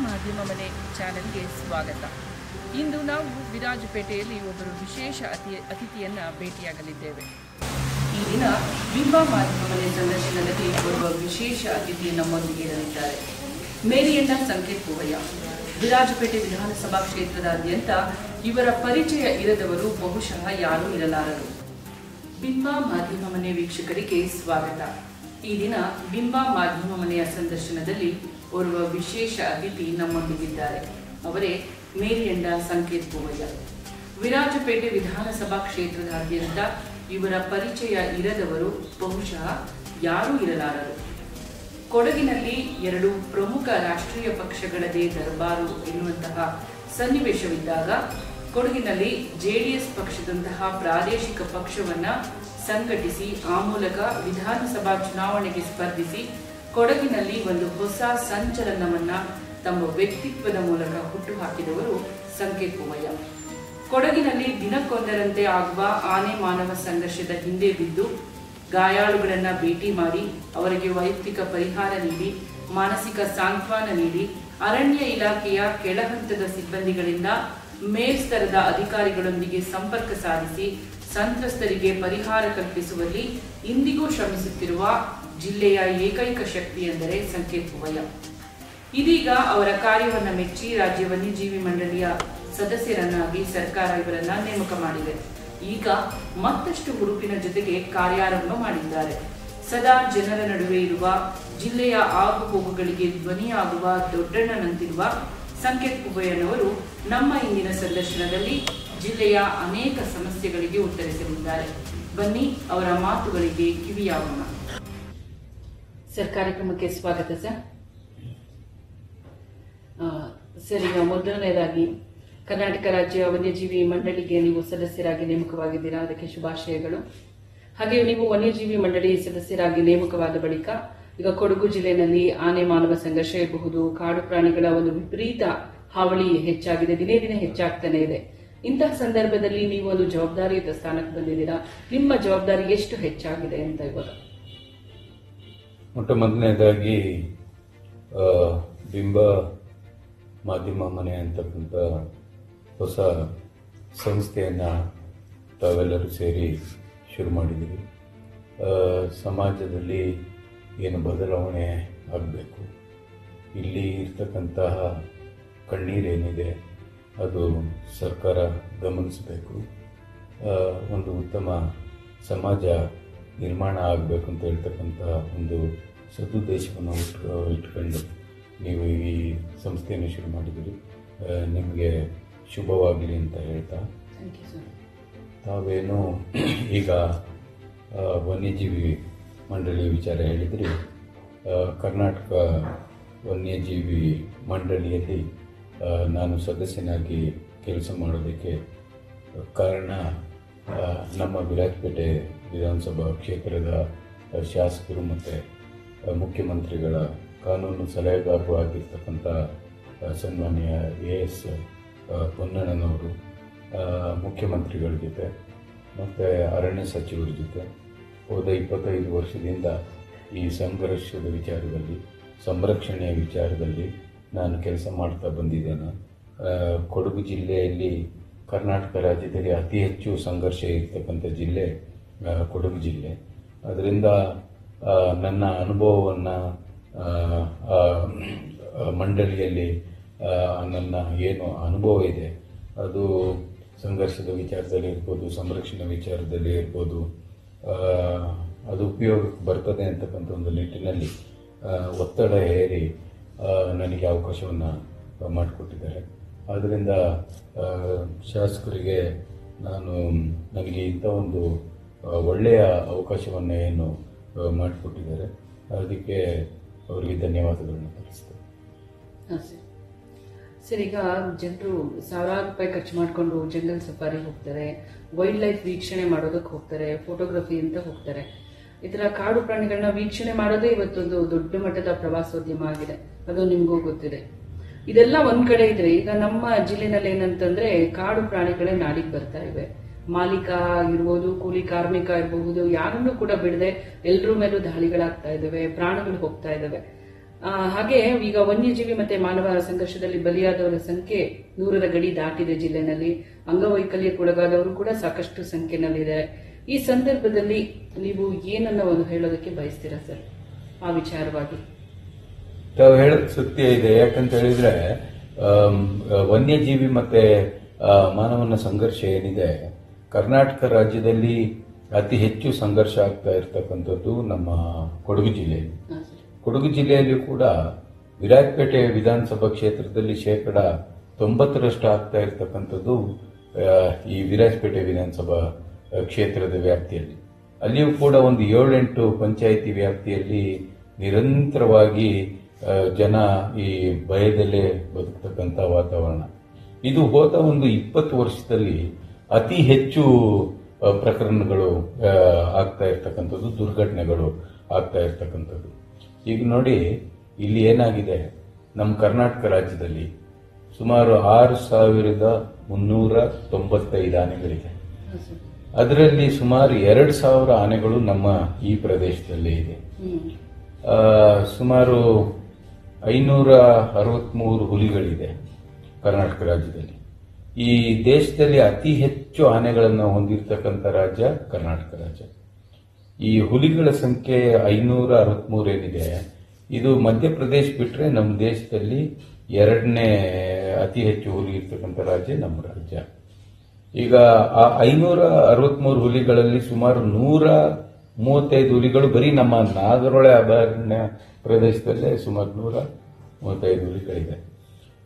ಮಾಧ್ಯಮ ಮನೆ ಚಾನೆಲ್ಗೆ ಸ್ವಾಗತ. ಇಂದು ನಾವು ವಿರಾಜಪೇಟೆಯಲ್ಲಿ ಒಬ್ಬರು ವಿಶೇಷ ಅತಿಥಿಯನ್ನು ಭೇಟಿಯಾಗಲಿದ್ದೇವೆ. ಈ ದಿನ ಬಿಂಬ ಮಾಧ್ಯಮ ಮನೆ ಸಂದರ್ಶನದಲ್ಲಿ ಒಬ್ಬ ವಿಶೇಷ ಅತಿಥಿ ನಮ್ಮೊಂದಿಗೆ ಇರಲಿದ್ದಾರೆ. ಮೇರಿಯಣ್ಣ ಸಂಕೇತ್ ಪೂವಯ್ಯ. ವಿರಾಜಪೇಟೆ ವಿಧಾನಸಭಾ ಕ್ಷೇತ್ರದಾದ್ಯಂತ ಇವರ ಪರಿಚಯ ಇರದವರು ಬಹುಶಃ ಯಾರೂ ಇರಲಾರರು. ಬಿಂಬ ಮಾಧ್ಯಮ ಮನೆ ವೀಕ್ಷಕರಿಗೆ ಸ್ವಾಗತ. ಈ ದಿನ ಬಿಂಬ ಮಾಧ್ಯಮ ಮನೆಯ ಸಂದರ್ಶನದಲ್ಲಿ ಓರ್ವ ವಿಶೇಷ ಅತಿಥಿ ನಮ್ಮೊಂದಿಗಿದ್ದಾರೆ. ಅವರೇ ಮೇರಿಯಣ್ಣ ಸಂಕೇತ್ ಪೂವಯ್ಯ. ವಿರಾಜಪೇಟೆ ವಿಧಾನಸಭಾ ಕ್ಷೇತ್ರದಾದ್ಯಂತ ಇವರ ಪರಿಚಯ ಇರದವರು ಬಹುಶಃ ಯಾರೂ ಇರಲಾರರು. ಕೊಡಗಿನಲ್ಲಿ ಎರಡು ಪ್ರಮುಖ ರಾಷ್ಟ್ರೀಯ ಪಕ್ಷಗಳದೇ ದರ್ಬಾರು ಎನ್ನುವಂತಹ ಸನ್ನಿವೇಶವಿದ್ದಾಗ ಕೊಡಗಿನಲ್ಲಿ ಜೆಡಿಎಸ್ ಪಕ್ಷದಂತಹ ಪ್ರಾದೇಶಿಕ ಪಕ್ಷವನ್ನ ಸಂಘಟಿಸಿ ಆ ಮೂಲಕ ವಿಧಾನಸಭಾ ಚುನಾವಣೆಗೆ ಸ್ಪರ್ಧಿಸಿ ಕೊಡಗಿನಲ್ಲಿ ಒಂದು ಹೊಸ ಸಂಚಲನವನ್ನ ತಮ್ಮ ವ್ಯಕ್ತಿತ್ವದ ಮೂಲಕ ಹುಟ್ಟುಹಾಕಿದವರು ಸಂಕೇತ್ ಪೂವಯ್ಯ. ಕೊಡಗಿನಲ್ಲಿ ದಿನಕ್ಕೊಂದರಂತೆ ಆಗುವ ಆನೆ ಮಾನವ ಸಂಘರ್ಷದ ಹಿಂದೆ ಬಿದ್ದು ಗಾಯಾಳುಗಳನ್ನ ಭೇಟಿ ಮಾಡಿ ಅವರಿಗೆ ವೈಯಕ್ತಿಕ ಪರಿಹಾರ ನೀಡಿ ಮಾನಸಿಕ ಸಾಂತ್ವನ ನೀಡಿ ಅರಣ್ಯ ಇಲಾಖೆಯ ಕೆಳಹಂತದ ಸಿಬ್ಬಂದಿಗಳಿಂದ ಮೇಲ್ಸ್ತರದ ಅಧಿಕಾರಿಗಳೊಂದಿಗೆ ಸಂಪರ್ಕ ಸಾಧಿಸಿ ಸಂತ್ರಸ್ತರಿಗೆ ಪರಿಹಾರ ಕಲ್ಪಿಸುವಲ್ಲಿ ಇಂದಿಗೂ ಶ್ರಮಿಸುತ್ತಿರುವ ಜಿಲ್ಲೆಯ ಏಕೈಕ ಶಕ್ತಿ ಎಂದರೆ ಸಂಕೇತ್ ಪೂವಯ್ಯ. ಇದೀಗ ಅವರ ಕಾರ್ಯವನ್ನು ಮೆಚ್ಚಿ ರಾಜ್ಯ ವನ್ಯಜೀವಿ ಮಂಡಳಿಯ ಸದಸ್ಯರನ್ನಾಗಿ ಸರ್ಕಾರ ಇವರನ್ನ ನೇಮಕ ಮಾಡಿದೆ. ಈಗ ಮತ್ತಷ್ಟು ಹುರುಪಿನ ಜೊತೆಗೆ ಕಾರ್ಯಾರಂಭ ಮಾಡಿದ್ದಾರೆ. ಸದಾ ಜನರ ನಡುವೆ ಇರುವ ಜಿಲ್ಲೆಯ ಆಗುಹೋಗುಗಳಿಗೆ ಧ್ವನಿಯಾಗುವ ದೊಡ್ಡಣ್ಣನಂತಿರುವ ಸಂಕೇತ್ ಪೂವಯ್ಯನವರು ನಮ್ಮ ಇಂದಿನ ಸಂದರ್ಶನದಲ್ಲಿ ಜಿಲ್ಲೆಯ ಅನೇಕ ಸಮಸ್ಯೆಗಳಿಗೆ ಉತ್ತರಿಸಲಿದ್ದಾರೆ. ಬನ್ನಿ ಅವರ ಮಾತುಗಳಿಗೆ ಕಿವಿಯಾಗೋಣ. ಸರ್, ಕಾರ್ಯಕ್ರಮಕ್ಕೆ ಸ್ವಾಗತ ಸರ್. ಸರ್, ಈಗ ಮೊದಲನೇದಾಗಿ ಕರ್ನಾಟಕ ರಾಜ್ಯ ವನ್ಯಜೀವಿ ಮಂಡಳಿಗೆ ನೀವು ಸದಸ್ಯರಾಗಿ ನೇಮಕವಾಗಿದ್ದೀರಾ, ಅದಕ್ಕೆ ಶುಭಾಶಯಗಳು. ಹಾಗೆ ನೀವು ವನ್ಯಜೀವಿ ಮಂಡಳಿ ಸದಸ್ಯರಾಗಿ ನೇಮಕವಾದ ಬಳಿಕ ಈಗ ಕೊಡಗು ಜಿಲ್ಲೆಯಲ್ಲಿ ಆನೆ ಮಾನವ ಸಂಘರ್ಷ ಇರಬಹುದು, ಕಾಡು ಪ್ರಾಣಿಗಳ ಒಂದು ವಿಪರೀತ ಹಾವಳಿ ಹೆಚ್ಚಾಗಿದೆ, ದಿನೇ ದಿನೇ ಹೆಚ್ಚಾಗ್ತಾನೆ ಇದೆ. ಇಂತಹ ಸಂದರ್ಭದಲ್ಲಿ ನೀವು ಒಂದು ಜವಾಬ್ದಾರಿಯುತ ಸ್ಥಾನಕ್ಕೆ ಬಂದಿದ್ದೀರಾ. ನಿಮ್ಮ ಜವಾಬ್ದಾರಿ ಎಷ್ಟು ಹೆಚ್ಚಾಗಿದೆ ಅಂತ ಇವಾಗ? ಮೊಟ್ಟ ಮೊದಲನೇದಾಗಿ ಬಿಂಬ ಮಾಧ್ಯಮ ಮನೆ ಅಂತಕ್ಕಂಥ ಹೊಸ ಸಂಸ್ಥೆಯನ್ನ ತಾವೆಲ್ಲರೂ ಸೇರಿ ಶುರು ಮಾಡಿದ್ದೀವಿ. ಸಮಾಜದಲ್ಲಿ ಏನು ಬದಲಾವಣೆ ಆಗಬೇಕು, ಇಲ್ಲಿ ಇರ್ತಕ್ಕಂತಹ ಕಣ್ಣೀರೇನಿದೆ ಅದು ಸರ್ಕಾರ ಗಮನಿಸಬೇಕು. ಒಂದು ಉತ್ತಮ ಸಮಾಜ ನಿರ್ಮಾಣ ಆಗಬೇಕು ಅಂತ ಹೇಳ್ತಕ್ಕಂಥ ಒಂದು ಸದುದ್ದೇಶವನ್ನು ಇಟ್ಕೊಂಡು ನೀವು ಈ ಸಂಸ್ಥೆಯನ್ನು ಶುರು ಮಾಡಿದ್ದೀರಿ. ನಿಮಗೆ ಶುಭವಾಗಲಿ ಅಂತ ಹೇಳ್ತಾ, ತಾವೇನು ಈಗ ವನ್ಯಜೀವಿ ಮಂಡಳಿ ವಿಚಾರ ಹೇಳಿದ್ರಿ. ಕರ್ನಾಟಕ ವನ್ಯಜೀವಿ ಮಂಡಳಿಯಲ್ಲಿ ನಾನು ಸದಸ್ಯನಾಗಿ ಕೆಲಸ ಮಾಡೋದಕ್ಕೆ ಕಾರಣ ನಮ್ಮ ವಿರಾಜಪೇಟೆ ವಿಧಾನಸಭಾ ಕ್ಷೇತ್ರದ ಶಾಸಕರು ಮತ್ತು ಮುಖ್ಯಮಂತ್ರಿಗಳ ಕಾನೂನು ಸಲಹೆಗಾರರು ಆಗಿರ್ತಕ್ಕಂಥ ಸನ್ಮಾನ್ಯ AS ಪೊನ್ನಣ್ಣನವರು ಮುಖ್ಯಮಂತ್ರಿಗಳ ಜೊತೆ ಮತ್ತು ಅರಣ್ಯ ಸಚಿವರ ಜೊತೆ ಹೋದ 25 ವರ್ಷದಿಂದ ಈ ಸಂಘರ್ಷದ ವಿಚಾರದಲ್ಲಿ, ಸಂರಕ್ಷಣೆಯ ವಿಚಾರದಲ್ಲಿ ನಾನು ಕೆಲಸ ಮಾಡ್ತಾ ಬಂದಿದ್ದೇನೆ. ಕೊಡಗು ಜಿಲ್ಲೆಯಲ್ಲಿ ಕರ್ನಾಟಕ ರಾಜ್ಯದಲ್ಲಿ ಅತಿ ಹೆಚ್ಚು ಸಂಘರ್ಷ ಇರ್ತಕ್ಕಂಥ ಜಿಲ್ಲೆ ಕೊಡಗು ಜಿಲ್ಲೆ. ಅದರಿಂದ ನನ್ನ ಅನುಭವವನ್ನು ಮಂಡಳಿಯಲ್ಲಿ ನನ್ನ ಏನು ಅನುಭವ ಇದೆ ಅದು ಸಂಘರ್ಷದ ವಿಚಾರದಲ್ಲಿ ಇರ್ಬೋದು, ಸಂರಕ್ಷಣೆ ವಿಚಾರದಲ್ಲಿ ಇರ್ಬೋದು, ಅದು ಉಪಯೋಗಕ್ಕೆ ಬರ್ತದೆ ಅಂತಕ್ಕಂಥ ಒಂದು ನಿಟ್ಟಿನಲ್ಲಿ ಒತ್ತಡ ಹೇರಿ ನನಗೆ ಅವಕಾಶವನ್ನು ಮಾಡಿಕೊಟ್ಟಿದ್ದಾರೆ. ಆದ್ದರಿಂದ ಶಾಸಕರಿಗೆ ನನಗೆ ಇಂಥ ಒಂದು ಒಳ್ಳೆಯ ಅವಕಾಶವನ್ನು ಏನು ಮಾಡಿಕೊಟ್ಟಿದ್ದಾರೆ ಅದಕ್ಕೆ ಅವರಿಗೆ ಧನ್ಯವಾದಗಳನ್ನು ತಿಳಿಸ್ತೇನೆ. ಸರ್, ಈಗ ಜನರು ಸಾವಿರಾರು ರೂಪಾಯಿ ಖರ್ಚು ಮಾಡಿಕೊಂಡು ಜಂಗಲ್ ಸಫಾರಿ ಹೋಗ್ತಾರೆ, ವೈಲ್ಡ್ ಲೈಫ್ ವೀಕ್ಷಣೆ ಮಾಡೋದಕ್ಕೆ ಹೋಗ್ತಾರೆ, ಫೋಟೋಗ್ರಫಿ ಅಂತ ಹೋಗ್ತಾರೆ. ಈ ತರ ಕಾಡು ಪ್ರಾಣಿಗಳನ್ನ ವೀಕ್ಷಣೆ ಮಾಡೋದೇ ಇವತ್ತೊಂದು ದೊಡ್ಡ ಮಟ್ಟದ ಪ್ರವಾಸೋದ್ಯಮ ಆಗಿದೆ, ಅದು ನಿಮಗೂ ಗೊತ್ತಿದೆ. ಇದೆಲ್ಲ ಒಂದ್ ಕಡೆ ಇದ್ರೆ, ಈಗ ನಮ್ಮ ಜಿಲ್ಲೆನಲ್ಲಿ ಏನಂತಂದ್ರೆ ಕಾಡು ಪ್ರಾಣಿಗಳೇ ನಾಡಿಗೆ ಬರ್ತಾ ಇವೆ. ಮಾಲೀಕ ಇರ್ಬೋದು, ಕೂಲಿ ಕಾರ್ಮಿಕ ಇರಬಹುದು, ಯಾರನ್ನೂ ಕೂಡ ಬಿಡದೆ ಎಲ್ಲರ ಮೇಲೂ ದಾಳಿಗಳಾಗ್ತಾ ಇದಾವೆ, ಪ್ರಾಣಗಳು ಹೋಗ್ತಾ ಇದಾವೆ. ಹಾಗೆ ಈಗ ವನ್ಯಜೀವಿ ಮತ್ತೆ ಮಾನವ ಸಂಘರ್ಷದಲ್ಲಿ ಬಲಿಯಾದವರ ಸಂಖ್ಯೆ 100ರ ಗಡಿ ದಾಟಿದೆ. ಜಿಲ್ಲೆನಲ್ಲಿ ಅಂಗವೈಕಲ್ಯಕ್ಕೊಳಗಾದವರು ಕೂಡ ಸಾಕಷ್ಟು ಸಂಖ್ಯೆನಲ್ಲಿದೆ. ಈ ಸಂದರ್ಭದಲ್ಲಿ ನೀವು ಏನನ್ನ ಒಂದು ಹೇಳೋದಕ್ಕೆ ಬಯಸ್ತೀರಾ ಸರ್ ಆ ವಿಚಾರವಾಗಿ? ತಾವು ಹೇಳೋದು ಸತ್ಯ ಇದೆ. ಯಾಕಂತ ಹೇಳಿದ್ರೆ ವನ್ಯಜೀವಿ ಮತ್ತೆ ಮಾನವನ ಸಂಘರ್ಷ ಏನಿದೆ, ಕರ್ನಾಟಕ ರಾಜ್ಯದಲ್ಲಿ ಅತಿ ಹೆಚ್ಚು ಸಂಘರ್ಷ ಆಗ್ತಾ ಇರ್ತಕ್ಕಂಥದ್ದು ನಮ್ಮ ಕೊಡಗು ಜಿಲ್ಲೆಯಲ್ಲಿ. ಕೊಡಗು ಜಿಲ್ಲೆಯಲ್ಲಿ ಕೂಡ ವಿರಾಜಪೇಟೆ ವಿಧಾನಸಭಾ ಕ್ಷೇತ್ರದಲ್ಲಿ 90% ಆಗ್ತಾ ಇರ್ತಕ್ಕಂಥದ್ದು ಈ ವಿರಾಜಪೇಟೆ ವಿಧಾನಸಭಾ ಕ್ಷೇತ್ರದ ವ್ಯಾಪ್ತಿಯಲ್ಲಿ. ಅಲ್ಲಿಯೂ ಕೂಡ ಒಂದು 7-8 ಪಂಚಾಯಿತಿ ವ್ಯಾಪ್ತಿಯಲ್ಲಿ ನಿರಂತರವಾಗಿ ಜನ ಈ ಭಯದಲ್ಲೇ ಬದುಕತಕ್ಕಂಥ ವಾತಾವರಣ. ಇದು ಹೋದ ಒಂದು 20 ವರ್ಷದಲ್ಲಿ ಅತಿ ಹೆಚ್ಚು ಪ್ರಕರಣಗಳು ಆಗ್ತಾ ಇರ್ತಕ್ಕಂಥದ್ದು, ದುರ್ಘಟನೆಗಳು ಆಗ್ತಾ ಇರ್ತಕ್ಕಂಥದ್ದು. ಈಗ ನೋಡಿ, ಇಲ್ಲಿ ಏನಾಗಿದೆ, ನಮ್ಮ ಕರ್ನಾಟಕ ರಾಜ್ಯದಲ್ಲಿ ಸುಮಾರು 6,395 ಆನೆಗಳಿದೆ. ಅದರಲ್ಲಿ ಸುಮಾರು 2,000 ಆನೆಗಳು ನಮ್ಮ ಈ ಪ್ರದೇಶದಲ್ಲೇ ಇದೆ. ಸುಮಾರು 563 ಹುಲಿಗಳಿದೆ ಕರ್ನಾಟಕ ರಾಜ್ಯದಲ್ಲಿ. ಈ ದೇಶದಲ್ಲಿ ಅತಿ ಹೆಚ್ಚು ಆನೆಗಳನ್ನು ಹೊಂದಿರತಕ್ಕಂಥ ರಾಜ್ಯ ಕರ್ನಾಟಕ ರಾಜ್ಯ. ಈ ಹುಲಿಗಳ ಸಂಖ್ಯೆ 563 ಏನಿದೆ, ಇದು ಮಧ್ಯಪ್ರದೇಶ ಬಿಟ್ಟರೆ ನಮ್ಮ ದೇಶದಲ್ಲಿ 2ನೇ ಅತಿ ಹೆಚ್ಚು ಹುಲಿ ಇರ್ತಕ್ಕಂಥ ರಾಜ್ಯ ನಮ್ಮ ರಾಜ್ಯ. ಈಗ ಆ 563 ಹುಲಿಗಳಲ್ಲಿ ಸುಮಾರು 135 ಹುಲಿಗಳು ಬರೀ ನಮ್ಮ ನಾಗರಹೊಳೆ ಅಭಯಾರಣ್ಯ ಪ್ರದೇಶದಲ್ಲೇ ಸುಮಾರು 135 ಹುಲಿಗಳಿದೆ.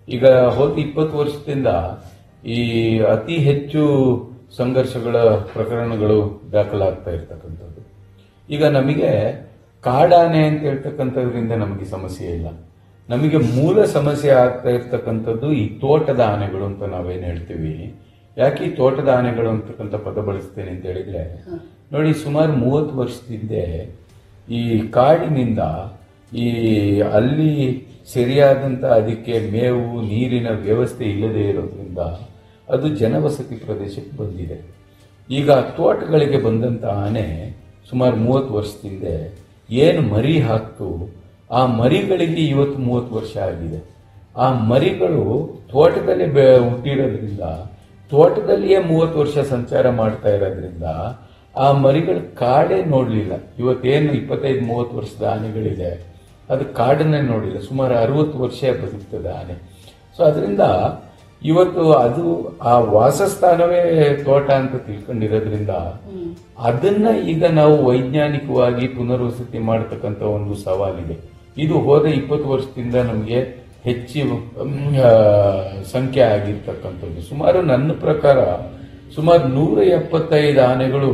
ಈಗ ಹೋದ 20 ವರ್ಷದಿಂದ ಈ ಅತಿ ಹೆಚ್ಚು ಸಂಘರ್ಷಗಳ ಪ್ರಕರಣಗಳು ದಾಖಲಾಗ್ತಾ ಇರ್ತಕ್ಕಂಥದ್ದು. ಈಗ ನಮಗೆ ಕಾಡಾನೆ ಅಂತ ಹೇಳ್ತಕ್ಕಂಥದ್ರಿಂದ ನಮಗೆ ಸಮಸ್ಯೆ ಇಲ್ಲ. ನಮಗೆ ಮೂಲ ಸಮಸ್ಯೆ ಆಗ್ತಾ ಇರ್ತಕ್ಕಂಥದ್ದು ಈ ತೋಟದ ಆನೆಗಳು ಅಂತ ನಾವೇನು ಹೇಳ್ತೀವಿ. ಯಾಕೆ ಈ ತೋಟದ ಆನೆಗಳು ಅಂತಕ್ಕಂಥ ಪದ ಬಳಸ್ತೇನೆ ಅಂತ ಹೇಳಿದ್ರೆ, ನೋಡಿ, ಸುಮಾರು 30 ವರ್ಷದಿಂದ ಈ ಕಾಡಿನಿಂದ ಈ ಅಲ್ಲಿ ಸರಿಯಾದಂತ ಅದಕ್ಕೆ ಮೇವು ನೀರಿನ ವ್ಯವಸ್ಥೆ ಇಲ್ಲದೆ ಇರೋದ್ರಿಂದ ಅದು ಜನವಸತಿ ಪ್ರದೇಶಕ್ಕೆ ಬಂದಿದೆ. ಈಗ ತೋಟಗಳಿಗೆ ಬಂದಂತ ಆನೆ ಸುಮಾರು 30 ವರ್ಷದಿಂದ ಏನು ಮರಿ ಹಾಕ್ತು, ಆ ಮರಿಗಳಿಗೆ ಇವತ್ತು 30 ವರ್ಷ ಆಗಿದೆ. ಆ ಮರಿಗಳು ತೋಟದಲ್ಲಿ ಹುಟ್ಟಿರೋದ್ರಿಂದ, ತೋಟದಲ್ಲಿಯೇ 30 ವರ್ಷ ಸಂಚಾರ ಮಾಡ್ತಾ ಇರೋದ್ರಿಂದ ಆ ಮರಿಗಳು ಕಾಡೇ ನೋಡ್ಲಿಲ್ಲ. ಇವತ್ತೇನು 25-30 ವರ್ಷದ ಆನೆಗಳಿದೆ, ಅದು ಕಾಡನ್ನೇ ನೋಡಿಲ್ಲ. ಸುಮಾರು 60 ವರ್ಷ ಬದುಕ್ತದೆ ಆನೆ. ಸೊ ಅದರಿಂದ ಇವತ್ತು ಅದು ಆ ವಾಸಸ್ಥಾನವೇ ತೋಟ ಅಂತ ತಿಳ್ಕೊಂಡಿರೋದ್ರಿಂದ ಅದನ್ನ ಈಗ ನಾವು ವೈಜ್ಞಾನಿಕವಾಗಿ ಪುನರ್ವಸತಿ ಮಾಡತಕ್ಕಂಥ ಒಂದು ಸವಾಲಿದೆ. ಇದು ಹೋದ 20 ವರ್ಷದಿಂದ ನಮಗೆ ಹೆಚ್ಚು ಸಂಖ್ಯೆ ಆಗಿರ್ತಕ್ಕಂಥದ್ದು. ಸುಮಾರು ನನ್ನ ಪ್ರಕಾರ ಸುಮಾರು 175 ಆನೆಗಳು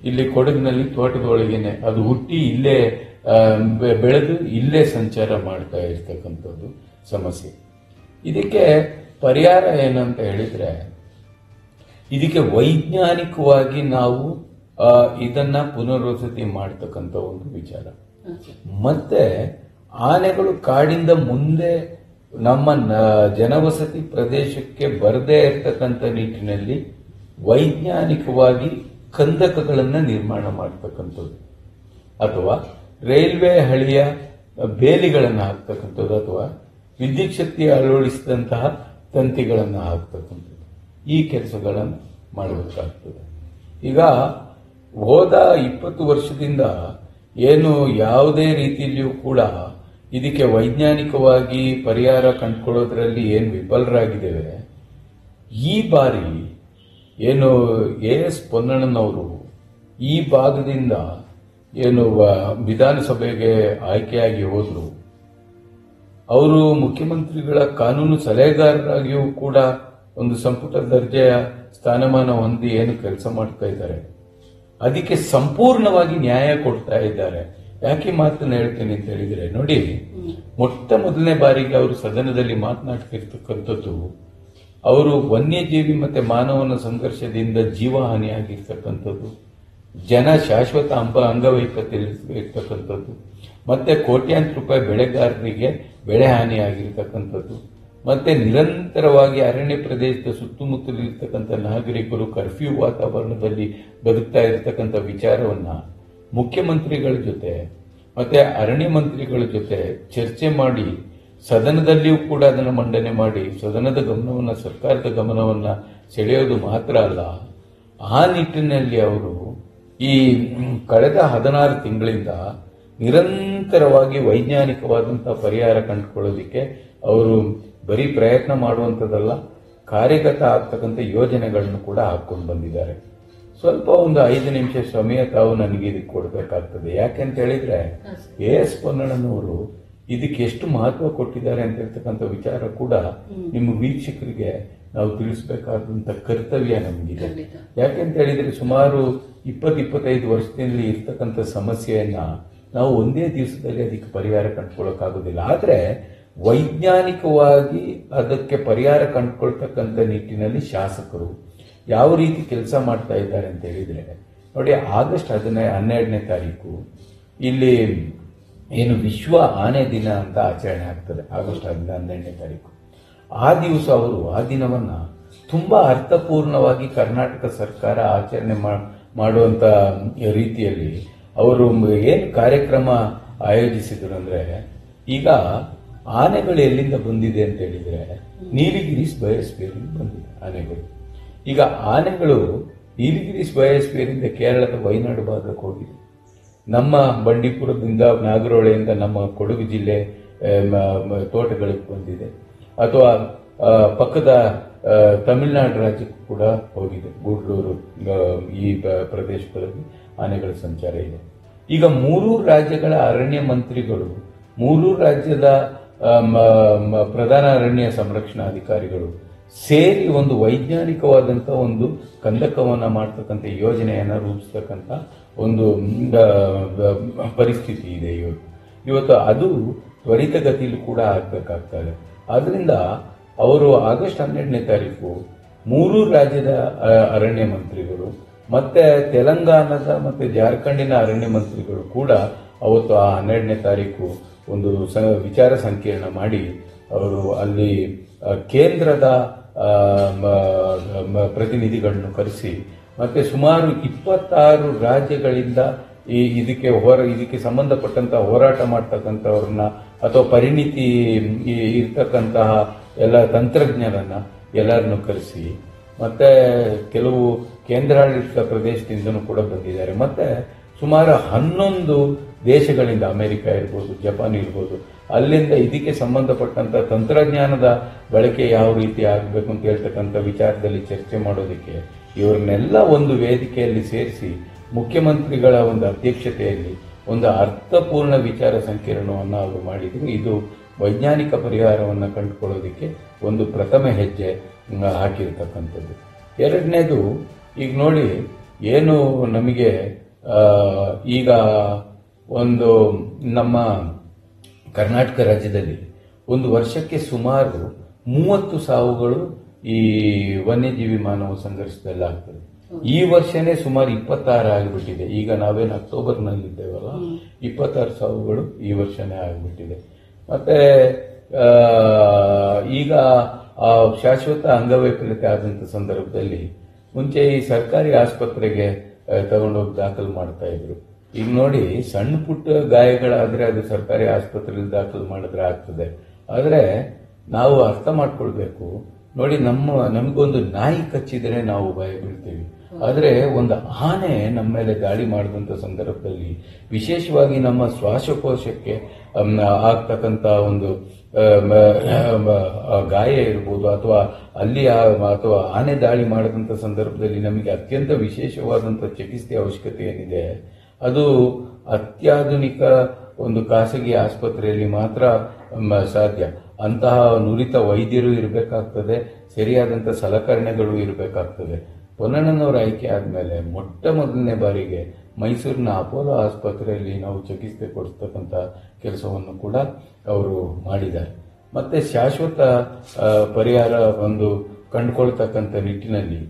ಇಲ್ಲಿ ಕೊಡಗಿನಲ್ಲಿ ತೋಟದೊಳಗೇನೆ ಅದು ಹುಟ್ಟಿ ಇಲ್ಲೇ ಬೆಳೆದು ಇಲ್ಲೇ ಸಂಚಾರ ಮಾಡ್ತಾ ಇರ್ತಕ್ಕಂಥದ್ದು ಸಮಸ್ಯೆ. ಇದಕ್ಕೆ ಪರಿಹಾರ ಏನಂತ ಹೇಳಿದ್ರೆ, ಇದಕ್ಕೆ ವೈಜ್ಞಾನಿಕವಾಗಿ ನಾವು ಇದನ್ನ ಪುನರ್ವಸತಿ ಮಾಡತಕ್ಕಂಥ ಒಂದು ವಿಚಾರ. ಮತ್ತೆ ಆನೆಗಳು ಕಾಡಿಂದ ಮುಂದೆ ನಮ್ಮ ಜನವಸತಿ ಪ್ರದೇಶಕ್ಕೆ ಬರದೇ ಇರತಕ್ಕಂಥ ನಿಟ್ಟಿನಲ್ಲಿ ವೈಜ್ಞಾನಿಕವಾಗಿ ಕಂದಕಗಳನ್ನು ನಿರ್ಮಾಣ ಮಾಡತಕ್ಕಂಥದ್ದು, ಅಥವಾ ರೈಲ್ವೆ ಹಳಿಯ ಬೇಲಿಗಳನ್ನು ಹಾಕ್ತಕ್ಕಂಥದ್ದು, ಅಥವಾ ವಿದ್ಯುತ್ ಶಕ್ತಿ ಅಳವಡಿಸಿದಂತಹ ತಂತಿಗಳನ್ನು ಹಾಕ್ತಕ್ಕಂಥದ್ದು, ಈ ಕೆಲಸಗಳನ್ನು ಮಾಡಬೇಕಾಗ್ತದೆ. ಈಗ ಹೋದ 20 ವರ್ಷದಿಂದ ಏನು ಯಾವುದೇ ರೀತಿಯಲ್ಲಿಯೂ ಕೂಡ ಇದಕ್ಕೆ ವೈಜ್ಞಾನಿಕವಾಗಿ ಪರಿಹಾರ ಕಂಡುಕೊಳ್ಳೋದ್ರಲ್ಲಿ ಏನು ವಿಫಲರಾಗಿದ್ದೇವೆ, ಈ ಬಾರಿ ಏನು ಎಸ್ ಪೊನ್ನಣ್ಣನವರು ಈ ಭಾಗದಿಂದ ಏನು ವಿಧಾನಸಭೆಗೆ ಆಯ್ಕೆಯಾಗಿ ಹೋದ್ರು, ಅವರು ಮುಖ್ಯಮಂತ್ರಿಗಳ ಕಾನೂನು ಸಲಹೆಗಾರರಾಗಿಯೂ ಕೂಡ ಒಂದು ಸಂಪುಟ ದರ್ಜೆಯ ಸ್ಥಾನಮಾನ ಹೊಂದಿ ಏನು ಕೆಲಸ ಮಾಡ್ತಾ ಇದ್ದಾರೆ, ಅದಕ್ಕೆ ಸಂಪೂರ್ಣವಾಗಿ ನ್ಯಾಯ ಕೊಡ್ತಾ ಇದ್ದಾರೆ. ಯಾಕೆ ಮಾತನ್ನು ಹೇಳ್ತೇನೆ ಅಂತ ಹೇಳಿದ್ರೆ, ನೋಡಿ, ಮೊಟ್ಟ ಮೊದಲನೇ ಬಾರಿಗೆ ಅವರು ಸದನದಲ್ಲಿ ಮಾತನಾಡ್ತಿರ್ತಕ್ಕಂಥದ್ದು, ಅವರು ವನ್ಯಜೀವಿ ಮತ್ತೆ ಮಾನವನ ಸಂಘರ್ಷದಿಂದ ಜೀವಹಾನಿಯಾಗಿರ್ತಕ್ಕಂಥದ್ದು, ಜನ ಶಾಶ್ವತ ಅಂಗವೈಕಲ್ಯ ಇರ್ತಕ್ಕಂಥದ್ದು, ಮತ್ತೆ ಕೋಟ್ಯಾಂತರ ರೂಪಾಯಿ ಬೆಳೆಗಾರರಿಗೆ ಬೆಳೆ ಹಾನಿಯಾಗಿರ್ತಕ್ಕಂಥದ್ದು, ಮತ್ತೆ ನಿರಂತರವಾಗಿ ಅರಣ್ಯ ಪ್ರದೇಶದ ಸುತ್ತಮುತ್ತಲಿರ್ತಕ್ಕಂಥ ನಾಗರಿಕರು ಕರ್ಫ್ಯೂ ವಾತಾವರಣದಲ್ಲಿ ಬದುಕ್ತಾ ಇರತಕ್ಕಂಥ ವಿಚಾರವನ್ನ ಮುಖ್ಯಮಂತ್ರಿಗಳ ಜೊತೆ ಮತ್ತೆ ಅರಣ್ಯ ಮಂತ್ರಿಗಳ ಜೊತೆ ಚರ್ಚೆ ಮಾಡಿ ಸದನದಲ್ಲಿಯೂ ಕೂಡ ಅದನ್ನು ಮಂಡನೆ ಮಾಡಿ ಸದನದ ಗಮನವನ್ನ ಸರ್ಕಾರದ ಗಮನವನ್ನ ಸೆಳೆಯೋದು ಮಾತ್ರ ಅಲ್ಲ, ಆ ನಿಟ್ಟಿನಲ್ಲಿ ಅವರು ಈ ಕಳೆದ 16 ತಿಂಗಳಿಂದ ನಿರಂತರವಾಗಿ ವೈಜ್ಞಾನಿಕವಾದಂತಹ ಪರಿಹಾರ ಕಂಡುಕೊಳ್ಳೋದಿಕ್ಕೆ ಅವರು ಬರೀ ಪ್ರಯತ್ನ ಮಾಡುವಂಥದ್ದಲ್ಲ, ಕಾರ್ಯಗತ ಆಗ್ತಕ್ಕಂಥ ಯೋಜನೆಗಳನ್ನು ಕೂಡ ಹಾಕೊಂಡು ಬಂದಿದ್ದಾರೆ. ಸ್ವಲ್ಪ ಒಂದು 5 ನಿಮಿಷ ಸಮಯ ತಾವು ನನಗೆ ಇದಕ್ಕೆ ಕೊಡಬೇಕಾಗ್ತದೆ. ಯಾಕೆಂತ ಹೇಳಿದ್ರೆ ಎಸ್ ಪೊನ್ನಣ್ಣನವರು ಇದಕ್ಕೆ ಎಷ್ಟು ಮಹತ್ವ ಕೊಟ್ಟಿದ್ದಾರೆ ಅಂತ ಹೇಳ್ತಕ್ಕಂಥ ವಿಚಾರ ಕೂಡ ನಿಮ್ಮ ವೀಕ್ಷಕರಿಗೆ ನಾವು ತಿಳಿಸಬೇಕಾದಂತ ಕರ್ತವ್ಯ ನಮಗಿದೆ. ಯಾಕೆಂತ ಹೇಳಿದ್ರೆ ಸುಮಾರು 20-25 ವರ್ಷದಲ್ಲಿ ಇರ್ತಕ್ಕಂಥ ಸಮಸ್ಯೆಯನ್ನ ನಾವು ಒಂದೇ ದಿವಸದಲ್ಲಿ ಅದಕ್ಕೆ ಪರಿಹಾರ ಕಂಡುಕೊಳ್ಳೋಕ್ಕಾಗೋದಿಲ್ಲ. ಆದ್ರೆ ವೈಜ್ಞಾನಿಕವಾಗಿ ಅದಕ್ಕೆ ಪರಿಹಾರ ಕಂಡುಕೊಳ್ತಕ್ಕಂಥ ನಿಟ್ಟಿನಲ್ಲಿ ಶಾಸಕರು ಯಾವ ರೀತಿ ಕೆಲಸ ಮಾಡ್ತಾ ಇದ್ದಾರೆ ಅಂತ ಹೇಳಿದ್ರೆ ನೋಡಿ, ಆಗಸ್ಟ್ 12ನೇ ತಾರೀಕು ಇಲ್ಲಿ ಏನು ವಿಶ್ವ ಆನೆ ದಿನ ಅಂತ ಆಚರಣೆ ಆಗ್ತದೆ. ಆಗಸ್ಟ್ 12ನೇ ತಾರೀಕು ಆ ದಿವಸ ಅವರು ಆ ದಿನವನ್ನ ತುಂಬಾ ಅರ್ಥಪೂರ್ಣವಾಗಿ ಕರ್ನಾಟಕ ಸರ್ಕಾರ ಆಚರಣೆ ಮಾಡುವಂತ ರೀತಿಯಲ್ಲಿ ಅವರು ಏನು ಕಾರ್ಯಕ್ರಮ ಆಯೋಜಿಸಿದ್ರು ಅಂದ್ರೆ, ಈಗ ಆನೆಗಳು ಎಲ್ಲಿಂದ ಬಂದಿದೆ ಅಂತ ಹೇಳಿದ್ರೆ ನೀಲಗಿರೀಸ್ ಬಯೋಸ್ಫಿಯರ್ ಬಂದಿದೆ ಆನೆಗಳು. ಈಗ ಆನೆಗಳು ನೀಲಗಿರೀಸ್ ಬಯೋಸ್ಫಿಯರಿಂದ ಕೇರಳದ ವಯನಾಡು ಭಾಗಕ್ಕೆ ಹೋಗಿದೆ, ನಮ್ಮ ಬಂಡೀಪುರದಿಂದ ನಾಗರೋಳೆಯಿಂದ ನಮ್ಮ ಕೊಡಗು ಜಿಲ್ಲೆ ತೋಟಗಳಿಗೆ ಬಂದಿದೆ, ಅಥವಾ ಪಕ್ಕದ ತಮಿಳುನಾಡು ರಾಜ್ಯಕ್ಕೂ ಕೂಡ ಹೋಗಿದೆ, ಗೂಡ್ಲೂರು ಈ ಪ್ರದೇಶಗಳಲ್ಲಿ ಆನೆಗಳ ಸಂಚಾರ ಇದೆ. ಈಗ 3 ರಾಜ್ಯಗಳ ಅರಣ್ಯ ಮಂತ್ರಿಗಳು, 3 ರಾಜ್ಯದ ಪ್ರಧಾನ ಅರಣ್ಯ ಸಂರಕ್ಷಣಾಧಿಕಾರಿಗಳು ಸೇರಿ ಒಂದು ವೈಜ್ಞಾನಿಕವಾದಂತ ಒಂದು ಕಂದಕವನ್ನ ಮಾಡ್ತಕ್ಕಂಥ ಯೋಜನೆಯನ್ನ ರೂಪಿಸ್ತಕ್ಕಂಥ ಒಂದು ಪರಿಸ್ಥಿತಿ ಇದೆ ಇವತ್ತು. ಅದು ತ್ವರಿತಗತಿಯಲ್ಲಿ ಕೂಡ ಆಗ್ಬೇಕಾಗ್ತದೆ. ಆದ್ರಿಂದ ಅವರು ಆಗಸ್ಟ್ 12ನೇ ತಾರೀಕು 3 ರಾಜ್ಯದ ಅರಣ್ಯ ಮಂತ್ರಿಗಳು ಮತ್ತೆ ತೆಲಂಗಾಣದ ಮತ್ತೆ ಜಾರ್ಖಂಡಿನ ಅರಣ್ಯ ಮಂತ್ರಿಗಳು ಕೂಡ ಅವತ್ತು ಆ 12ನೇ ತಾರೀಕು ಒಂದು ವಿಚಾರ ಸಂಕಿರಣ ಮಾಡಿ ಅವರು ಅಲ್ಲಿ ಕೇಂದ್ರದ ಪ್ರತಿನಿಧಿಗಳನ್ನು ಕರೆಸಿ ಮತ್ತೆ ಸುಮಾರು 26 ರಾಜ್ಯಗಳಿಂದ ಇದಕ್ಕೆ ಸಂಬಂಧಪಟ್ಟಂತಹ ಹೋರಾಟ ಮಾಡ್ತಕ್ಕಂಥವ್ರನ್ನ ಅಥವಾ ಪರಿಣಿತಿ ಇರ್ತಕ್ಕಂತಹ ಎಲ್ಲ ತಂತ್ರಜ್ಞರನ್ನ ಎಲ್ಲರನ್ನು ಕರೆಸಿ ಮತ್ತೆ ಕೆಲವು ಕೇಂದ್ರಾಡಳಿತ ಪ್ರದೇಶದಿಂದನೂ ಕೂಡ ಬಂದಿದ್ದಾರೆ. ಮತ್ತೆ ಸುಮಾರು 11 ದೇಶಗಳಿಂದ, ಅಮೆರಿಕ ಇರ್ಬೋದು, ಜಪಾನ್ ಇರ್ಬೋದು, ಅಲ್ಲಿಂದ ಇದಕ್ಕೆ ಸಂಬಂಧಪಟ್ಟಂತ ತಂತ್ರಜ್ಞಾನದ ಬಳಕೆ ಯಾವ ರೀತಿ ಆಗಬೇಕು ಅಂತ ಹೇಳ್ತಕ್ಕಂಥ ವಿಚಾರದಲ್ಲಿ ಚರ್ಚೆ ಮಾಡೋದಕ್ಕೆ ಇವರನ್ನೆಲ್ಲ ಒಂದು ವೇದಿಕೆಯಲ್ಲಿ ಸೇರಿಸಿ ಮುಖ್ಯಮಂತ್ರಿಗಳ ಒಂದು ಅಧ್ಯಕ್ಷತೆಯಲ್ಲಿ ಒಂದು ಅರ್ಥಪೂರ್ಣ ವಿಚಾರ ಸಂಕಿರಣವನ್ನು ಅವರು ಮಾಡಿದ್ರು. ಇದು ವೈಜ್ಞಾನಿಕ ಪರಿಹಾರವನ್ನು ಕಂಡುಕೊಳ್ಳೋದಕ್ಕೆ ಒಂದು ಪ್ರಥಮ ಹೆಜ್ಜೆ ಹಾಕಿರ್ತಕ್ಕಂಥದ್ದು. ಎರಡನೇದು, ಈಗ ನೋಡಿ, ಏನು ನಮಗೆ ಈಗ ಒಂದು ನಮ್ಮ ಕರ್ನಾಟಕ ರಾಜ್ಯದಲ್ಲಿ ಒಂದು ವರ್ಷಕ್ಕೆ ಸುಮಾರು 30 ಸಾವುಗಳು ಈ ವನ್ಯಜೀವಿ ಮಾನವ ಸಂಘರ್ಷದಲ್ಲಿ ಆಗ್ತದೆ. ಈ ವರ್ಷನೇ ಸುಮಾರು 26 ಆಗಿಬಿಟ್ಟಿದೆ. ಈಗ ನಾವೇನು ಅಕ್ಟೋಬರ್ನಲ್ಲಿದ್ದೇವಲ್ಲ, 26 ಸಾವುಗಳು ಈ ವರ್ಷನೇ ಆಗಿಬಿಟ್ಟಿದೆ. ಮತ್ತೆ ಈಗ ಶಾಶ್ವತ ಅಂಗವೈಕಲ್ಯತೆ ಆದಂತ ಸಂದರ್ಭದಲ್ಲಿ ಮುಂಚೆ ಈ ಸರ್ಕಾರಿ ಆಸ್ಪತ್ರೆಗೆ ತಗೊಂಡೋಗಿ ದಾಖಲು ಮಾಡ್ತಾ ಇದ್ರು. ಈಗ ನೋಡಿ, ಸಣ್ಣ ಪುಟ್ಟ ಗಾಯಗಳಾದ್ರೆ ಅದು ಸರ್ಕಾರಿ ಆಸ್ಪತ್ರೆಯಲ್ಲಿ ದಾಖಲು ಮಾಡಿದ್ರೆ ಆಗ್ತದೆ. ಆದ್ರೆ ನಾವು ಅರ್ಥ ಮಾಡ್ಕೊಳ್ಬೇಕು ನೋಡಿ, ನಮಗೊಂದು ನಾಯಿ ಕಚ್ಚಿದ್ರೆ ನಾವು ಭಯ ಬೀಳ್ತೀವಿ. ಆದ್ರೆ ಒಂದು ಆನೆ ನಮ್ಮ ಮೇಲೆ ದಾಳಿ ಮಾಡಿದಂತ ಸಂದರ್ಭದಲ್ಲಿ ವಿಶೇಷವಾಗಿ ನಮ್ಮ ಶ್ವಾಸಕೋಶಕ್ಕೆ ಆಗ್ತಕ್ಕಂತ ಒಂದು ಗಾಯ ಇರ್ಬೋದು ಅಥವಾ ಅಥವಾ ಆನೆ ದಾಳಿ ಮಾಡಿದಂತ ಸಂದರ್ಭದಲ್ಲಿ ನಮಗೆ ಅತ್ಯಂತ ವಿಶೇಷವಾದಂತಹ ಚಿಕಿತ್ಸೆ ಅವಶ್ಯಕತೆ ಏನಿದೆ ಅದು ಅತ್ಯಾಧುನಿಕ ಒಂದು ಖಾಸಗಿ ಆಸ್ಪತ್ರೆಯಲ್ಲಿ ಮಾತ್ರ ಸಾಧ್ಯ. ಅಂತಹ ನುರಿತ ವೈದ್ಯರು ಇರಬೇಕಾಗ್ತದೆ, ಸರಿಯಾದಂಥ ಸಲಕರಣೆಗಳು ಇರಬೇಕಾಗ್ತದೆ. ಪೊನ್ನಣ್ಣನವರ ಆಯ್ಕೆ ಆದ್ಮೇಲೆ ಮೊಟ್ಟ ಮೊದಲನೇ ಬಾರಿಗೆ ಮೈಸೂರಿನ ಅಪೋಲೋ ಆಸ್ಪತ್ರೆಯಲ್ಲಿ ನಾವು ಚಿಕಿತ್ಸೆ ಕೊಡಿಸ್ತಕ್ಕಂಥ ಕೆಲಸವನ್ನು ಕೂಡ ಅವರು ಮಾಡಿದ್ದಾರೆ. ಮತ್ತೆ ಶಾಶ್ವತ ಪರಿಹಾರ ಒಂದು ಕಂಡುಕೊಳ್ತಕ್ಕಂಥ ನಿಟ್ಟಿನಲ್ಲಿ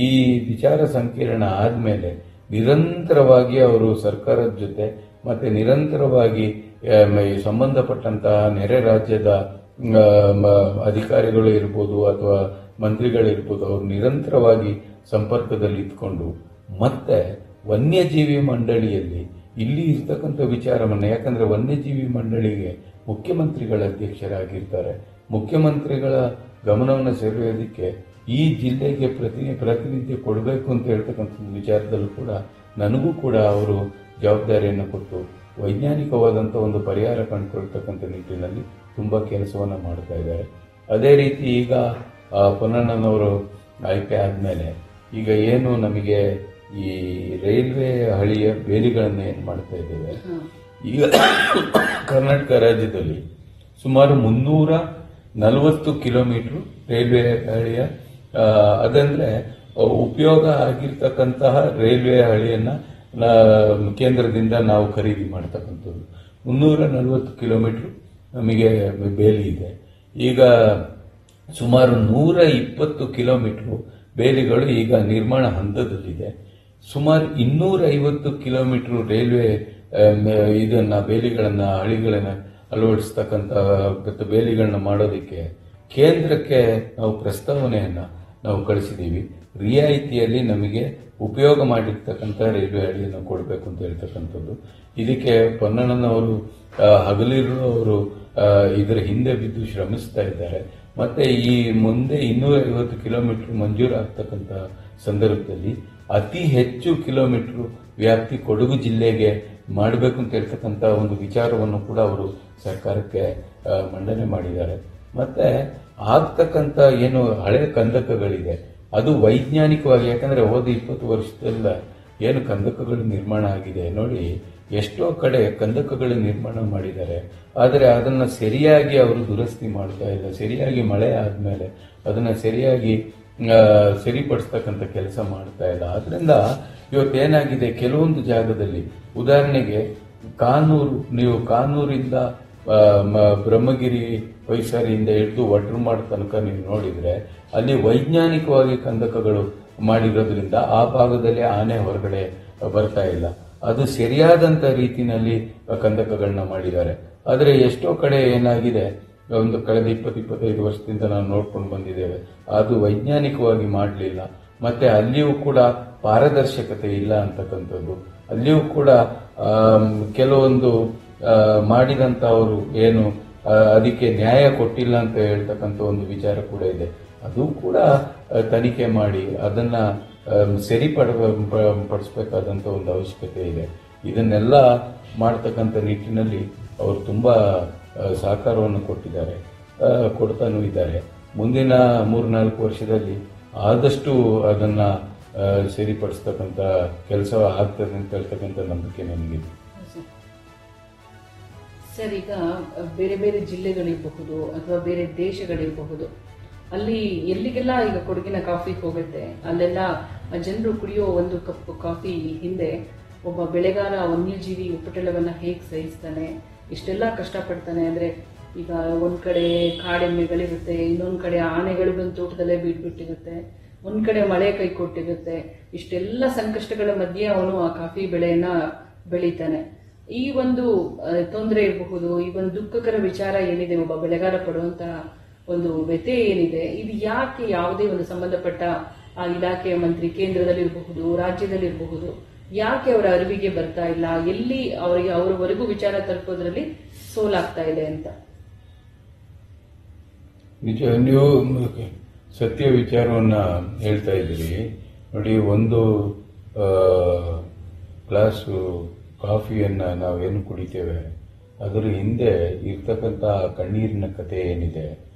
ಈ ವಿಚಾರ ಸಂಕಿರಣ ಆದ್ಮೇಲೆ ನಿರಂತರವಾಗಿ ಅವರು ಸರ್ಕಾರದ ಜೊತೆ ಮತ್ತೆ ನಿರಂತರವಾಗಿ ಸಂಬಂಧಪಟ್ಟಂತಹ ನೆರೆ ರಾಜ್ಯದ ಅಧಿಕಾರಿಗಳು ಇರ್ಬೋದು ಅಥವಾ ಮಂತ್ರಿಗಳಿರ್ಬೋದು, ಅವರು ನಿರಂತರವಾಗಿ ಸಂಪರ್ಕದಲ್ಲಿ ಇದ್ಕೊಂಡು ಮತ್ತೆ ವನ್ಯಜೀವಿ ಮಂಡಳಿಯಲ್ಲಿ ಇಲ್ಲಿ ಇರ್ತಕ್ಕಂಥ ವಿಚಾರವನ್ನು, ಯಾಕಂದ್ರೆ ವನ್ಯಜೀವಿ ಮಂಡಳಿಗೆ ಮುಖ್ಯಮಂತ್ರಿಗಳ ಅಧ್ಯಕ್ಷರಾಗಿರ್ತಾರೆ, ಮುಖ್ಯಮಂತ್ರಿಗಳ ಗಮನವನ್ನು ಸೆಳೆಯೋದಕ್ಕೆ ಈ ಜಿಲ್ಲೆಗೆ ಪ್ರಾತಿನಿಧ್ಯ ಕೊಡಬೇಕು ಅಂತ ಹೇಳ್ತಕ್ಕಂಥ ವಿಚಾರದಲ್ಲೂ ಕೂಡ ನನಗೂ ಕೂಡ ಅವರು ಜವಾಬ್ದಾರಿಯನ್ನು ಕೊಟ್ಟು ವೈಜ್ಞಾನಿಕವಾದಂಥ ಒಂದು ಪರಿಹಾರ ಕಂಡುಕೊಳ್ತಕ್ಕಂಥ ನಿಟ್ಟಿನಲ್ಲಿ ತುಂಬಾ ಕೆಲಸವನ್ನು ಮಾಡ್ತಾ ಇದ್ದಾರೆ. ಅದೇ ರೀತಿ ಈಗ ಪೊನ್ನಣ್ಣನವರು ಆಯ್ಕೆ ಆದ್ಮೇಲೆ ಈಗ ಏನು ನಮಗೆ ಈ ರೈಲ್ವೆ ಹಳಿಯ ಬೇಲಿಗಳನ್ನ ಏನ್ ಮಾಡ್ತಾ ಇದ್ದೇವೆ, ಈಗ ಕರ್ನಾಟಕ ರಾಜ್ಯದಲ್ಲಿ ಸುಮಾರು 340 ಕಿಲೋಮೀಟರ್ ರೈಲ್ವೆ ಹಳಿಯ ಅದಂದ್ರೆ ಉಪಯೋಗ ಆಗಿರ್ತಕ್ಕಂತಹ ರೈಲ್ವೆ ಹಳಿಯನ್ನ ಕೇಂದ್ರದಿಂದ ನಾವು ಖರೀದಿ ಮಾಡ್ತಕ್ಕಂಥದ್ದು 340 ಕಿಲೋಮೀಟರ್ ನಮಗೆ ಬೇಲಿ ಇದೆ. ಈಗ ಸುಮಾರು 120 ಕಿಲೋಮೀಟರ್ ಬೇಲಿಗಳು ಈಗ ನಿರ್ಮಾಣ ಹಂತದಲ್ಲಿದೆ. ಸುಮಾರು 250 ಕಿಲೋಮೀಟರ್ ರೈಲ್ವೆ ಬೇಲಿಗಳನ್ನ ಹಳಿಗಳನ್ನ ಅಳವಡಿಸ್ತಕ್ಕಂಥ ಬೇಲಿಗಳನ್ನ ಮಾಡೋದಕ್ಕೆ ಕೇಂದ್ರಕ್ಕೆ ನಾವು ಪ್ರಸ್ತಾವನೆಯನ್ನ ನಾವು ಕಳಿಸಿದೀವಿ. ರಿಯಾಯಿತಿಯಲ್ಲಿ ನಮಗೆ ಉಪಯೋಗ ಮಾಡಿರ್ತಕ್ಕಂಥ ರೈಲ್ವೆ ಹಳಿಯನ್ನು ಕೊಡಬೇಕು ಅಂತ ಹೇಳ್ತಕ್ಕಂಥದ್ದು. ಇದಕ್ಕೆ ಪೊನ್ನಣ್ಣನವರು ಹಗಲಿರುಳು ಅವರು ಇದರ ಹಿಂದೆ ಬಿದ್ದು ಶ್ರಮಿಸ್ತಾ ಇದ್ದಾರೆ. ಮತ್ತೆ ಈ ಮುಂದೆ 250 ಕಿಲೋಮೀಟರ್ ಮಂಜೂರಾಗ್ತಕ್ಕಂಥ ಸಂದರ್ಭದಲ್ಲಿ ಅತಿ ಹೆಚ್ಚು ಕಿಲೋಮೀಟರ್ ವ್ಯಾಪ್ತಿ ಕೊಡಗು ಜಿಲ್ಲೆಗೆ ಮಾಡಬೇಕು ಅಂತ ಹೇಳ್ತಕ್ಕಂಥ ಒಂದು ವಿಚಾರವನ್ನು ಕೂಡ ಅವರು ಸರ್ಕಾರಕ್ಕೆ ಮಂಡನೆ ಮಾಡಿದ್ದಾರೆ. ಮತ್ತೆ ಆಗ್ತಕ್ಕಂಥ ಏನು ಹಳೆ ಕಂದಕಗಳಿದೆ ಅದು ವೈಜ್ಞಾನಿಕವಾಗಿ, ಯಾಕಂದ್ರೆ ಹೋದ 20 ವರ್ಷದಲ್ಲ ಏನು ಕಂದಕಗಳು ನಿರ್ಮಾಣ ಆಗಿದೆ ನೋಡಿ, ಎಷ್ಟೋ ಕಡೆ ಕಂದಕಗಳು ನಿರ್ಮಾಣ ಮಾಡಿದ್ದಾರೆ, ಆದರೆ ಅದನ್ನ ಸರಿಯಾಗಿ ಅವರು ದುರಸ್ತಿ ಮಾಡ್ತಾ ಇಲ್ಲ. ಸರಿಯಾಗಿ ಮಳೆ ಆದ್ಮೇಲೆ ಅದನ್ನ ಸರಿಯಾಗಿ ಸರಿಪಡಿಸ್ತಕ್ಕಂಥ ಕೆಲಸ ಮಾಡ್ತಾ ಇಲ್ಲ. ಆದ್ರಿಂದ ಇವತ್ತೇನಾಗಿದೆ, ಕೆಲವೊಂದು ಜಾಗದಲ್ಲಿ ಉದಾಹರಣೆಗೆ ನೀವು ಕಾನೂರಿಂದ ಬ್ರಹ್ಮಗಿರಿ ವೈಸಾರಿಯಿಂದ ಹಿಡಿದು ಒಡ್ರಮಾಡ್ ತನಕ ನೀವು ನೋಡಿದ್ರೆ ಅಲ್ಲಿ ವೈಜ್ಞಾನಿಕವಾಗಿ ಕಂದಕಗಳು ಮಾಡಿರೋದ್ರಿಂದ ಆ ಭಾಗದಲ್ಲಿ ಆನೆ ಹೊರಗಡೆ ಬರ್ತಾ ಇಲ್ಲ. ಅದು ಸರಿಯಾದಂತ ರೀತಿಯಲ್ಲಿ ಕಂದಕಗಳನ್ನ ಮಾಡಿದ್ದಾರೆ. ಆದರೆ ಎಷ್ಟೋ ಕಡೆ ಏನಾಗಿದೆ, ಒಂದು ಕಳೆದ 20-25 ವರ್ಷದಿಂದ ನಾವು ನೋಡ್ಕೊಂಡು ಬಂದಿದ್ದೇವೆ, ಅದು ವೈಜ್ಞಾನಿಕವಾಗಿ ಮಾಡಲಿಲ್ಲ. ಮತ್ತೆ ಅಲ್ಲಿಯೂ ಕೂಡ ಪಾರದರ್ಶಕತೆ ಇಲ್ಲ ಅಂತಕ್ಕಂಥದ್ದು. ಅಲ್ಲಿಯೂ ಕೂಡ ಕೆಲವೊಂದು ಮಾಡಿದಂತ ಅವರು ಏನು ಅದಕ್ಕೆ ನ್ಯಾಯ ಕೊಟ್ಟಿಲ್ಲ ಅಂತ ಹೇಳ್ತಕ್ಕಂಥ ಒಂದು ವಿಚಾರ ಕೂಡ ಇದೆ. ಅದು ಕೂಡ ತನಿಖೆ ಮಾಡಿ ಅದನ್ನ ಸರಿಪಡಿಸಬೇಕಾದಂತ ಒಂದು ಅವಶ್ಯಕತೆ ಇದೆ. ಇದನ್ನೆಲ್ಲ ಮಾಡತಕ್ಕಂಥ ನಿಟ್ಟಿನಲ್ಲಿ ಅವರು ತುಂಬಾ ಸಹಕಾರವನ್ನು ಕೊಡ್ತಾನೂ ಇದ್ದಾರೆ. ಮುಂದಿನ 3-4 ವರ್ಷದಲ್ಲಿ ಆದಷ್ಟು ಅದನ್ನ ಸರಿಪಡಿಸ್ತಕ್ಕಂಥ ಕೆಲಸ ಆಗ್ತದೆ ಅಂತ ಹೇಳ್ತಕ್ಕಂಥ ನಂಬಿಕೆ ನನಗಿದೆ. ಸರ್, ಈಗ ಬೇರೆ ಬೇರೆ ಜಿಲ್ಲೆಗಳಿರಬಹುದು ಅಥವಾ ಬೇರೆ ದೇಶಗಳಿರಬಹುದು, ಅಲ್ಲಿ ಎಲ್ಲಿಗೆಲ್ಲ ಈಗ ಕೊಡಗಿನ ಕಾಫಿ ಹೋಗುತ್ತೆ ಅಲ್ಲೆಲ್ಲ ಜನರು ಕುಡಿಯೋ ಒಂದು ಕಪ್ ಕಾಫಿ ಹಿಂದೆ ಒಬ್ಬ ಬೆಳೆಗಾರ ವನ್ಯಜೀವಿ ಉಪಟಳವನ್ನ ಹೇಗೆ ಸಹಿಸ್ತಾನೆ, ಇಷ್ಟೆಲ್ಲ ಕಷ್ಟಪಡ್ತಾನೆ ಅಂದ್ರೆ, ಈಗ ಒಂದ್ ಕಡೆ ಕಾಡೆಮ್ಮೆಗಳಿರುತ್ತೆ, ಇನ್ನೊಂದ್ ಕಡೆ ಆನೆಗಳು ಬಂದು ತೋಟದಲ್ಲೇ ಬಿಟ್ಬಿಟ್ಟಿರುತ್ತೆ, ಒಂದ್ ಕಡೆ ಮಳೆ ಕೈ ಕೊಟ್ಟಿರುತ್ತೆ. ಇಷ್ಟೆಲ್ಲ ಸಂಕಷ್ಟಗಳ ಮಧ್ಯೆ ಅವನು ಆ ಕಾಫಿ ಬೆಳೆಯನ್ನ ಬೆಳೀತಾನೆ. ಈ ಒಂದು ತೊಂದರೆ ಇರಬಹುದು, ಈ ಒಂದು ದುಃಖಕರ ವಿಚಾರ ಏನಿದೆ, ಒಬ್ಬ ಬೆಳೆಗಾರ ಪಡುವಂತ ಒಂದು ವ್ಯಥೆ ಏನಿದೆ, ಇದು ಯಾಕೆ ಯಾವುದೇ ಒಂದು ಸಂಬಂಧಪಟ್ಟ ಆ ಇಲಾಖೆಯ ಮಂತ್ರಿ ಕೇಂದ್ರದಲ್ಲಿರಬಹುದು, ರಾಜ್ಯದಲ್ಲಿರಬಹುದು, ಯಾಕೆ ಅವರ ಅರಿವಿಗೆ ಬರ್ತಾ ಇಲ್ಲ, ಎಲ್ಲಿ ಅವರವರೆಗೂ ವಿಚಾರ ತಲುಪೋದ್ರಲ್ಲಿ ಸೋಲಾಗ್ತಾ ಇದೆ ಅಂತ? ನೀವು ಸತ್ಯ ವಿಚಾರವನ್ನ ಹೇಳ್ತಾ ಇದ್ದೀರಿ ನೋಡಿ. ಒಂದು ಗ್ಲಾಸು ಕಾಫಿಯನ್ನ ನಾವೇನು ಕುಡಿತೇವೆ ಅದರ ಹಿಂದೆ ಇರ್ತಕ್ಕಂಥ ಕಣ್ಣೀರಿನ ಕಥೆ ಏನಿದೆ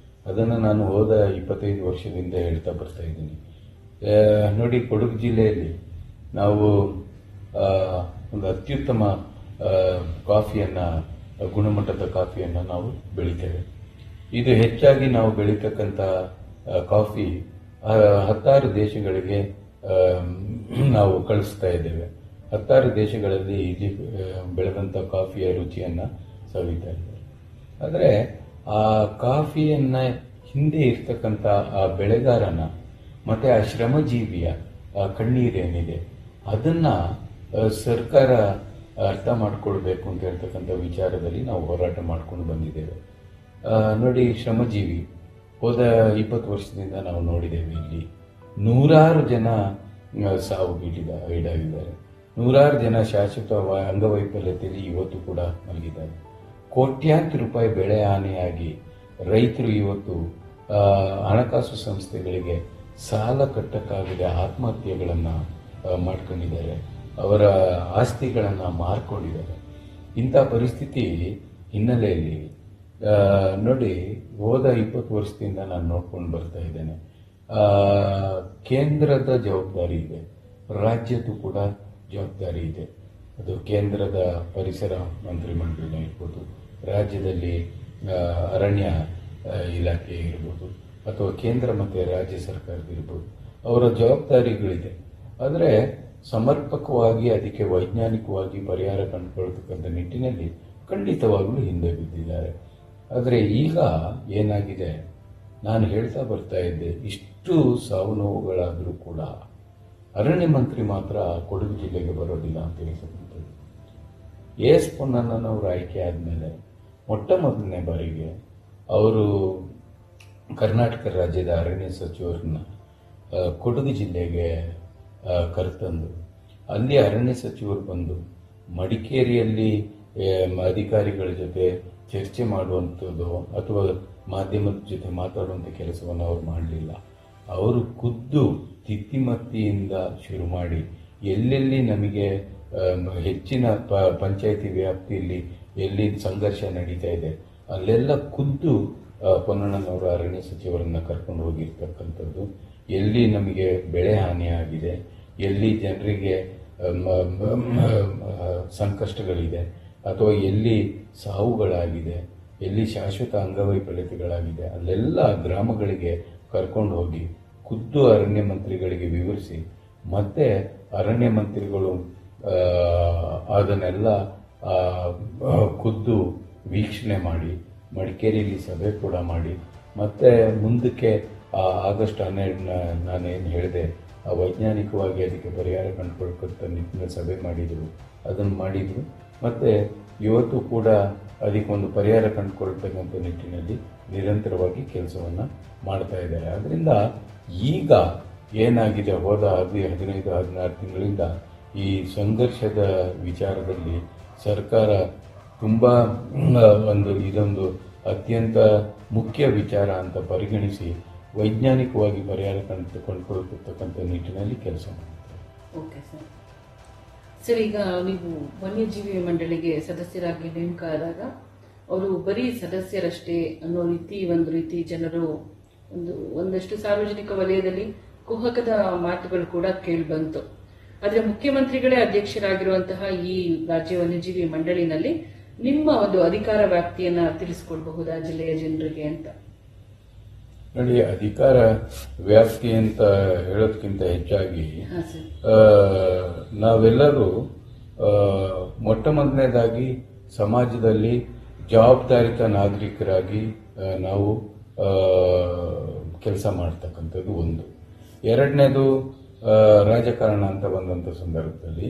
ಅದನ್ನು ನಾನು ಹೋದ 25 ವರ್ಷದಿಂದ ಹೇಳ್ತಾ ಬರ್ತಾ ಇದ್ದೀನಿ. ನೋಡಿ, ಕೊಡಗು ಜಿಲ್ಲೆಯಲ್ಲಿ ನಾವು ಒಂದು ಅತ್ಯುತ್ತಮ ಕಾಫಿಯನ್ನ, ಗುಣಮಟ್ಟದ ಕಾಫಿಯನ್ನ ನಾವು ಬೆಳಿತೇವೆ. ಇದು ಹೆಚ್ಚಾಗಿ ನಾವು ಬೆಳೀತಕ್ಕಂಥ ಕಾಫಿ 16 ದೇಶಗಳಿಗೆ ನಾವು ಕಳಿಸ್ತಾ ಇದ್ದೇವೆ. 16 ದೇಶಗಳಲ್ಲಿ ಇಲ್ಲಿ ಬೆಳೆದಂತ ಕಾಫಿಯ ರುಚಿಯನ್ನ ಸವಿತಾ ಇದ್ದಾರೆ. ಆದರೆ ಆ ಕಾಫಿಯನ್ನ ಹಿಂದೆ ಇರ್ತಕ್ಕಂಥ ಆ ಬೆಳೆಗಾರನ ಮತ್ತೆ ಆ ಶ್ರಮಜೀವಿಯ ಆ ಕಣ್ಣೀರೇನಿದೆ ಅದನ್ನ ಸರ್ಕಾರ ಅರ್ಥ ಮಾಡ್ಕೊಳ್ಬೇಕು ಅಂತ ಹೇಳ್ತಕ್ಕಂಥ ವಿಚಾರದಲ್ಲಿ ನಾವು ಹೋರಾಟ ಮಾಡ್ಕೊಂಡು ಬಂದಿದ್ದೇವೆ. ನೋಡಿ, ಶ್ರಮಜೀವಿ ಹೋದ 20 ವರ್ಷದಿಂದ ನಾವು ನೋಡಿದ್ದೇವೆ, ಇಲ್ಲಿ 100 ಜನ ಸಾವು ಈಡಾಗಿದ್ದಾರೆ. ನೂರಾರು ಜನ ಶಾಶ್ವತ ಅಂಗವೈಫಲ್ಯತೆಯಲ್ಲಿ ಇವತ್ತು ಕೂಡ ಮಲಗಿದ್ದಾರೆ. ಕೋಟ್ಯಾಂತರ ರೂಪಾಯಿ ಬೆಳೆ ಹಾನಿಯಾಗಿ ರೈತರು ಇವತ್ತು ಹಣಕಾಸು ಸಂಸ್ಥೆಗಳಿಗೆ ಸಾಲ ಕಟ್ಟಕ್ಕಾಗದೆ ಆತ್ಮಹತ್ಯೆಗಳನ್ನು ಮಾಡ್ಕೊಂಡಿದ್ದಾರೆ. ಅವರ ಆಸ್ತಿಗಳನ್ನು ಮಾರ್ಕೊಂಡಿದ್ದಾರೆ. ಇಂಥ ಪರಿಸ್ಥಿತಿ ಹಿನ್ನೆಲೆಯಲ್ಲಿ ನೋಡಿ, ಹೋದ 20 ವರ್ಷದಿಂದ ನಾನು ನೋಡ್ಕೊಂಡು ಬರ್ತಾ ಇದ್ದೇನೆ. ಕೇಂದ್ರದ ಜವಾಬ್ದಾರಿ ಇದೆ, ರಾಜ್ಯದ್ದು ಕೂಡ ಜವಾಬ್ದಾರಿ ಇದೆ. ಅದು ಕೇಂದ್ರದ ಪರಿಸರ ಮಂತ್ರಿಮಂಡಲ ಇರ್ಬೋದು, ರಾಜ್ಯದಲ್ಲಿ ಅರಣ್ಯ ಇಲಾಖೆ ಇರ್ಬೋದು, ಅಥವಾ ಕೇಂದ್ರ ಮತ್ತು ರಾಜ್ಯ ಸರ್ಕಾರದಿರ್ಬೋದು, ಅವರ ಜವಾಬ್ದಾರಿಗಳಿದೆ. ಆದರೆ ಸಮರ್ಪಕವಾಗಿ ಅದಕ್ಕೆ ವೈಜ್ಞಾನಿಕವಾಗಿ ಪರಿಹಾರ ಕಂಡುಕೊಳ್ಳತಕ್ಕಂಥ ನಿಟ್ಟಿನಲ್ಲಿ ಖಂಡಿತವಾಗಲೂ ಹಿಂದೆ ಬಿದ್ದಿದ್ದಾರೆ. ಆದರೆ ಈಗ ಏನಾಗಿದೆ, ನಾನು ಹೇಳ್ತಾ ಬರ್ತಾ ಇದ್ದೆ, ಇಷ್ಟು ಸಾವು ನೋವುಗಳಾದರೂ ಕೂಡ ಅರಣ್ಯ ಮಂತ್ರಿ ಮಾತ್ರ ಕೊಡಗು ಜಿಲ್ಲೆಗೆ ಬರೋದಿಲ್ಲ ಅಂತ ಹೇಳ್ತಕ್ಕಂಥದ್ದು. ಎಸ್ ಪೊನ್ನಣ್ಣನವರು ಆಯ್ಕೆ ಆದಮೇಲೆ ಮೊಟ್ಟ ಮೊದಲನೇ ಬಾರಿಗೆ ಅವರು ಕರ್ನಾಟಕ ರಾಜ್ಯದ ಅರಣ್ಯ ಸಚಿವರನ್ನ ಕೊಡಗು ಜಿಲ್ಲೆಗೆ ಕರೆತಂದು ಅಲ್ಲಿ ಅರಣ್ಯ ಸಚಿವರು ಬಂದು ಮಡಿಕೇರಿಯಲ್ಲಿ ಅಧಿಕಾರಿಗಳ ಜೊತೆ ಚರ್ಚೆ ಮಾಡುವಂಥದ್ದು ಅಥವಾ ಮಾಧ್ಯಮದ ಜೊತೆ ಮಾತಾಡುವಂಥ ಕೆಲಸವನ್ನು ಅವರು ಮಾಡಲಿಲ್ಲ. ಅವರು ಖುದ್ದು ತಿತ್ತಿಮತ್ತಿಯಿಂದ ಶುರು ಮಾಡಿ ಎಲ್ಲೆಲ್ಲಿ ನಮಗೆ ಹೆಚ್ಚಿನ ಪಂಚಾಯಿತಿ ವ್ಯಾಪ್ತಿಯಲ್ಲಿ ಎಲ್ಲಿ ಸಂಘರ್ಷ ನಡೀತಾ ಇದೆ ಅಲ್ಲೆಲ್ಲ ಖುದ್ದು ಪೊನ್ನಣ್ಣನವರು ಅರಣ್ಯ ಸಚಿವರನ್ನ ಕರ್ಕೊಂಡು ಹೋಗಿರ್ತಕ್ಕಂಥದ್ದು. ಎಲ್ಲಿ ನಮಗೆ ಬೆಳೆ ಹಾನಿಯಾಗಿದೆ, ಎಲ್ಲಿ ಜನರಿಗೆ ಸಂಕಷ್ಟಗಳಿದೆ, ಅಥವಾ ಎಲ್ಲಿ ಸಾವುಗಳಾಗಿದೆ, ಎಲ್ಲಿ ಶಾಶ್ವತ ಅಂಗವೈಫಲ್ಯತೆಗಳಾಗಿದೆ, ಅಲ್ಲೆಲ್ಲ ಗ್ರಾಮಗಳಿಗೆ ಕರ್ಕೊಂಡು ಹೋಗಿ ಖುದ್ದು ಅರಣ್ಯ ಮಂತ್ರಿಗಳಿಗೆ ವಿವರಿಸಿ, ಮತ್ತೆ ಅರಣ್ಯ ಮಂತ್ರಿಗಳು ಅದನ್ನೆಲ್ಲ ಖುದ್ದು ವೀಕ್ಷಣೆ ಮಾಡಿ ಮಡಿಕೇರಿಯಲ್ಲಿ ಸಭೆ ಕೂಡ ಮಾಡಿ, ಮತ್ತೆ ಮುಂದಕ್ಕೆ ಆಗಸ್ಟ್ 12 ನಾನೇನು ಹೇಳಿದೆ ವೈಜ್ಞಾನಿಕವಾಗಿ ಅದಕ್ಕೆ ಪರಿಹಾರ ಕಂಡುಕೊಳ್ಕೊಂತ ನಿಟ್ಟಿನಲ್ಲಿ ಸಭೆ ಮಾಡಿದರು, ಅದನ್ನು ಮಾಡಿದರು. ಮತ್ತು ಇವತ್ತು ಕೂಡ ಅದಕ್ಕೊಂದು ಪರಿಹಾರ ಕಂಡುಕೊಳ್ತಕ್ಕಂಥ ನಿಟ್ಟಿನಲ್ಲಿ ನಿರಂತರವಾಗಿ ಕೆಲಸವನ್ನು ಮಾಡ್ತಾ ಇದ್ದಾರೆ. ಅದರಿಂದ ಈಗ ಏನಾಗಿದೆ, ಹೋದ 15-16 ತಿಂಗಳಿಂದ ಈ ಸಂಘರ್ಷದ ವಿಚಾರದಲ್ಲಿ ಸರ್ಕಾರ ತುಂಬ ಇದೊಂದು ಅತ್ಯಂತ ಮುಖ್ಯ ವಿಚಾರ ಅಂತ ಪರಿಗಣಿಸಿ ವೈಜ್ಞಾನಿಕವಾಗಿ ಪರಿಹಾರ ಕಂಡುಕೊಳ್ಳತಕ್ಕಂಥ ನಿಟ್ಟಿನಲ್ಲಿ ಕೆಲಸ ಮಾಡ್ತಾರೆ. Okay sir. ಸರ್, ಈಗ ನೀವು ವನ್ಯಜೀವಿ ಮಂಡಳಿಗೆ ಸದಸ್ಯರಾಗಿ ನೇಮಕ ಆದಾಗ ಅವರು ಬರೀ ಸದಸ್ಯರಷ್ಟೇ ಅನ್ನೋ ರೀತಿ ಒಂದು ರೀತಿ ಜನರು ಒಂದಷ್ಟು ಸಾರ್ವಜನಿಕ ವಲಯದಲ್ಲಿ ಕುಹಕದ ಮಾತುಗಳು ಕೂಡ ಕೇಳಿಬಂತು. ಆದರೆ ಮುಖ್ಯಮಂತ್ರಿಗಳೇ ಅಧ್ಯಕ್ಷರಾಗಿರುವಂತಹ ಈ ರಾಜ್ಯ ವನ್ಯಜೀವಿ ಮಂಡಳಿನಲ್ಲಿ ನಿಮ್ಮ ಒಂದು ಅಧಿಕಾರ ವ್ಯಾಪ್ತಿಯನ್ನ ತಿಳಿಸಿಕೊಡಬಹುದಾ ಜಿಲ್ಲೆಯ ಜನರಿಗೆ ಅಂತ? ನೋಡಿ, ಅಧಿಕಾರ ವ್ಯಾಪ್ತಿ ಅಂತ ಹೇಳೋದಕ್ಕಿಂತ ಹೆಚ್ಚಾಗಿ ನಾವೆಲ್ಲರೂ ಮೊಟ್ಟ ಮೊದಲನೇದಾಗಿ ಸಮಾಜದಲ್ಲಿ ಜವಾಬ್ದಾರಿತ ನಾಗರಿಕರಾಗಿ ನಾವು ಕೆಲಸ ಮಾಡ್ತಕ್ಕಂಥದ್ದು ಒಂದು. ಎರಡನೇದು, ರಾಜಕಾರಣ ಅಂತ ಬಂದಂಥ ಸಂದರ್ಭದಲ್ಲಿ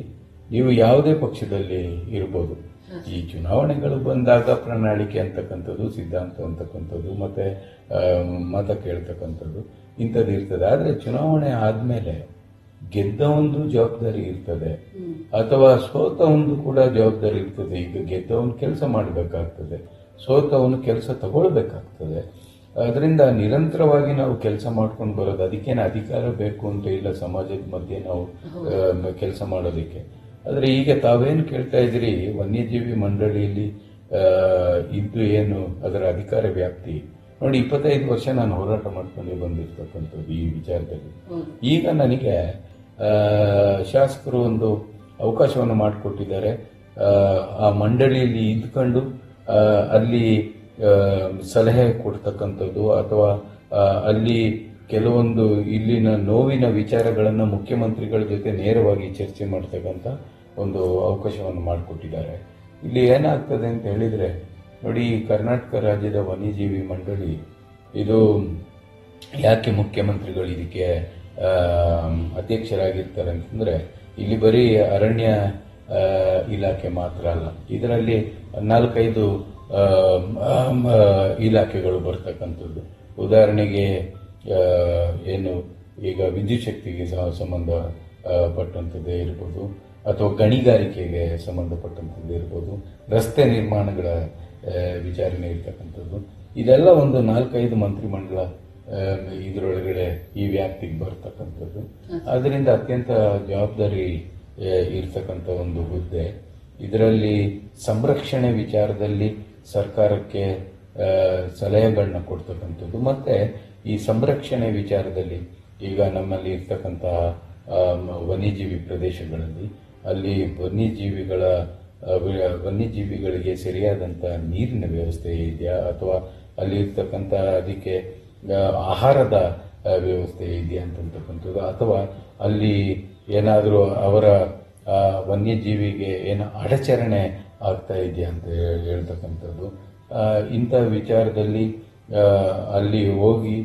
ನೀವು ಯಾವುದೇ ಪಕ್ಷದಲ್ಲಿ ಇರ್ಬೋದು, ಈ ಚುನಾವಣೆಗಳು ಬಂದಾಗ ಪ್ರಣಾಳಿಕೆ ಅಂತಕ್ಕಂಥದ್ದು, ಸಿದ್ಧಾಂತ ಅಂತಕ್ಕಂಥದ್ದು, ಮತ್ತೆ ಮತ ಕೇಳ್ತಕ್ಕಂಥದ್ದು ಇಂಥದ್ದು ಇರ್ತದೆ. ಆದರೆ ಚುನಾವಣೆ ಆದ್ಮೇಲೆ ಗೆದ್ದವೊಂದು ಜವಾಬ್ದಾರಿ ಇರ್ತದೆ, ಅಥವಾ ಸೋತವೊಂದು ಕೂಡ ಜವಾಬ್ದಾರಿ ಇರ್ತದೆ. ಈಗ ಗೆದ್ದವನು ಕೆಲಸ ಮಾಡಬೇಕಾಗ್ತದೆ, ಸೋತವನು ಕೆಲಸ ತಗೊಳ್ಬೇಕಾಗ್ತದೆ. ಅದರಿಂದ ನಿರಂತರವಾಗಿ ನಾವು ಕೆಲಸ ಮಾಡ್ಕೊಂಡು ಬರೋದು. ಅದಕ್ಕೇನು ಅಧಿಕಾರ ಬೇಕು ಅಂತ ಇಲ್ಲ ಸಮಾಜದ ಮಧ್ಯೆ ನಾವು ಕೆಲಸ ಮಾಡೋದಕ್ಕೆ. ಆದರೆ ಈಗ ತಾವೇನು ಕೇಳ್ತಾ ಇದ್ದೀರಿ, ವನ್ಯಜೀವಿ ಮಂಡಳಿಯಲ್ಲಿ ಇದ್ದು ಏನು ಅದರ ಅಧಿಕಾರ ವ್ಯಾಪ್ತಿ, ನೋಡಿ 25 ವರ್ಷ ನಾನು ಹೋರಾಟ ಮಾಡ್ಕೊಂಡು ಬಂದಿರ್ತಕ್ಕಂಥದ್ದು ಈ ವಿಚಾರದಲ್ಲಿ. ಈಗ ನನಗೆ ಶಾಸಕರು ಒಂದು ಅವಕಾಶವನ್ನು ಮಾಡಿಕೊಟ್ಟಿದ್ದಾರೆ. ಆ ಮಂಡಳಿಯಲ್ಲಿ ಇದ್ಕೊಂಡು ಅಲ್ಲಿ ಸಲಹೆ ಕೊಡ್ತಕ್ಕಂಥದ್ದು, ಅಥವಾ ಅಲ್ಲಿ ಕೆಲವೊಂದು ಇಲ್ಲಿನ ನೋವಿನ ವಿಚಾರಗಳನ್ನು ಮುಖ್ಯಮಂತ್ರಿಗಳ ಜೊತೆ ನೇರವಾಗಿ ಚರ್ಚೆ ಮಾಡ್ತಕ್ಕಂಥ ಒಂದು ಅವಕಾಶವನ್ನು ಮಾಡಿಕೊಟ್ಟಿದ್ದಾರೆ. ಇಲ್ಲಿ ಏನಾಗ್ತದೆ ಅಂತ ಹೇಳಿದ್ರೆ, ನೋಡಿ, ಕರ್ನಾಟಕ ರಾಜ್ಯದ ವನ್ಯಜೀವಿ ಮಂಡಳಿ ಇದು ಯಾಕೆ ಮುಖ್ಯಮಂತ್ರಿಗಳು ಇದಕ್ಕೆ ಅಧ್ಯಕ್ಷರಾಗಿರ್ತಾರೆ ಅಂತಂದ್ರೆ, ಇಲ್ಲಿ ಬರೀ ಅರಣ್ಯ ಇಲಾಖೆ ಮಾತ್ರ ಅಲ್ಲ, ಇದರಲ್ಲಿ 4-5 ಇಲಾಖೆಗಳು ಬರ್ತಕ್ಕಂಥದ್ದು. ಉದಾಹರಣೆಗೆ ಏನು ಈಗ ವಿದ್ಯುತ್ ಶಕ್ತಿಗೆ ಸಂಬಂಧ ಪಟ್ಟಂಥದ್ದೇ ಇರ್ಬೋದು, ಅಥವಾ ಗಣಿಗಾರಿಕೆಗೆ ಸಂಬಂಧಪಟ್ಟಂಥದ್ದು ಇರ್ಬೋದು, ರಸ್ತೆ ನಿರ್ಮಾಣಗಳ ವಿಚಾರಣೆ ಇರ್ತಕ್ಕಂಥದ್ದು, ಇದೆಲ್ಲ ಒಂದು 4-5 ಮಂತ್ರಿಮಂಡಲ ಇದರೊಳಗಡೆ ಈ ವ್ಯಾಪ್ತಿಗೆ ಬರ್ತಕ್ಕಂಥದ್ದು. ಅದರಿಂದ ಅತ್ಯಂತ ಜವಾಬ್ದಾರಿ ಇರ್ತಕ್ಕಂಥ ಒಂದು ಹುದ್ದೆ. ಇದರಲ್ಲಿ ಸಂರಕ್ಷಣೆ ವಿಚಾರದಲ್ಲಿ ಸರ್ಕಾರಕ್ಕೆ ಸಲಹೆಗಳನ್ನ ಕೊಡ್ತಕ್ಕಂಥದ್ದು, ಮತ್ತೆ ಈ ಸಂರಕ್ಷಣೆ ವಿಚಾರದಲ್ಲಿ ಈಗ ನಮ್ಮಲ್ಲಿ ಇರ್ತಕ್ಕಂತಹ ವನ್ಯಜೀವಿ ಪ್ರದೇಶಗಳಲ್ಲಿ ಅಲ್ಲಿ ವನ್ಯಜೀವಿಗಳಿಗೆ ಸರಿಯಾದಂತ ನೀರಿನ ವ್ಯವಸ್ಥೆ ಇದೆಯಾ, ಅಥವಾ ಅಲ್ಲಿ ಇರ್ತಕ್ಕಂಥ ಅದಕ್ಕೆ ಆಹಾರದ ವ್ಯವಸ್ಥೆ ಇದೆಯಾ ಅಂತಕ್ಕಂಥದ್ದು, ಅಥವಾ ಅಲ್ಲಿ ಏನಾದರೂ ಅವರ ವನ್ಯಜೀವಿಗೆ ಏನು ಅಡಚಣೆ ಆಗ್ತಾ ಇದೆಯಾ ಅಂತ ಹೇಳ್ತಕ್ಕಂಥದ್ದು. ಇಂಥ ವಿಚಾರದಲ್ಲಿ ಅಲ್ಲಿ ಹೋಗಿ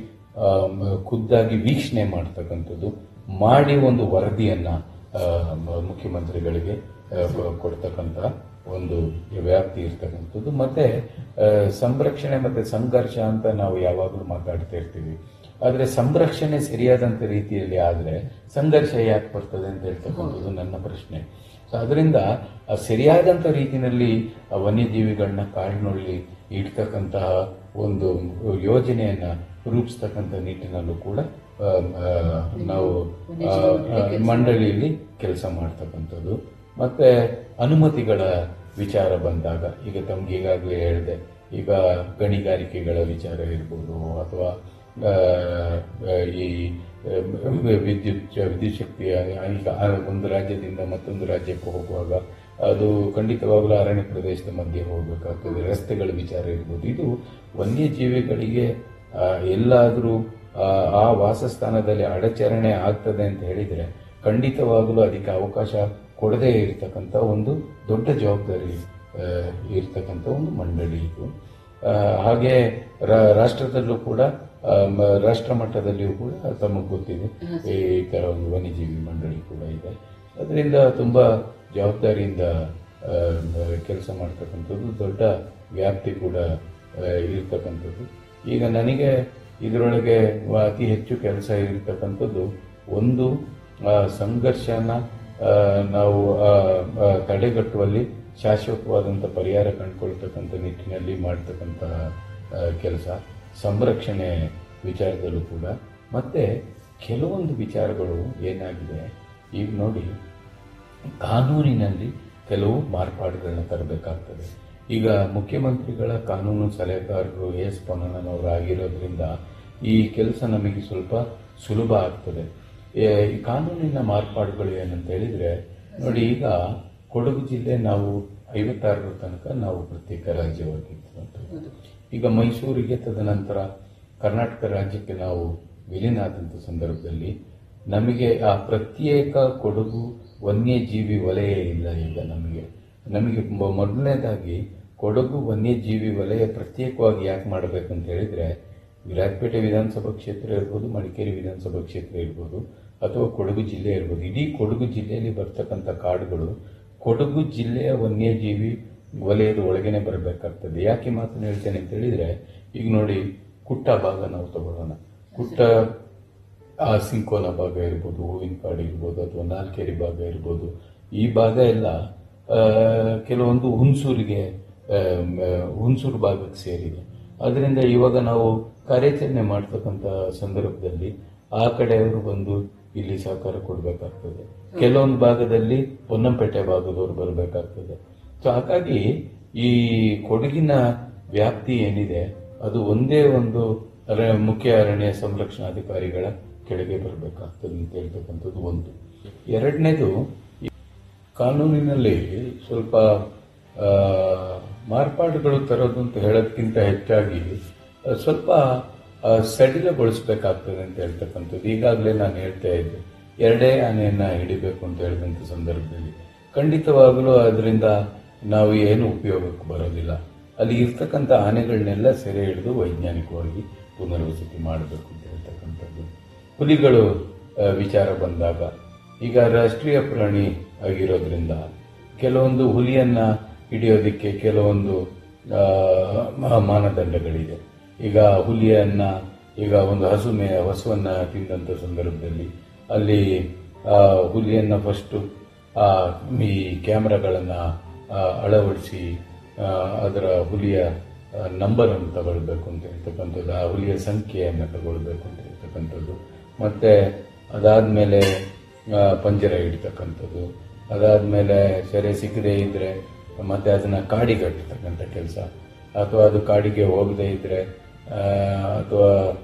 ಖುದ್ದಾಗಿ ವೀಕ್ಷಣೆ ಮಾಡ್ತಕ್ಕಂಥದ್ದು, ಮಾಡಿ ಒಂದು ವರದಿಯನ್ನ ಮುಖ್ಯಮಂತ್ರಿಗಳಿಗೆ ಕೊಡ್ತಕ್ಕಂಥ ಒಂದು ವ್ಯಾಪ್ತಿ ಇರ್ತಕ್ಕಂಥದ್ದು. ಮತ್ತೆ ಸಂರಕ್ಷಣೆ ಮತ್ತೆ ಸಂಘರ್ಷ ಅಂತ ನಾವು ಯಾವಾಗಲೂ ಮಾತಾಡ್ತಾ ಇರ್ತೀವಿ. ಆದ್ರೆ ಸಂರಕ್ಷಣೆ ಸರಿಯಾದಂತ ರೀತಿಯಲ್ಲಿ ಆದ್ರೆ ಸಂಘರ್ಷ ಯಾಕೆ ಬರ್ತದೆ ಅಂತ ಹೇಳ್ತಕ್ಕಂಥದ್ದು ನನ್ನ ಪ್ರಶ್ನೆ. ಅದರಿಂದ ಸರಿಯಾದಂತ ರೀತಿಯಲ್ಲಿ ವನ್ಯಜೀವಿಗಳನ್ನ ಕಾಡಿನಲ್ಲಿ ಇಡ್ತಕ್ಕಂತಹ ಒಂದು ಯೋಜನೆಯನ್ನ ರೂಪಿಸ್ತಕ್ಕಂಥ ನಿಟ್ಟಿನಲ್ಲೂ ಕೂಡ ನಾವು ಮಂಡಳಿಯಲ್ಲಿ ಕೆಲಸ ಮಾಡ್ತಕ್ಕಂಥದ್ದು. ಮತ್ತೆ ಅನುಮತಿಗಳ ವಿಚಾರ ಬಂದಾಗ ಈಗ ತಮ್ಗೆ ಈಗಾಗಲೇ ಹೇಳಿದೆ, ಈಗ ಗಣಿಗಾರಿಕೆಗಳ ವಿಚಾರ ಇರ್ಬೋದು, ಅಥವಾ ಈ ವಿದ್ಯುತ್ ಶಕ್ತಿಯ ಈಗ ಒಂದು ರಾಜ್ಯದಿಂದ ಮತ್ತೊಂದು ರಾಜ್ಯಕ್ಕೆ ಹೋಗುವಾಗ ಅದು ಖಂಡಿತವಾಗಲೂ ಅರಣ್ಯ ಪ್ರದೇಶದ ಮಧ್ಯೆ ಹೋಗಬೇಕಾಗ್ತದೆ. ರಸ್ತೆಗಳ ವಿಚಾರ ಇರ್ಬೋದು. ಇದು ವನ್ಯಜೀವಿಗಳಿಗೆ ಎಲ್ಲಾದರೂ ಆ ವಾಸಸ್ಥಾನದಲ್ಲಿ ಅಡಚಣೆ ಆಗ್ತದೆ ಅಂತ ಹೇಳಿದ್ರೆ ಖಂಡಿತವಾಗಲೂ ಅದಕ್ಕೆ ಅವಕಾಶ ಕೊಡದೇ ಇರತಕ್ಕಂಥ ಒಂದು ದೊಡ್ಡ ಜವಾಬ್ದಾರಿ ಇರ್ತಕ್ಕಂಥ ಒಂದು ಮಂಡಳಿ ಇದು. ಹಾಗೆ ರಾಷ್ಟ್ರದಲ್ಲೂ ಕೂಡ ರಾಷ್ಟ್ರ ಮಟ್ಟದಲ್ಲಿಯೂ ಕೂಡ ತಮಗೆ ಗೊತ್ತಿದೆ ಈ ತರ ಒಂದು ವನ್ಯಜೀವಿ ಮಂಡಳಿ ಕೂಡ ಇದೆ. ಅದರಿಂದ ತುಂಬಾ ಜವಾಬ್ದಾರಿಯಿಂದ ಕೆಲಸ ಮಾಡ್ತಕ್ಕಂಥದ್ದು, ದೊಡ್ಡ ವ್ಯಾಪ್ತಿ ಕೂಡ ಇರ್ತಕ್ಕಂಥದ್ದು. ಈಗ ನನಗೆ ಇದರೊಳಗೆ ಅತಿ ಹೆಚ್ಚು ಕೆಲಸ ಇರತಕ್ಕಂಥದ್ದು ಒಂದು ಸಂಘರ್ಷನ ನಾವು ತಡೆಗಟ್ಟುವಲ್ಲಿ ಶಾಶ್ವತವಾದಂಥ ಪರಿಹಾರ ಕಂಡುಕೊಳ್ತಕ್ಕಂಥ ನಿಟ್ಟಿನಲ್ಲಿ ಮಾಡ್ತಕ್ಕಂತಹ ಕೆಲಸ, ಸಂರಕ್ಷಣೆ ವಿಚಾರದಲ್ಲೂ ಕೂಡ. ಮತ್ತೆ ಕೆಲವೊಂದು ವಿಚಾರಗಳು ಏನಾಗಿದೆ, ಈಗ ನೋಡಿ ಕಾನೂನಿನಲ್ಲಿ ಕೆಲವು ಮಾರ್ಪಾಡುಗಳನ್ನ ತರಬೇಕಾಗ್ತದೆ. ಈಗ ಮುಖ್ಯಮಂತ್ರಿಗಳ ಕಾನೂನು ಸಲಹೆಗಾರರು ಎಸ್ ಪೊನ್ನಣ್ಣನ್ ಅವರು ಆಗಿರೋದ್ರಿಂದ ಈ ಕೆಲಸ ನಮಗೆ ಸ್ವಲ್ಪ ಸುಲಭ ಆಗ್ತದೆ. ಈ ಕಾನೂನಿನ ಮಾರ್ಪಾಡುಗಳು ಏನಂತ ಹೇಳಿದ್ರೆ ನೋಡಿ, ಈಗ ಕೊಡಗು ಜಿಲ್ಲೆ ನಾವು 56ರ ತನಕ ನಾವು ಪ್ರತ್ಯೇಕ ರಾಜ್ಯವಾಗಿತ್ತು. ಈಗ ಮೈಸೂರಿಗೆ ತದನಂತರ ಕರ್ನಾಟಕ ರಾಜ್ಯಕ್ಕೆ ನಾವು ವಿಲೀನ ಆದಂಥ ಸಂದರ್ಭದಲ್ಲಿ ನಮಗೆ ಆ ಪ್ರತ್ಯೇಕ ಕೊಡಗು ವನ್ಯಜೀವಿ ವಲಯ ಇಲ್ಲ. ಈಗ ನಮಗೆ ಮೊದಲನೇದಾಗಿ ಕೊಡಗು ವನ್ಯಜೀವಿ ವಲಯ ಪ್ರತ್ಯೇಕವಾಗಿ ಯಾಕೆ ಮಾಡಬೇಕಂತ ಹೇಳಿದ್ರೆ, ವಿರಾಜಪೇಟೆ ವಿಧಾನಸಭಾ ಕ್ಷೇತ್ರ ಇರ್ಬೋದು, ಮಡಿಕೇರಿ ವಿಧಾನಸಭಾ ಕ್ಷೇತ್ರ ಇರ್ಬೋದು, ಅಥವಾ ಕೊಡಗು ಜಿಲ್ಲೆ ಇರ್ಬೋದು, ಇಡೀ ಕೊಡಗು ಜಿಲ್ಲೆಯಲ್ಲಿ ಬರ್ತಕ್ಕಂಥ ಕಾಡುಗಳು ಕೊಡಗು ಜಿಲ್ಲೆಯ ವನ್ಯಜೀವಿ ವಲಯದ ಒಳಗೇನೆ ಬರಬೇಕಾಗ್ತದೆ. ಯಾಕೆ ಮಾತನ್ನು ಹೇಳ್ತೇನೆ ಅಂತ ಹೇಳಿದ್ರೆ, ಈಗ ನೋಡಿ ಕುಟ್ಟ ಭಾಗ ನಾವು ತಗೊಳ್ಳೋಣ. ಕುಟ್ಟ ಸಿಂಕೋನ ಭಾಗ ಇರ್ಬೋದು, ಹೂವಿನ ಕಾಡು ಇರ್ಬೋದು, ಅಥವಾ ನಾಲ್ಕೇರಿ ಭಾಗ ಇರ್ಬೋದು, ಈ ಭಾಗ ಎಲ್ಲ ಕೆಲವೊಂದು ಹುಣಸೂರು ಭಾಗಕ್ಕೆ ಸೇರಿದೆ. ಅದರಿಂದ ಇವಾಗ ನಾವು ಕಾರ್ಯಾಚರಣೆ ಮಾಡ್ತಕ್ಕಂಥ ಸಂದರ್ಭದಲ್ಲಿ ಆ ಕಡೆಯವರು ಬಂದು ಇಲ್ಲಿ ಸಹಕಾರ ಕೊಡಬೇಕಾಗ್ತದೆ. ಕೆಲವೊಂದು ಭಾಗದಲ್ಲಿ ಪೊನ್ನಂಪೇಟೆ ಭಾಗದವರು ಬರಬೇಕಾಗ್ತದೆ. ಸೊ ಹಾಗಾಗಿ ಈ ಕೊಡಗಿನ ವ್ಯಾಪ್ತಿ ಏನಿದೆ ಅದು ಒಂದೇ ಒಂದು ಮುಖ್ಯ ಅರಣ್ಯ ಸಂರಕ್ಷಣಾಧಿಕಾರಿಗಳ ಕೆಳಗೆ ಬರಬೇಕಾಗ್ತದೆ ಅಂತ ಹೇಳ್ತಕ್ಕಂಥದ್ದು ಒಂದು. ಎರಡನೇದು, ಕಾನೂನಿನಲ್ಲಿ ಸ್ವಲ್ಪ ಮಾರ್ಪಾಡುಗಳು ತರೋದು ಅಂತ ಹೇಳೋದಕ್ಕಿಂತ ಹೆಚ್ಚಾಗಿ ಸ್ವಲ್ಪ ಸಡಿಲಗೊಳಿಸಬೇಕಾಗ್ತದೆ ಅಂತ ಹೇಳ್ತಕ್ಕಂಥದ್ದು. ಈಗಾಗಲೇ ನಾನು ಹೇಳ್ತಾ ಇದ್ದೆ, ಎರಡೇ ಆನೆಯನ್ನ ಹಿಡಿಬೇಕು ಅಂತ ಹೇಳಿದಂಥ ಸಂದರ್ಭದಲ್ಲಿ ಖಂಡಿತವಾಗಲೂ ಅದರಿಂದ ನಾವು ಏನು ಉಪಯೋಗಕ್ಕೆ ಬರೋದಿಲ್ಲ. ಅಲ್ಲಿ ಇರ್ತಕ್ಕಂಥ ಆನೆಗಳನ್ನೆಲ್ಲ ಸೆರೆ ಹಿಡಿದು ವೈಜ್ಞಾನಿಕವಾಗಿ ಪುನರ್ವಸತಿ ಮಾಡಬೇಕು ಅಂತ ಹೇಳ್ತಕ್ಕಂಥದ್ದು. ಹುಲಿಗಳು ವಿಚಾರ ಬಂದಾಗ, ಈಗ ರಾಷ್ಟ್ರೀಯ ಪ್ರಾಣಿ ಆಗಿರೋದ್ರಿಂದ ಕೆಲವೊಂದು ಹುಲಿಯನ್ನ ಹಿಡಿಯೋದಕ್ಕೆ ಕೆಲವೊಂದು ಮಾನದಂಡಗಳಿದೆ. ಈಗ ಹುಲಿಯನ್ನ, ಈಗ ಒಂದು ಹಸುವನ್ನ ತಿಂದಂತ ಸಂದರ್ಭದಲ್ಲಿ ಅಲ್ಲಿ ಹುಲಿಯನ್ನ ಫಸ್ಟ್ ಈ ಕ್ಯಾಮ್ರಾಗಳನ್ನು ಅಳವಡಿಸಿ ಅದರ ಹುಲಿಯ ನಂಬರ್ ಅನ್ನು ತಗೊಳ್ಬೇಕು ಅಂತ ಹೇಳ್ತಕ್ಕಂಥದ್ದು, ಆ ಹುಲಿಯ ಸಂಖ್ಯೆಯನ್ನು ತಗೊಳ್ಬೇಕು ಅಂತ ಹೇಳ್ತಕ್ಕಂಥದ್ದು, ಮತ್ತೆ ಅದಾದ್ಮೇಲೆ ಪಂಜರ ಇಡ್ತಕ್ಕಂಥದ್ದು, ಅದಾದ್ಮೇಲೆ ಸೆರೆ ಸಿಗದೇ ಇದ್ರೆ ಮತ್ತೆ ಅದನ್ನ ಕಾಡಿಗಟ್ಟತಕ್ಕಂಥ ಕೆಲಸ, ಅಥವಾ ಅದು ಕಾಡಿಗೆ ಹೋಗದೇ ಇದ್ರೆ ಅಥವಾ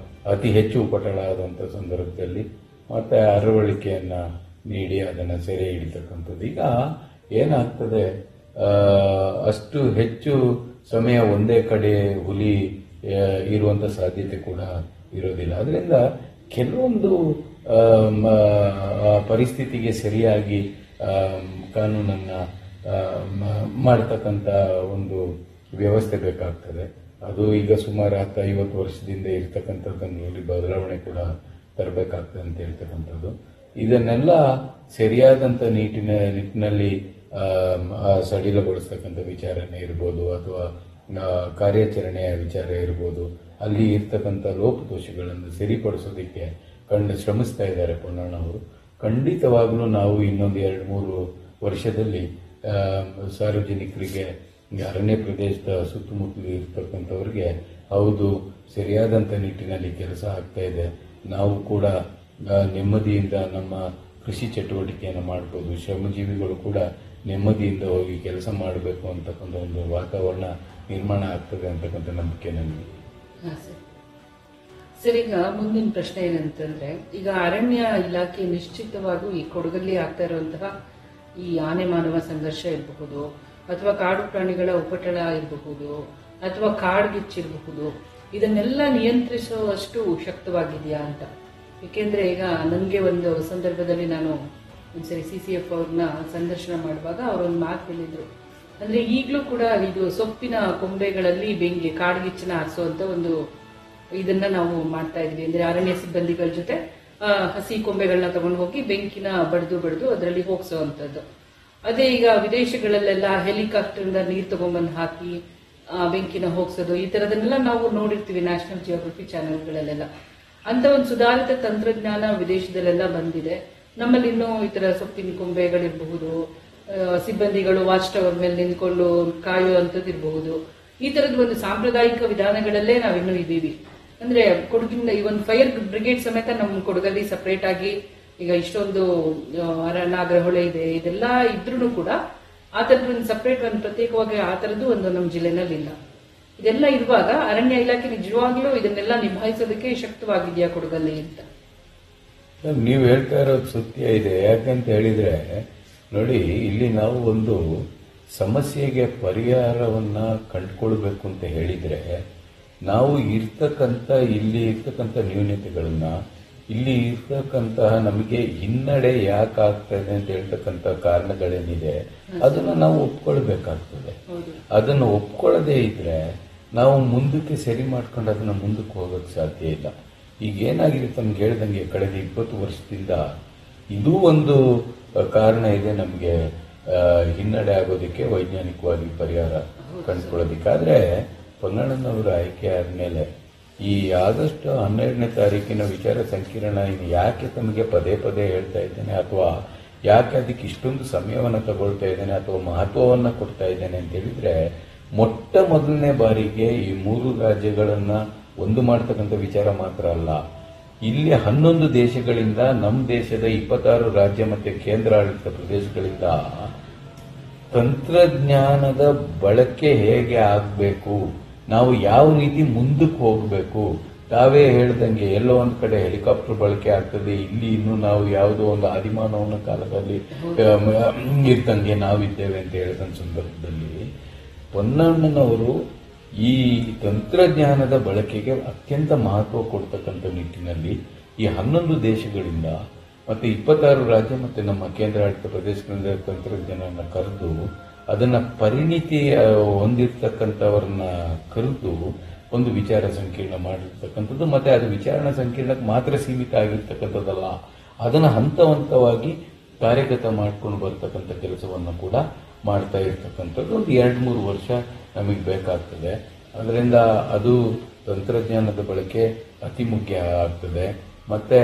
ಅತಿ ಹೆಚ್ಚು ಉಪಟಳ ಆದಂಥ ಸಂದರ್ಭದಲ್ಲಿ ಮತ್ತೆ ಅರವಳಿಕೆಯನ್ನ ನೀಡಿ ಅದನ್ನ ಸೆರೆ ಹಿಡಿತಕ್ಕಂಥದ್ದು. ಈಗ ಏನಾಗ್ತದೆ, ಅಷ್ಟು ಹೆಚ್ಚು ಸಮಯ ಒಂದೇ ಕಡೆ ಹುಲಿ ಇರುವಂತ ಸಾಧ್ಯತೆ ಕೂಡ ಇರೋದಿಲ್ಲ. ಅದರಿಂದ ಕೆಲವೊಂದು ಪರಿಸ್ಥಿತಿಗೆ ಸರಿಯಾಗಿ ಕಾನೂನನ್ನ ಮಾಡತಕ್ಕಂತ ಒಂದು ವ್ಯವಸ್ಥೆ ಬೇಕಾಗ್ತದೆ. ಅದು ಈಗ ಸುಮಾರು 50 ವರ್ಷದಿಂದ ಇರ್ತಕ್ಕಂಥದ್ದನ್ನು ಬದಲಾವಣೆ ಕೂಡ ತರಬೇಕಾಗ್ತದೆ ಅಂತ ಹೇಳ್ತಕ್ಕಂಥದ್ದು. ಇದನ್ನೆಲ್ಲ ಸರಿಯಾದಂತ ನಿಟ್ಟಿನಲ್ಲಿ ಸಡಿಲಗೊಳಿಸ್ತಕ್ಕಂಥ ವಿಚಾರನೆ ಇರ್ಬೋದು, ಅಥವಾ ಕಾರ್ಯಾಚರಣೆಯ ವಿಚಾರ ಇರ್ಬೋದು, ಅಲ್ಲಿ ಇರ್ತಕ್ಕಂಥ ಲೋಪದೋಷಗಳನ್ನು ಸರಿಪಡಿಸೋದಕ್ಕೆ ಶ್ರಮಿಸ್ತಾ ಇದ್ದಾರೆ ಪೊನ್ನಣ್ಣ ಅವರು. ಖಂಡಿತವಾಗ್ಲೂ ನಾವು ಇನ್ನೊಂದು 2-3 ವರ್ಷದಲ್ಲಿ ಸಾರ್ವಜನಿಕರಿಗೆ ಅರಣ್ಯ ಪ್ರದೇಶದ ಸುತ್ತಮುತ್ತಲು ಇರ್ತಕ್ಕಂಥವ್ರಿಗೆ ಹೌದು ಸರಿಯಾದಂಥ ನಿಟ್ಟಿನಲ್ಲಿ ಕೆಲಸ ಆಗ್ತಾ ಇದೆ, ನಾವು ಕೂಡ ನೆಮ್ಮದಿಯಿಂದ ನಮ್ಮ ಕೃಷಿ ಚಟುವಟಿಕೆಯನ್ನು ಮಾಡಬಹುದು, ಶ್ರಮಜೀವಿಗಳು ಕೂಡ ನೆಮ್ಮದಿಯಿಂದ ಹೋಗಿ ಕೆಲಸ ಮಾಡಬೇಕು ಅಂತಕ್ಕಂಥ ಒಂದು ವಾತಾವರಣ ನಿರ್ಮಾಣ ಆಗ್ತದೆ ಅಂತಕ್ಕಂಥ ನಂಬಿಕೆ ನನಗೆ. ಸರ್, ಈಗ ಮುಂದಿನ ಪ್ರಶ್ನೆ ಏನಂತಂದ್ರೆ, ಈಗ ಅರಣ್ಯ ಇಲಾಖೆ ನಿಶ್ಚಿತವಾಗೂ ಈ ಕೊಡಗಲ್ಲಿ ಆಗ್ತಾ ಇರುವಂತಹ ಈ ಆನೆ ಮಾನವ ಸಂಘರ್ಷ ಇರಬಹುದು, ಅಥವಾ ಕಾಡು ಪ್ರಾಣಿಗಳ ಉಪಟಳ ಇರಬಹುದು, ಅಥವಾ ಕಾಡ್ಗಿಚ್ಚಿರಬಹುದು, ಇದನ್ನೆಲ್ಲ ನಿಯಂತ್ರಿಸುವಷ್ಟು ಶಕ್ತವಾಗಿದೆಯಾ ಅಂತ. ಏಕೆಂದ್ರೆ ಈಗ ನನಗೆ ಒಂದು ಸಂದರ್ಭದಲ್ಲಿ ನಾನು ಒಂದ್ಸರಿ CCF ಅವ್ರನ್ನ ಸಂದರ್ಶನ ಮಾಡುವಾಗ ಅವರೊಂದು ಮಾತು ಹೇಳಿದ್ರು. ಅಂದ್ರೆ ಈಗಲೂ ಕೂಡ ಇದು ಸೊಪ್ಪಿನ ಕೊಂಬೆಗಳಲ್ಲಿ ಬೆಂಕಿ ಕಾಡ್ಗಿಚ್ಚನ ಹಾರಿಸುವಂತ ಒಂದು ಇದನ್ನ ನಾವು ಮಾಡ್ತಾ ಇದ್ವಿ. ಅಂದ್ರೆ ಅರಣ್ಯ ಸಿಬ್ಬಂದಿಗಳ ಜೊತೆ ಹಸಿ ಕೊಂಬೆಗಳನ್ನ ತಗೊಂಡು ಹೋಗಿ ಬೆಂಕಿನ ಬಡ್ದು ಅದರಲ್ಲಿ ಹೋಗಿಸುವಂತದ್ದು. ಅದೇ ಈಗ ವಿದೇಶಗಳಲ್ಲೆಲ್ಲ ಹೆಲಿಕಾಪ್ಟರ್ ಇಂದ ನೀರು ತಗೊಂಡ್ಬಂದು ಹಾಕಿ ಬೆಂಕಿನ ಹೋಗ್ಸೋದು, ಈ ತರದನ್ನೆಲ್ಲ ನಾವು ನೋಡಿರ್ತೀವಿ ನ್ಯಾಷನಲ್ ಜಿಯೋಗ್ರಫಿ ಚಾನೆಲ್ಗಳಲ್ಲೆಲ್ಲ. ಅಂತ ಒಂದು ಸುಧಾರಿತ ತಂತ್ರಜ್ಞಾನ ವಿದೇಶದಲ್ಲೆಲ್ಲ ಬಂದಿದೆ. ನಮ್ಮಲ್ಲಿ ಇನ್ನೂ ಈ ತರ ಸೊಪ್ಪಿನ ಕೊಂಬೆಗಳಿರಬಹುದು, ಸಿಬ್ಬಂದಿಗಳು ವಾಚ್ ಟವರ್ ಮೇಲೆ ನಿಂತ್ಕೊಂಡು ಕಾಯುವಂತದ್ದು ಇರಬಹುದು. ಈ ತರದ ಒಂದು ಸಾಂಪ್ರದಾಯಿಕ ವಿಧಾನಗಳಲ್ಲೇ ನಾವಿನ್ನೂ ಇದ್ದೀವಿ. ಅಂದ್ರೆ ಕೊಡಗಿನ ಈ ಒಂದು ಫೈರ್ ಬ್ರಿಗೇಡ್ ಸಮೇತ ನಮ್ಮ ಕೊಡಗಲ್ಲಿ ಸಪರೇಟ್ ಆಗಿ ಈಗ ಇಷ್ಟೊಂದು ನಾಗರಹೊಳೆ ಇದೆ, ಇದೆಲ್ಲ ಇದ್ರೂ ಕೂಡ ಆ ತರದ ಒಂದು ಸಪರೇಟ್ ಒಂದು ಪ್ರತ್ಯೇಕವಾಗಿ ಆ ತರದ್ದು ಒಂದು ನಮ್ಮ ಜಿಲ್ಲೆನಲ್ಲಿ ಇಲ್ಲ. ಇದೆಲ್ಲ ಇರುವಾಗ ಅರಣ್ಯ ಇಲಾಖೆ ನಿಜವಾಗ್ಲೂ ಇದನ್ನೆಲ್ಲ ನಿಭಾಯಿಸೋದಕ್ಕೆ ಶಕ್ತವಾಗಿದೆಯಾ ಕೊಡಗಲ್ಲಿ ಅಂತ? ನೀವು ಹೇಳ್ತಾ ಇರೋದು ಸತ್ಯ ಇದೆ. ಯಾಕಂತ ಹೇಳಿದ್ರೆ ನೋಡಿ, ಇಲ್ಲಿ ನಾವು ಒಂದು ಸಮಸ್ಯೆಗೆ ಪರಿಹಾರವನ್ನ ಕಂಡುಕೊಳ್ಬೇಕು ಅಂತ ಹೇಳಿದ್ರೆ ನಾವು ಇಲ್ಲಿ ಇರ್ತಕ್ಕಂಥ ನ್ಯೂನತೆಗಳನ್ನ, ಇಲ್ಲಿ ಇರ್ತಕ್ಕಂತಹ ನಮಗೆ ಹಿನ್ನಡೆ ಯಾಕಾಗ್ತದೆ ಅಂತ ಹೇಳ್ತಕ್ಕಂಥ ಕಾರಣಗಳೇನಿದೆ ಅದನ್ನ ನಾವು ಒಪ್ಕೊಳ್ಬೇಕಾಗ್ತದೆ. ಅದನ್ನು ಒಪ್ಕೊಳ್ಳದೇ ಇದ್ರೆ ನಾವು ಮುಂದಕ್ಕೆ ಸರಿ ಮಾಡ್ಕೊಂಡು ಅದನ್ನ ಮುಂದಕ್ಕೆ ಹೋಗಕ್ಕೆ ಸಾಧ್ಯ ಇಲ್ಲ. ಈಗ ಏನಾಗಿದೆ ತಮ್ಗೆ ಹೇಳ್ದಂಗೆ ಕಳೆದ 20 ವರ್ಷದಿಂದ ಇದೂ ಒಂದು ಕಾರಣ ಇದೆ ನಮಗೆ ಹಿನ್ನಡೆ ಆಗೋದಕ್ಕೆ, ವೈಜ್ಞಾನಿಕವಾಗಿ ಪರಿಹಾರ ಕಂಡುಕೊಳ್ಳೋದಿಕ್ಕೆ. ಆದ್ರೆ ಪೊನ್ನಣ್ಣನವರು ಆಯ್ಕೆ ಆದ್ಮೇಲೆ ಈ ಆಗಸ್ಟ್ 12ನೇ ತಾರೀಕಿನ ವಿಚಾರ ಸಂಕಿರಣ ಇದು ಯಾಕೆ ತಮಗೆ ಪದೇ ಪದೇ ಹೇಳ್ತಾ ಇದ್ದೇನೆ, ಅಥವಾ ಯಾಕೆ ಅದಕ್ಕೆ ಇಷ್ಟೊಂದು ಸಮಯವನ್ನು ತಗೊಳ್ತಾ ಇದ್ದೇನೆ ಅಥವಾ ಮಹತ್ವವನ್ನು ಕೊಡ್ತಾ ಇದ್ದೇನೆ ಅಂತ ಹೇಳಿದ್ರೆ, ಮೊಟ್ಟ ಮೊದಲನೇ ಬಾರಿಗೆ ಈ 3 ರಾಜ್ಯಗಳನ್ನ ಒಂದು ಮಾಡತಕ್ಕಂಥ ವಿಚಾರ ಮಾತ್ರ ಅಲ್ಲ, ಇಲ್ಲಿ 11 ದೇಶಗಳಿಂದ, ನಮ್ಮ ದೇಶದ 26 ರಾಜ್ಯ ಮತ್ತೆ ಕೇಂದ್ರಾಡಳಿತ ಪ್ರದೇಶಗಳಿಂದ ತಂತ್ರಜ್ಞಾನದ ಬಳಕೆ ಹೇಗೆ ಆಗಬೇಕು, ನಾವು ಯಾವ ರೀತಿ ಮುಂದಕ್ಕೆ ಹೋಗಬೇಕು. ತಾವೇ ಹೇಳ್ದಂಗೆ ಎಲ್ಲೋ ಒಂದ್ ಕಡೆ ಹೆಲಿಕಾಪ್ಟರ್ ಬಳಕೆ ಆಗ್ತದೆ, ಇಲ್ಲಿ ಇನ್ನು ನಾವು ಯಾವುದೋ ಒಂದು ಆದಿಮಾನವನ ಕಾಲದಲ್ಲಿ ಇದ್ದಂಗೆ ನಾವಿದ್ದೇವೆ ಅಂತ ಹೇಳಿದ ಸಂದರ್ಭದಲ್ಲಿ ಪೊನ್ನಣ್ಣನವರು ಈ ತಂತ್ರಜ್ಞಾನದ ಬಳಕೆಗೆ ಅತ್ಯಂತ ಮಹತ್ವ ಕೊಡ್ತಕ್ಕಂಥ ನಿಟ್ಟಿನಲ್ಲಿ ಈ 11 ದೇಶಗಳಿಂದ ಮತ್ತೆ 26 ರಾಜ್ಯ ಮತ್ತೆ ನಮ್ಮ ಕೇಂದ್ರಾಡಳಿತ ಪ್ರದೇಶಗಳಿಂದ ತಂತ್ರಜ್ಞಾನ ಕರೆದು ಅದನ್ನ ಪರಿಣಿತಿ ಹೊಂದಿರತಕ್ಕಂಥವ್ರನ್ನ ಕರೆದು ಒಂದು ವಿಚಾರ ಸಂಕಿರಣ ಮಾಡಿರ್ತಕ್ಕಂಥದ್ದು. ಮತ್ತೆ ಅದು ವಿಚಾರಣಾ ಸಂಕಿರಣಕ್ಕೆ ಮಾತ್ರ ಸೀಮಿತ ಆಗಿರ್ತಕ್ಕಂಥದ್ದಲ್ಲ, ಅದನ್ನ ಹಂತ ಹಂತವಾಗಿ ಕಾರ್ಯಗತ ಮಾಡ್ಕೊಂಡು ಬರ್ತಕ್ಕಂಥ ಕೆಲಸವನ್ನು ಕೂಡ ಮಾಡ್ತಾ ಇರ್ತಕ್ಕಂಥದ್ದು. ಒಂದು 2-3 ವರ್ಷ ನಮಗೆ ಬೇಕಾಗ್ತದೆ. ಅದರಿಂದ ಅದು ತಂತ್ರಜ್ಞಾನದ ಬಳಕೆ ಅತಿ ಮುಖ್ಯ ಆಗ್ತದೆ. ಮತ್ತೆ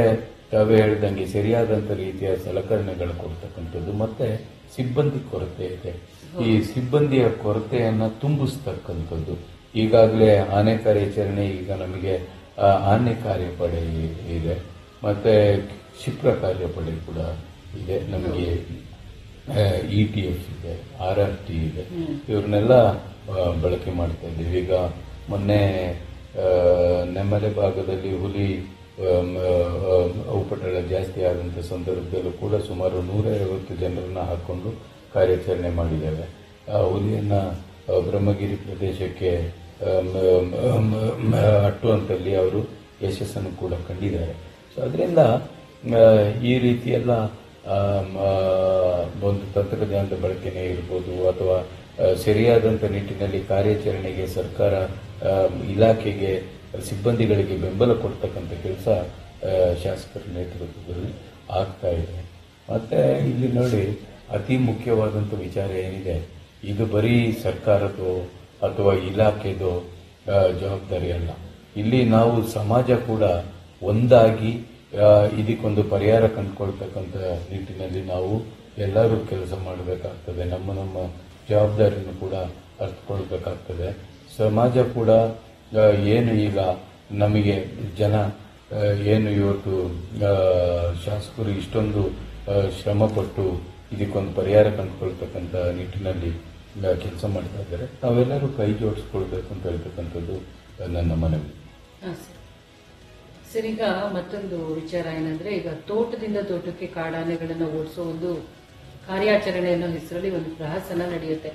ತಾವೇ ಹೇಳಿದಂಗೆ ಸರಿಯಾದಂತ ರೀತಿಯ ಸಲಕರಣೆಗಳು ಕೊಡ್ತಕ್ಕಂಥದ್ದು ಮತ್ತೆ ಸಿಬ್ಬಂದಿ ಕೊರತೆ ಇದೆ. ಈ ಸಿಬ್ಬಂದಿಯ ಕೊರತೆಯನ್ನ ತುಂಬಿಸ್ತಕ್ಕಂಥದ್ದು. ಈಗಾಗಲೇ ಆನೆ ಕಾರ್ಯಾಚರಣೆ, ಈಗ ನಮಗೆ ಆನೆ ಕಾರ್ಯಪಡೆ ಇದೆ, ಮತ್ತೆ ಕ್ಷಿಪ್ರ ಕಾರ್ಯಪಡೆ ಕೂಡ ಇದೆ, ನಮಗೆ ETF ಇದೆ, RRT ಇದೆ. ಇವ್ರನ್ನೆಲ್ಲ ಬಳಕೆ ಮಾಡ್ತಾ ಇದ್ದೀವಿ. ಈಗ ಮೊನ್ನೆ ನೆಮ್ಮಲೆ ಭಾಗದಲ್ಲಿ ಹುಲಿ ಉಪಟಳ ಜಾಸ್ತಿ ಆದಂತ ಸಂದರ್ಭದಲ್ಲೂ ಕೂಡ ಸುಮಾರು 150 ಜನರನ್ನ ಹಾಕೊಂಡು ಕಾರ್ಯಾಚರಣೆ ಮಾಡಿದ್ದೇವೆ. ಹುಲಿಯನ್ನ ಬ್ರಹ್ಮಗಿರಿ ಪ್ರದೇಶಕ್ಕೆ ಅಟ್ಟುವಂತಲ್ಲಿ ಅವರು ಯಶಸ್ಸನ್ನು ಕೂಡ ಕಂಡಿದ್ದಾರೆ. ಸೊ ಅದರಿಂದ ಈ ರೀತಿಯೆಲ್ಲ ಒಂದು ತಂತ್ರಜ್ಞಾನದ ಬಳಕೆನೇ ಇರ್ಬೋದು, ಅಥವಾ ಸರಿಯಾದಂಥ ನಿಟ್ಟಿನಲ್ಲಿ ಕಾರ್ಯಾಚರಣೆಗೆ ಸರ್ಕಾರ ಇಲಾಖೆಗೆ ಸಿಬ್ಬಂದಿಗಳಿಗೆ ಬೆಂಬಲ ಕೊಡ್ತಕ್ಕಂಥ ಕೆಲಸ ಶಾಸಕರ ನೇತೃತ್ವದಲ್ಲಿ ಆಗ್ತಾ ಇದೆ. ಮತ್ತೆ ಇಲ್ಲಿ ನೋಡಿ, ಅತಿ ಮುಖ್ಯವಾದಂಥ ವಿಚಾರ ಏನಿದೆ, ಇದು ಬರೀ ಸರ್ಕಾರದ್ದು ಅಥವಾ ಇಲಾಖೆದು ಜವಾಬ್ದಾರಿ ಅಲ್ಲ. ಇಲ್ಲಿ ನಾವು ಸಮಾಜ ಕೂಡ ಒಂದಾಗಿ ಇದಕ್ಕೊಂದು ಪರಿಹಾರ ಕಂಡುಕೊಳ್ತಕ್ಕಂಥ ನಿಟ್ಟಿನಲ್ಲಿ ನಾವು ಎಲ್ಲರೂ ಕೆಲಸ ಮಾಡಬೇಕಾಗ್ತದೆ. ನಮ್ಮ ಜವಾಬ್ದಾರಿಯನ್ನು ಕೂಡ ಅರ್ಥಕೊಳ್ಬೇಕಾಗ್ತದೆ. ಸಮಾಜ ಕೂಡ ಏನು ಈಗ ನಮಗೆ ಜನ ಏನು ಇವತ್ತು ಶಾಸಕರು ಇಷ್ಟೊಂದು ಶ್ರಮಪಟ್ಟು ಇದಕ್ಕೊಂದು ಪರಿಹಾರ ಕಂಡುಕೊಳ್ತಕ್ಕಂಥ ನಿಟ್ಟಿನಲ್ಲಿ ಕೆಲಸ ಮಾಡ್ತಾ ಇದ್ದಾರೆ, ನಾವೆಲ್ಲರೂ ಕೈ ಜೋಡಿಸ್ಕೊಳ್ಬೇಕು ಅಂತ ಹೇಳ್ತಕ್ಕಂಥದ್ದು ನನ್ನ ಮನವಿ. ಸರ್, ಈಗ ಮತ್ತೊಂದು ವಿಚಾರ ಏನಂದ್ರೆ, ಈಗ ತೋಟದಿಂದ ತೋಟಕ್ಕೆ ಕಾಡಾನೆಗಳನ್ನು ಓಡಿಸೋ ಒಂದು ಕಾರ್ಯಾಚರಣೆ ಅನ್ನೋ ಹೆಸರಲ್ಲಿ ಒಂದು ಪ್ರಹಸನ ನಡೆಯುತ್ತೆ.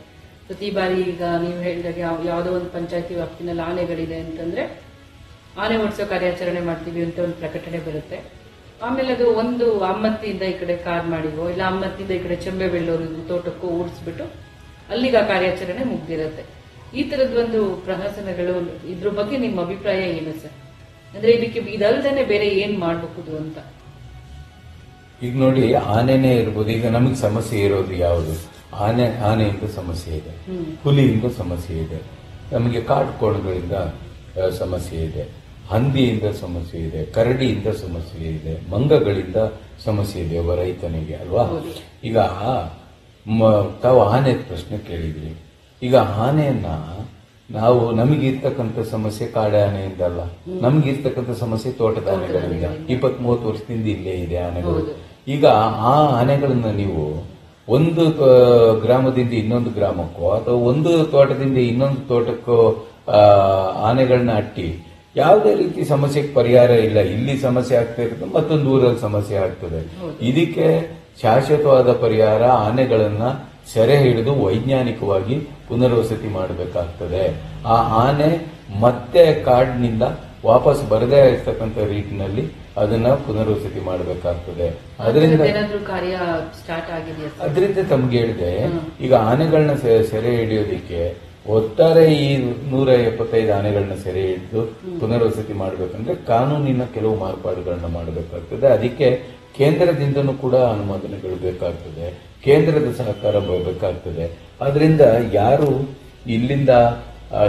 ಪ್ರತಿ ಬಾರಿ ಈಗ ನೀವು ಹೇಳಿದಾಗ ಯಾವುದೋ ಒಂದು ಪಂಚಾಯತಿ ವ್ಯಾಪ್ತಿನಲ್ಲಿ ಆನೆಗಳಿದೆ ಅಂತಂದ್ರೆ ಆನೆ ಓಡಿಸೋ ಕಾರ್ಯಾಚರಣೆ ಮಾಡ್ತೀವಿ ಅಂತ ಒಂದು ಪ್ರಕಟಣೆ ಬರುತ್ತೆ. ಆಮೇಲೆ ಅದು ಒಂದು ಅಮ್ಮತ್ತಿಯಿಂದ ಈ ಕಡೆ ಕಾರ್ ಮಾಡಿವೋ ಇಲ್ಲ ಅಮ್ಮತ್ತಿಯಿಂದ ಈ ಕಡೆ ಚೆಂಬೆ ಬೆಳ್ಳೂರು ತೋಟಕ್ಕೂ ಓಡಿಸ್ಬಿಟ್ಟು ಅಲ್ಲಿಗೆ ಆ ಕಾರ್ಯಾಚರಣೆ ಮುಗ್ದಿರುತ್ತೆ. ಈ ತರದೊಂದು ಪ್ರಹಸನಗಳು, ಇದ್ರ ಬಗ್ಗೆ ನಿಮ್ಮ ಅಭಿಪ್ರಾಯ ಏನು ಸರ್? ಅಂದ್ರೆ ಇದಕ್ಕೆ ಇದಲ್ದೇನೆ ಬೇರೆ ಏನ್ ಮಾಡಬಹುದು ಅಂತ. ಈಗ ನೋಡಿ, ಆನೆನೇ ಇರ್ಬೋದು. ಈಗ ನಮಗೆ ಸಮಸ್ಯೆ ಇರೋದು ಯಾವುದು? ಆನೆಯಿಂದ ಸಮಸ್ಯೆ ಇದೆ, ಹುಲಿಯಿಂದ ಸಮಸ್ಯೆ ಇದೆ, ನಮಗೆ ಕಾಡು ಕೋಣಗಳಿಂದ ಸಮಸ್ಯೆ ಇದೆ, ಹಂದಿಯಿಂದ ಸಮಸ್ಯೆ ಇದೆ, ಕರಡಿಯಿಂದ ಸಮಸ್ಯೆ ಇದೆ, ಮಂಗಗಳಿಂದ ಸಮಸ್ಯೆ ಇದೆ ಒಬ್ಬ ರೈತನಿಗೆ, ಅಲ್ವಾ? ಈಗ ತಾವು ಆನೆ ಪ್ರಶ್ನೆ ಕೇಳಿದ್ರಿ. ಈಗ ಆನೆಯನ್ನ ನಾವು ನಮಗಿರ್ತಕ್ಕಂಥ ಸಮಸ್ಯೆ ಕಾಡು ಆನೆಯಿಂದಲ್ಲ, ನಮಗಿರ್ತಕ್ಕಂಥ ಸಮಸ್ಯೆ ತೋಟದ ಆನೆಗಳಿಂದ. 20-30 ವರ್ಷದಿಂದ ಇಲ್ಲೇ ಇದೆ ಆನೆಗಳು. ಈಗ ಆ ಆನೆಗಳನ್ನ ನೀವು ಒಂದು ಗ್ರಾಮದಿಂದ ಇನ್ನೊಂದು ಗ್ರಾಮಕ್ಕೋ ಅಥವಾ ಒಂದು ತೋಟದಿಂದ ಇನ್ನೊಂದು ತೋಟಕ್ಕೋ ಆನೆಗಳನ್ನ ಅಟ್ಟಿ ಯಾವುದೇ ರೀತಿ ಸಮಸ್ಯೆಗೆ ಪರಿಹಾರ ಇಲ್ಲ. ಇಲ್ಲಿ ಸಮಸ್ಯೆ ಆಗ್ತಾ ಇರ್ತದೆ, ಮತ್ತೊಂದು ಊರಲ್ಲಿ ಸಮಸ್ಯೆ ಆಗ್ತದೆ. ಇದಕ್ಕೆ ಶಾಶ್ವತವಾದ ಪರಿಹಾರ ಆನೆಗಳನ್ನ ಸೆರೆ ಹಿಡಿದು ವೈಜ್ಞಾನಿಕವಾಗಿ ಪುನರ್ವಸತಿ ಮಾಡಬೇಕಾಗ್ತದೆ. ಆ ಆನೆ ಮತ್ತೆ ಕಾಡಿನಿಂದ ವಾಪಸ್ ಬರದೇ ಇರ್ತಕ್ಕಂಥ ರೀತಿನಲ್ಲಿ ಅದನ್ನ ಪುನರ್ವಸತಿ ಮಾಡಬೇಕಾಗ್ತದೆ. ಅದರಿಂದ ತಮ್ಗೆ ಹೇಳಿದೆ, ಈಗ ಆನೆಗಳನ್ನ ಸೆರೆ ಹಿಡಿಯೋದಿಕ್ಕೆ ಒಟ್ಟಾರೆ ಈ 175 ಆನೆಗಳನ್ನ ಸೆರೆ ಹಿಡಿದು ಪುನರ್ವಸತಿ ಮಾಡಬೇಕಂದ್ರೆ ಕಾನೂನಿನ ಕೆಲವು ಮಾರ್ಪಾಡುಗಳನ್ನ ಮಾಡಬೇಕಾಗ್ತದೆ. ಅದಕ್ಕೆ ಕೇಂದ್ರದಿಂದನೂ ಕೂಡ ಅನುಮೋದನೆಗಳು ಬೇಕಾಗ್ತದೆ, ಕೇಂದ್ರದ ಸಹಕಾರ ಬೇಕಾಗ್ತದೆ. ಅದರಿಂದ ಯಾರು ಇಲ್ಲಿಂದ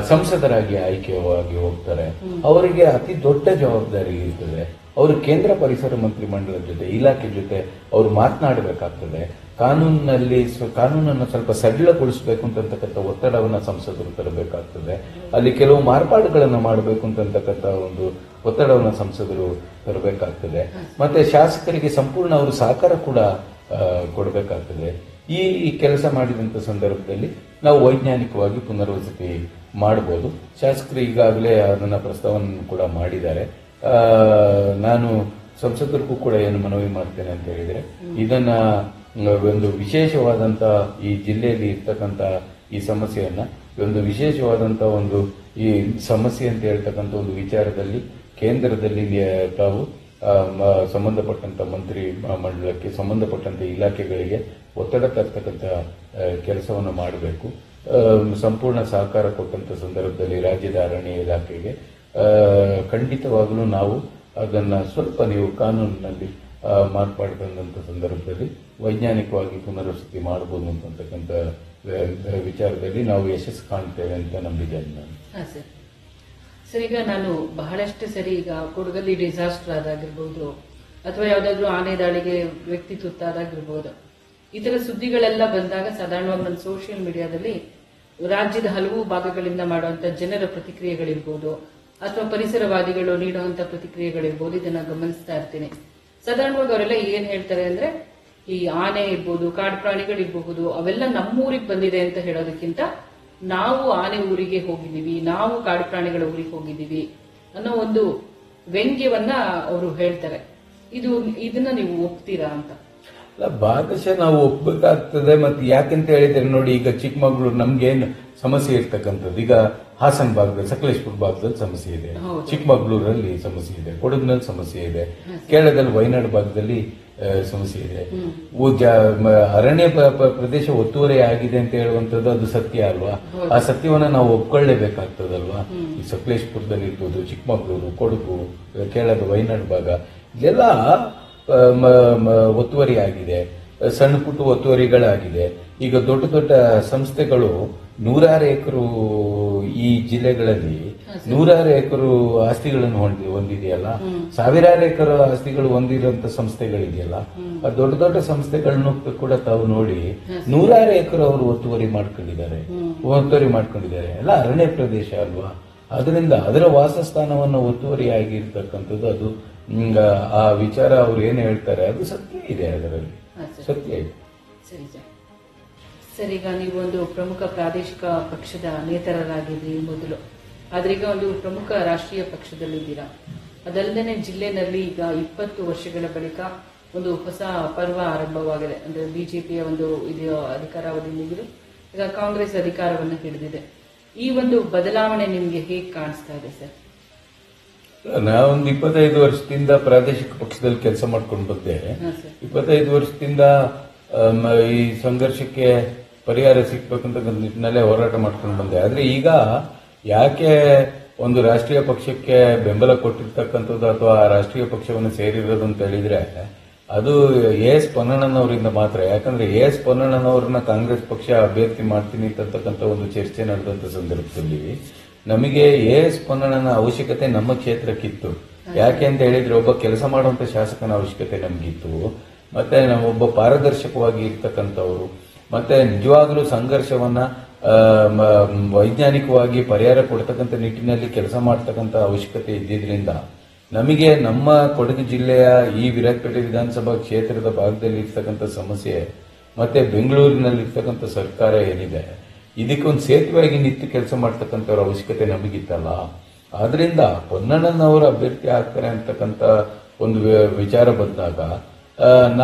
ಸಂಸದರಾಗಿ ಆಯ್ಕೆಯಾಗಿ ಹೋಗ್ತಾರೆ ಅವರಿಗೆ ಅತಿ ದೊಡ್ಡ ಜವಾಬ್ದಾರಿ ಇರ್ತದೆ. ಅವರು ಕೇಂದ್ರ ಪರಿಸರ ಮಂತ್ರಿ ಮಂಡಲದ ಜೊತೆ, ಇಲಾಖೆ ಜೊತೆ ಅವರು ಮಾತನಾಡಬೇಕಾಗ್ತದೆ. ಕಾನೂನನ್ನು ಸ್ವಲ್ಪ ಸಡಿಲಗೊಳಿಸಬೇಕು ಅಂತಕ್ಕಂಥ ಒತ್ತಡವನ್ನ ಸಂಸದರು ತರಬೇಕಾಗ್ತದೆ. ಅಲ್ಲಿ ಕೆಲವು ಮಾರ್ಪಾಡುಗಳನ್ನು ಮಾಡಬೇಕು ಅಂತಕ್ಕಂಥ ಒಂದು ಒತ್ತಡವನ್ನು ಸಂಸದರು ತರಬೇಕಾಗ್ತದೆ. ಮತ್ತೆ ಶಾಸಕರಿಗೆ ಸಂಪೂರ್ಣ ಅವರು ಸಹಕಾರ ಕೂಡ ಕೊಡಬೇಕಾಗ್ತದೆ. ಈ ಕೆಲಸ ಮಾಡಿದಂತ ಸಂದರ್ಭದಲ್ಲಿ ನಾವು ವೈಜ್ಞಾನಿಕವಾಗಿ ಪುನರ್ವಸತಿ ಮಾಡಬಹುದು. ಶಾಸಕರು ಈಗಾಗಲೇ ಅದನ್ನ ಪ್ರಸ್ತಾವನೆ ಕೂಡ ಮಾಡಿದ್ದಾರೆ. ನಾನು ಸಂಸದರಿಗೂ ಕೂಡ ಏನು ಮನವಿ ಮಾಡ್ತೇನೆ ಅಂತ ಹೇಳಿದ್ರೆ, ಇದನ್ನ ಒಂದು ವಿಶೇಷವಾದಂತ ಈ ಜಿಲ್ಲೆಯಲ್ಲಿ ಇರ್ತಕ್ಕಂಥ ಈ ಸಮಸ್ಯೆಯನ್ನ ಒಂದು ವಿಶೇಷವಾದಂತ ಒಂದು ಈ ಸಮಸ್ಯೆ ಅಂತ ಹೇಳ್ತಕ್ಕಂಥ ಒಂದು ವಿಚಾರದಲ್ಲಿ ಕೇಂದ್ರದಲ್ಲಿ ತಾವು ಸಂಬಂಧಪಟ್ಟಂತ ಮಂತ್ರಿ ಮಂಡಲಕ್ಕೆ ಸಂಬಂಧಪಟ್ಟಂತ ಇಲಾಖೆಗಳಿಗೆ ಒತ್ತಡ ತರ್ತಕ್ಕಂಥ ಕೆಲಸವನ್ನು ಮಾಡಬೇಕು. ಸಂಪೂರ್ಣ ಸಹಕಾರ ಕೊಟ್ಟಂತ ಸಂದರ್ಭದಲ್ಲಿ ರಾಜ್ಯದ ಅರಣ್ಯ ಇಲಾಖೆಗೆ ಖಂಡಿತವಾಗಲೂ ನಾವು ಅದನ್ನ ಸ್ವಲ್ಪ ನೀವು ಕಾನೂನಿನಲ್ಲಿ ಮಾರ್ಪಾಡ್ಕೊಂಡಂತ ಸಂದರ್ಭದಲ್ಲಿ ವೈಜ್ಞಾನಿಕವಾಗಿ ಪುನರ್ವಸತಿ ಮಾಡಬಹುದು ಅಂತಕ್ಕಂಥ ವಿಚಾರದಲ್ಲಿ ನಾವು ಯಶಸ್ಸು ಕಾಣ್ತೇವೆ ಅಂತ ನಂಬಿದ್ದೇನೆ ನಾನು. ಸರ್, ಈಗ ನಾನು ಬಹಳಷ್ಟು ಸರಿ ಈಗ ಕೊಡಗಲ್ಲಿ ಡಿಸಾಸ್ಟರ್ ಆದಾಗಿರ್ಬೋದು ಅಥವಾ ಯಾವ್ದಾದ್ರು ಆನೆ ದಾಳಿಗೆ ವ್ಯಕ್ತಿ ತುತ್ತಾದಾಗಿರ್ಬೋದು. ಈ ತರ ಸುದ್ದಿಗಳೆಲ್ಲ ಬಂದಾಗ ಸಾಧಾರಣವಾಗಿ ನನ್ನ ಸೋಷಿಯಲ್ ಮೀಡಿಯಾದಲ್ಲಿ ರಾಜ್ಯದ ಹಲವು ಭಾಗಗಳಿಂದ ಮಾಡುವಂತ ಜನರ ಪ್ರತಿಕ್ರಿಯೆಗಳಿರ್ಬೋದು ಅಥವಾ ಪರಿಸರವಾದಿಗಳು ನೀಡುವಂತ ಪ್ರತಿಕ್ರಿಯೆಗಳಿರ್ಬೋದು, ಇದನ್ನ ಗಮನಿಸ್ತಾ ಇರ್ತೀನಿ. ಸಾಧಾರಣವಾಗಿ ಅವರೆಲ್ಲ ಏನ್ ಹೇಳ್ತಾರೆ ಅಂದ್ರೆ, ಈ ಆನೆ ಇರ್ಬೋದು, ಕಾಡು ಪ್ರಾಣಿಗಳಿರಬಹುದು, ಅವೆಲ್ಲ ನಮ್ಮೂರಿಗೆ ಬಂದಿದೆ ಅಂತ ಹೇಳೋದಕ್ಕಿಂತ ನಾವು ಆನೆ ಊರಿಗೆ ಹೋಗಿದ್ದೀವಿ, ನಾವು ಕಾಡು ಪ್ರಾಣಿಗಳ ಊರಿಗೆ ಹೋಗಿದ್ದೀವಿ ಅನ್ನೋ ಒಂದು ವ್ಯಂಗ್ಯವನ್ನ ಅವರು ಹೇಳ್ತಾರೆ. ಇದನ್ನ ನೀವು ಒಪ್ತೀರಾ ಅಂತ? ಅಲ್ಲ, ಭಾಗಶಃ ನಾವು ಒಪ್ಪಬೇಕಾಗ್ತದೆ. ಮತ್ತೆ ಯಾಕೆಂತ ಹೇಳಿದ್ರೆ ನೋಡಿ, ಈಗ ಚಿಕ್ಕಮಗಳೂರು ನಮ್ಗೇನು ಸಮಸ್ಯೆ ಇರ್ತಕ್ಕಂಥದ್ದು, ಈಗ ಹಾಸನ ಭಾಗದಲ್ಲಿ, ಸಕಲೇಶ್ಪುರ ಭಾಗದಲ್ಲಿ ಸಮಸ್ಯೆ ಇದೆ, ಚಿಕ್ಕಮಗಳೂರಲ್ಲಿ ಸಮಸ್ಯೆ ಇದೆ, ಕೊಡಗಿನಲ್ಲಿ ಸಮಸ್ಯೆ ಇದೆ, ಕೇರಳದಲ್ಲಿ ವಯನಾಡು ಭಾಗದಲ್ಲಿ ಸಮಸ್ಯೆ ಇದೆ. ಅರಣ್ಯ ಪ್ರದೇಶ ಒತ್ತುವರಿ ಆಗಿದೆ ಅಂತ ಹೇಳುವಂತದ್ದು ಅದು ಸತ್ಯ ಅಲ್ವಾ? ಆ ಸತ್ಯವನ್ನ ನಾವು ಒಪ್ಕೊಳ್ಳೇಬೇಕಾಗ್ತದಲ್ವಾ? ಈ ಸಕಲೇಶ್ಪುರದಲ್ಲಿ ಇರ್ಬೋದು, ಚಿಕ್ಕಮಗಳೂರು, ಕೊಡಗು, ಕೇರಳದ ವಯನಾಡು ಭಾಗ ಇದೆಲ್ಲ ಒತ್ತುವರಿ ಆಗಿದೆ, ಸಣ್ಣ ಪುಟ್ಟ ಒತ್ತುವರಿಗಳಾಗಿದೆ. ಈಗ ದೊಡ್ಡ ದೊಡ್ಡ ಸಂಸ್ಥೆಗಳು ನೂರಾರು ಎಕರೆ ಈ ಜಿಲ್ಲೆಗಳಲ್ಲಿ ನೂರಾರು ಎಕರೆ ಆಸ್ತಿಗಳನ್ನು ಹೊಂದಿದೆಯಲ್ಲ, ಸಾವಿರಾರು ಎಕರೆ ಆಸ್ತಿಗಳು ಹೊಂದಿರುವಂತ ಸಂಸ್ಥೆಗಳಿದೆಯಲ್ಲ, ಆ ದೊಡ್ಡ ದೊಡ್ಡ ಸಂಸ್ಥೆಗಳನ್ನು ಕೂಡ ತಾವು ನೋಡಿ ನೂರಾರು ಎಕರೆ ಅವರು ಒತ್ತುವರಿ ಮಾಡ್ಕೊಂಡಿದ್ದಾರೆ ಎಲ್ಲ ಅರಣ್ಯ ಪ್ರದೇಶ ಅಲ್ವಾ? ಅದರಿಂದ ಅದರ ವಾಸಸ್ಥಾನವನ್ನು ಒತ್ತುವರಿ ಆಗಿರ್ತಕ್ಕಂಥದ್ದು ಅದು ಆ ವಿಚಾರ ಅವ್ರು ಏನ್ ಹೇಳ್ತಾರೆ ಅದು ಸತ್ಯ ಇದೆ, ಅದರಲ್ಲಿ ಸತ್ಯ ಇದೆ. ಸರಿ ಸರ್, ಈಗ ನೀವು ಒಂದು ಪ್ರಮುಖ ಪ್ರಾದೇಶಿಕ ಪಕ್ಷದ ನೇತರರಾಗಿದ್ದೀರಿ ಮೊದಲು, ಆದ್ರೆ ಈಗ ಒಂದು ಪ್ರಮುಖ ರಾಷ್ಟ್ರೀಯ ಪಕ್ಷದಲ್ಲಿದ್ದೀರಾ. ಅದಲ್ಲದೆ ಜಿಲ್ಲೆನಲ್ಲಿ ಈಗ 20 ವರ್ಷಗಳ ಬಳಿಕ ಒಂದು ಹೊಸ ಪರ್ವ ಆರಂಭವಾಗಿದೆ. ಅಂದ್ರೆ ಬಿಜೆಪಿಯ ಒಂದು ಅಧಿಕಾರಾವಧಿ ಮುಗಿದು ಈಗ ಕಾಂಗ್ರೆಸ್ ಅಧಿಕಾರವನ್ನು ಹಿಡಿದಿದೆ. ಈ ಒಂದು ಬದಲಾವಣೆ ನಿಮ್ಗೆ ಹೇಗೆ ಕಾಣಿಸ್ತಾ ಇದೆ ಸರ್? ನಾವೊಂದು 25 ವರ್ಷದಿಂದ ಪ್ರಾದೇಶಿಕ ಪಕ್ಷದಲ್ಲಿ ಕೆಲಸ ಮಾಡ್ಕೊಂಡು ಬಂದೆ. 25 ವರ್ಷದಿಂದ ಈ ಸಂಘರ್ಷಕ್ಕೆ ಪರಿಹಾರ ಸಿಗ್ಬೇಕಂತ ನಿಟ್ಟಿನಲ್ಲೇ ಹೋರಾಟ ಮಾಡ್ಕೊಂಡು ಬಂದೆ. ಆದ್ರೆ ಈಗ ಯಾಕೆ ಒಂದು ರಾಷ್ಟ್ರೀಯ ಪಕ್ಷಕ್ಕೆ ಬೆಂಬಲ ಕೊಟ್ಟಿರ್ತಕ್ಕಂಥದ್ದು ಅಥವಾ ಆ ರಾಷ್ಟ್ರೀಯ ಪಕ್ಷವನ್ನು ಸೇರಿರೋದು ಅಂತ ಹೇಳಿದ್ರೆ ಅದು ಎಸ್ ಪೊನ್ನಣ್ಣನವರಿಂದ ಮಾತ್ರ. ಯಾಕಂದ್ರೆ ಎಸ್ ಪೊನ್ನಣ್ಣನವರನ್ನ ಕಾಂಗ್ರೆಸ್ ಪಕ್ಷ ಅಭ್ಯರ್ಥಿ ಮಾಡ್ತೀನಿ ಅಂತಕ್ಕಂಥ ಒಂದು ಚರ್ಚೆ ನಡೆದಂತ ಸಂದರ್ಭದಲ್ಲಿ ನಮಗೆ ಎಸ್ ಪೊನ್ನಣ್ಣನ ಅವಶ್ಯಕತೆ ನಮ್ಮ ಕ್ಷೇತ್ರಕ್ಕಿತ್ತು. ಯಾಕೆ ಅಂತ ಹೇಳಿದ್ರೆ ಒಬ್ಬ ಕೆಲಸ ಮಾಡುವಂತ ಶಾಸಕನ ಅವಶ್ಯಕತೆ ನಮಗಿತ್ತು. ಮತ್ತೆ ನಾವೊಬ್ಬ ಪಾರದರ್ಶಕವಾಗಿ ಇರ್ತಕ್ಕಂಥವ್ರು, ಮತ್ತೆ ನಿಜವಾಗ್ಲೂ ಸಂಘರ್ಷವನ್ನ ವೈಜ್ಞಾನಿಕವಾಗಿ ಪರಿಹಾರ ಕೊಡ್ತಕ್ಕಂಥ ನಿಟ್ಟಿನಲ್ಲಿ ಕೆಲಸ ಮಾಡ್ತಕ್ಕಂಥ ಅವಶ್ಯಕತೆ ಇದ್ದಿದ್ರಿಂದ ನಮಗೆ ನಮ್ಮ ಕೊಡಗು ಜಿಲ್ಲೆಯ ಈ ವಿರಾಜಪೇಟೆ ವಿಧಾನಸಭಾ ಕ್ಷೇತ್ರದ ಭಾಗದಲ್ಲಿ ಇರ್ತಕ್ಕಂಥ ಸಮಸ್ಯೆ ಮತ್ತೆ ಬೆಂಗಳೂರಿನಲ್ಲಿ ಇರ್ತಕ್ಕಂಥ ಸರ್ಕಾರ ಏನಿದೆ ಇದಕ್ಕೊಂದು ಸೇತುವೆಯಾಗಿ ನಿಂತು ಕೆಲಸ ಮಾಡ್ತಕ್ಕಂಥವ್ರ ಅವಶ್ಯಕತೆ ನಮಗಿತ್ತಲ್ಲ. ಆದ್ರಿಂದ ಪೊನ್ನಣ್ಣನವರು ಅಭ್ಯರ್ಥಿ ಆಗ್ತಾರೆ ಅಂತಕ್ಕಂಥ ಒಂದು ವಿಚಾರ ಬಂದಾಗ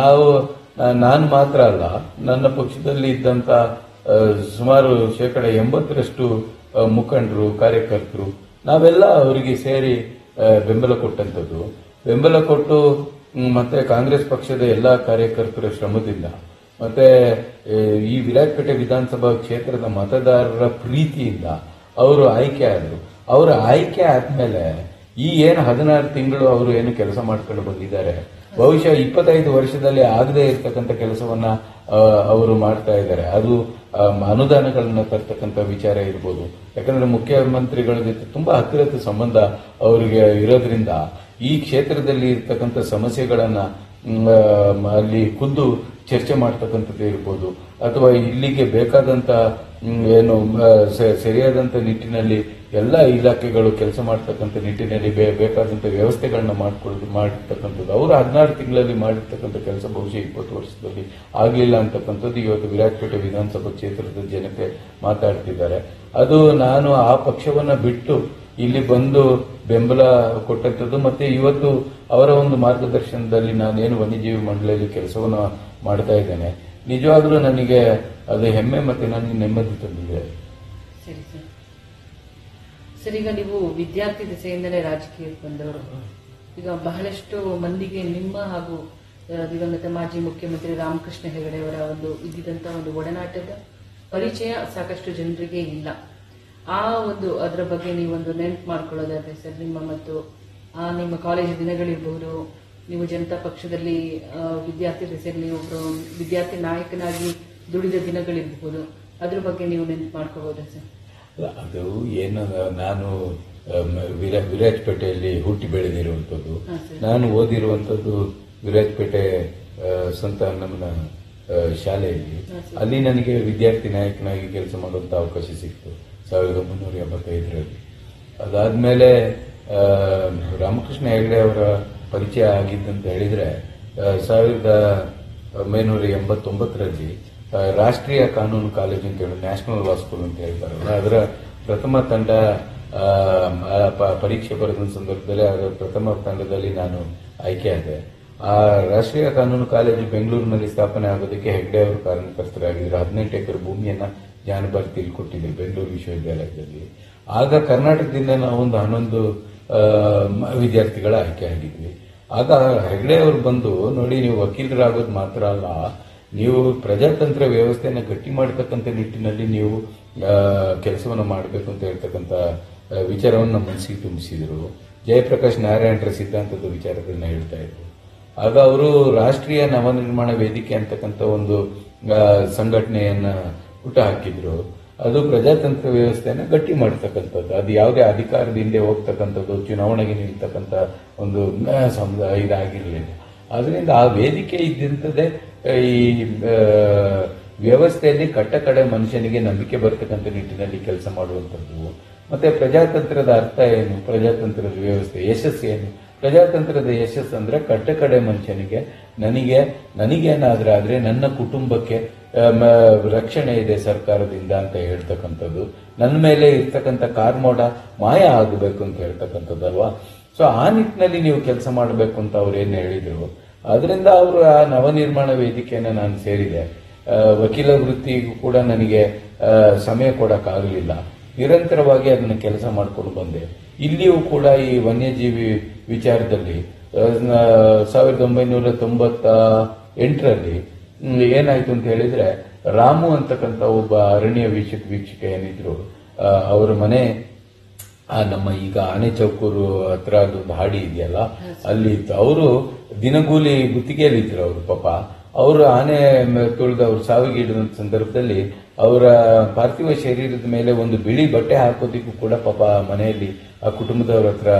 ನಾನು ಮಾತ್ರ ಅಲ್ಲ, ನನ್ನ ಪಕ್ಷದಲ್ಲಿ ಇದ್ದಂತ ಸುಮಾರು 80% ಮುಖಂಡರು, ಕಾರ್ಯಕರ್ತರು ನಾವೆಲ್ಲ ಅವರಿಗೆ ಸೇರಿ ಬೆಂಬಲ ಕೊಟ್ಟಂಥದ್ದು. ಬೆಂಬಲ ಕೊಟ್ಟು ಮತ್ತೆ ಕಾಂಗ್ರೆಸ್ ಪಕ್ಷದ ಎಲ್ಲಾ ಕಾರ್ಯಕರ್ತರ ಶ್ರಮದಿಂದ ಮತ್ತೆ ಈ ವಿರಾಜಪೇಟೆ ವಿಧಾನಸಭಾ ಕ್ಷೇತ್ರದ ಮತದಾರರ ಪ್ರೀತಿಯಿಂದ ಅವರು ಆಯ್ಕೆ ಆದ್ರು. ಅವರ ಆಯ್ಕೆ ಆದ್ಮೇಲೆ ಈ ಏನು 16 ತಿಂಗಳು ಅವರು ಏನು ಕೆಲಸ ಮಾಡ್ಕೊಂಡು ಬಂದಿದ್ದಾರೆ, ಬಹುಶಃ 25 ವರ್ಷದಲ್ಲಿ ಆಗದೇ ಇರ್ತಕ್ಕಂಥ ಕೆಲಸವನ್ನ ಅವರು ಮಾಡ್ತಾ ಇದ್ದಾರೆ. ಅದು ಅನುದಾನಗಳನ್ನ ತರ್ತಕ್ಕಂಥ ವಿಚಾರ ಇರ್ಬೋದು. ಯಾಕಂದ್ರೆ ಮುಖ್ಯಮಂತ್ರಿಗಳ ಜೊತೆ ತುಂಬಾ ಹತ್ತಿರದ ಸಂಬಂಧ ಅವರಿಗೆ ಇರೋದ್ರಿಂದ ಈ ಕ್ಷೇತ್ರದಲ್ಲಿ ಇರ್ತಕ್ಕಂಥ ಸಮಸ್ಯೆಗಳನ್ನ ಅಲ್ಲಿ ಖುದ್ದು ಚರ್ಚೆ ಮಾಡ್ತಕ್ಕಂಥದ್ದು ಇರ್ಬೋದು, ಅಥವಾ ಇಲ್ಲಿಗೆ ಬೇಕಾದಂತ ಏನು ಸರಿಯಾದಂತ ನಿಟ್ಟಿನಲ್ಲಿ ಎಲ್ಲ ಇಲಾಖೆಗಳು ಕೆಲಸ ಮಾಡ್ತಕ್ಕಂಥ ನಿಟ್ಟಿನಲ್ಲಿ ಬೇಕಾದಂತ ವ್ಯವಸ್ಥೆಗಳನ್ನ ಮಾಡಿರ್ತಕ್ಕಂಥದ್ದು. ಅವರು 16 ತಿಂಗಳಲ್ಲಿ ಮಾಡಿರ್ತಕ್ಕಂಥ ಕೆಲಸ ಬಹುಶಃ 20 ವರ್ಷದಲ್ಲಿ ಆಗ್ಲಿಲ್ಲ ಅಂತಕ್ಕಂಥದ್ದು ಇವತ್ತು ವಿರಾಜಪೇಟೆ ವಿಧಾನಸಭಾ ಕ್ಷೇತ್ರದ ಜನತೆ ಮಾತಾಡ್ತಿದ್ದಾರೆ. ಅದು ನಾನು ಆ ಪಕ್ಷವನ್ನ ಬಿಟ್ಟು ಇಲ್ಲಿ ಬಂದು ಬೆಂಬಲ ಕೊಟ್ಟಂಥದ್ದು. ಮತ್ತೆ ಇವತ್ತು ಅವರ ಒಂದು ಮಾರ್ಗದರ್ಶನದಲ್ಲಿ ನಾನೇನು ವನ್ಯಜೀವಿ ಮಂಡಳಿಯಲ್ಲಿ ಕೆಲಸವನ್ನ ಮಾಡ್ತಾ ಇದ್ದೇನೆ. ನಿಜವಾಗ್ಲೂ ನನಗೆ ಅದು ಹೆಮ್ಮೆ ಮತ್ತೆ ನನಗೆ ನೆಮ್ಮದಿ ತಂದಿದೆ. ಸರಿ ಸರ್. ಸರ್, ಈಗ ನೀವು ವಿದ್ಯಾರ್ಥಿ ದಿಸೆಯಿಂದಲೇ ರಾಜಕೀಯಕ್ಕೆ ಬಂದವರು. ಈಗ ಬಹಳಷ್ಟು ಮಂದಿಗೆ ನಿಮ್ಮ ಹಾಗೂ ದಿವಂಗತ ಮಾಜಿ ಮುಖ್ಯಮಂತ್ರಿ ರಾಮಕೃಷ್ಣ ಹೆಗಡೆ ಅವರ ಒಂದು ಇದ್ದಿದ್ದಂತ ಒಂದು ಒಡನಾಟದ ಪರಿಚಯ ಸಾಕಷ್ಟು ಜನರಿಗೆ ಇಲ್ಲ. ಅದರ ಬಗ್ಗೆ ನೀವೊಂದು ನೆನಪು ಮಾಡ್ಕೊಳ್ಳೋದಾದ್ರೆ ಸರ್, ನಿಮ್ಮ ಕಾಲೇಜು ದಿನಗಳಿರ್ಬಹುದು, ನೀವು ಜನತಾ ಪಕ್ಷದಲ್ಲಿ ವಿದ್ಯಾರ್ಥಿ ದಿಸೆಯಲ್ಲಿ ಒಬ್ಬರು ವಿದ್ಯಾರ್ಥಿ ನಾಯಕನಾಗಿ ದುಡಿದ ದಿನಗಳಿರ್ಬಹುದು, ಅದ್ರ ಬಗ್ಗೆ ನೀವು ನೆನಪು ಮಾಡ್ಕೋಬಹುದಾ ಸರ್? ಅದು ಏನು, ನಾನು ವಿರಾಜಪೇಟೆಯಲ್ಲಿ ಹುಟ್ಟಿ ಬೆಳೆದಿರುವಂತದ್ದು, ನಾನು ಓದಿರುವಂತದ್ದು ವಿರಾಜಪೇಟೆ ಸಂತ ಅನ್ನಮ್ಮನ ಶಾಲೆಯಲ್ಲಿ. ಅಲ್ಲಿ ನನಗೆ ವಿದ್ಯಾರ್ಥಿ ನಾಯಕನಾಗಿ ಕೆಲಸ ಮಾಡುವಂತ ಅವಕಾಶ ಸಿಕ್ತು 1985ರಲ್ಲಿ. ಅದಾದ್ಮೇಲೆ ರಾಮಕೃಷ್ಣ ಹೆಗಡೆ ಅವರ ಪರಿಚಯ ಆಗಿದ್ದಂತ ಹೇಳಿದ್ರೆ 1989ರಲ್ಲಿ ರಾಷ್ಟ್ರೀಯ ಕಾನೂನು ಕಾಲೇಜು ಅಂತ ಹೇಳಿ ನ್ಯಾಷನಲ್ ಲಾ ಸ್ಕೂಲ್ ಅಂತ ಹೇಳ್ತಾರಲ್ಲ, ಅದರ ಪ್ರಥಮ ತಂಡ ಪರೀಕ್ಷೆ ಬರೆದ ಸಂದರ್ಭದಲ್ಲಿ ಅದರ ಪ್ರಥಮ ತಂಡದಲ್ಲಿ ನಾನು ಆಯ್ಕೆಯಾದೆ. ಆ ರಾಷ್ಟ್ರೀಯ ಕಾನೂನು ಕಾಲೇಜು ಬೆಂಗಳೂರಿನಲ್ಲಿ ಸ್ಥಾಪನೆ ಆಗೋದಕ್ಕೆ ಹೆಗ್ಡೆ ಅವರು ಕಾರಣಕರ್ತರಾಗಿದ್ದರು. 18 ಎಕರೆ ಭೂಮಿಯನ್ನ ಜಾನಭಾರತಿಯಲ್ಲಿ ಕೊಟ್ಟಿದ್ರು ಬೆಂಗಳೂರು ವಿಶ್ವವಿದ್ಯಾಲಯದಲ್ಲಿ. ಆಗ ಕರ್ನಾಟಕದಿಂದ ನಾವು ಒಂದು 11 ವಿದ್ಯಾರ್ಥಿಗಳ ಆಯ್ಕೆ ಆಗಿದ್ವಿ. ಆಗ ಹೆಗ್ಡೆ ಅವರು ಬಂದು, ನೋಡಿ ನೀವು ವಕೀಲರಾಗೋದು ಮಾತ್ರ ಅಲ್ಲ, ನೀವು ಪ್ರಜಾತಂತ್ರ ವ್ಯವಸ್ಥೆಯನ್ನು ಗಟ್ಟಿ ಮಾಡತಕ್ಕಂಥ ನಿಟ್ಟಿನಲ್ಲಿ ನೀವು ಕೆಲಸವನ್ನು ಮಾಡಬೇಕು ಅಂತ ಹೇಳ್ತಕ್ಕಂಥ ವಿಚಾರವನ್ನು ಮನಸ್ಸಿಗೆ ತುಂಬಿಸಿದ್ರು. ಜಯಪ್ರಕಾಶ್ ನಾರಾಯಣರ ಸಿದ್ಧಾಂತದ ವಿಚಾರಗಳನ್ನ ಹೇಳ್ತಾ ಇದ್ರು. ಆಗ ಅವರು ರಾಷ್ಟ್ರೀಯ ನವನಿರ್ಮಾಣ ವೇದಿಕೆ ಅಂತಕ್ಕಂಥ ಒಂದು ಸಂಘಟನೆಯನ್ನ ಹುಟ್ಟು ಹಾಕಿದ್ರು. ಅದು ಪ್ರಜಾತಂತ್ರ ವ್ಯವಸ್ಥೆಯನ್ನ ಗಟ್ಟಿ ಮಾಡತಕ್ಕಂಥದ್ದು, ಅದು ಯಾವುದೇ ಅಧಿಕಾರದ ಹಿಂದೆ ಹೋಗ್ತಕ್ಕಂಥದ್ದು, ಚುನಾವಣೆಗೆ ನಿಲ್ತಕ್ಕಂಥ ಒಂದು ಇದಾಗಿರಲಿಲ್ಲ. ಅದರಿಂದ ಆ ವೇದಿಕೆ ಇದ್ದಂಥದ್ದೇ ಈ ವ್ಯವಸ್ಥೆಯಲ್ಲಿ ಕಟ್ಟಕಡೆ ಮನುಷ್ಯನಿಗೆ ನಂಬಿಕೆ ಬರ್ತಕ್ಕಂಥ ನಿಟ್ಟಿನಲ್ಲಿ ಕೆಲಸ ಮಾಡುವಂಥದ್ದು. ಮತ್ತೆ ಪ್ರಜಾತಂತ್ರದ ಅರ್ಥ ಏನು, ಪ್ರಜಾತಂತ್ರದ ವ್ಯವಸ್ಥೆ ಯಶಸ್ಸು ಏನು? ಪ್ರಜಾತಂತ್ರದ ಯಶಸ್ಸು ಅಂದ್ರೆ ಕಟ್ಟಕಡೆ ಮನುಷ್ಯನಿಗೆ ನನಗೇನಾದ್ರೆ ಆದ್ರೆ ನನ್ನ ಕುಟುಂಬಕ್ಕೆ ರಕ್ಷಣೆ ಇದೆ ಸರ್ಕಾರದಿಂದ ಅಂತ ಹೇಳ್ತಕ್ಕಂಥದ್ದು, ನನ್ನ ಮೇಲೆ ಇರ್ತಕ್ಕಂಥ ಕಾರ್ಮೋಡ ಮಾಯ ಆಗಬೇಕು ಅಂತ ಹೇಳ್ತಕ್ಕಂಥದ್ದಲ್ವಾ. ಸೊ ಆ ನಿಟ್ಟಿನಲ್ಲಿ ನೀವು ಕೆಲಸ ಮಾಡಬೇಕು ಅಂತ ಅವ್ರು ಏನ್ ಹೇಳಿದ್ರು. ಅದರಿಂದ ಅವರು ಆ ನವನಿರ್ಮಾಣ ವೇದಿಕೆಯನ್ನ ನಾನು ಸೇರಿದೆ. ವಕೀಲ ವೃತ್ತಿಗೂ ಕೂಡ ನನಗೆ ಸಮಯ ಕೊಡಕ್ಕಾಗಲಿಲ್ಲ. ನಿರಂತರವಾಗಿ ಅದನ್ನು ಕೆಲಸ ಮಾಡ್ಕೊಂಡು ಬಂದೆ. ಇಲ್ಲಿಯೂ ಕೂಡ ಈ ವನ್ಯಜೀವಿ ವಿಚಾರದಲ್ಲಿ 1998ರಲ್ಲಿ ಏನಾಯ್ತು ಅಂತ ಹೇಳಿದ್ರೆ, ರಾಮು ಅಂತಕ್ಕಂಥ ಒಬ್ಬ ಅರಣ್ಯ ವೀಕ್ಷಕ ಏನಿದ್ರು, ಅವರ ಮನೆ ನಮ್ಮ ಈಗ ಆನೆ ಚೌಕೂರು ಹತ್ರ ಅದೊಂದು ಹಾಡಿ ಇದೆಯಲ್ಲ, ಅಲ್ಲಿ ಇತ್ತು. ಅವರು ದಿನಗೂಲಿ ಗುತ್ತಿಗೆಯಲ್ಲಿದ್ರು. ಅವರು ಪಾಪ ಅವರು ಆನೆ ತುಳಿದು ಅವ್ರು ಸಾವಿಗೀಡಿದಂತ ಸಂದರ್ಭದಲ್ಲಿ ಅವರ ಪಾರ್ಥಿವ ಶರೀರದ ಮೇಲೆ ಒಂದು ಬಿಳಿ ಬಟ್ಟೆ ಹಾಕೋದಿಕ್ಕೂ ಕೂಡ ಪಾಪ ಮನೆಯಲ್ಲಿ ಆ ಕುಟುಂಬದವ್ರ ಹತ್ರ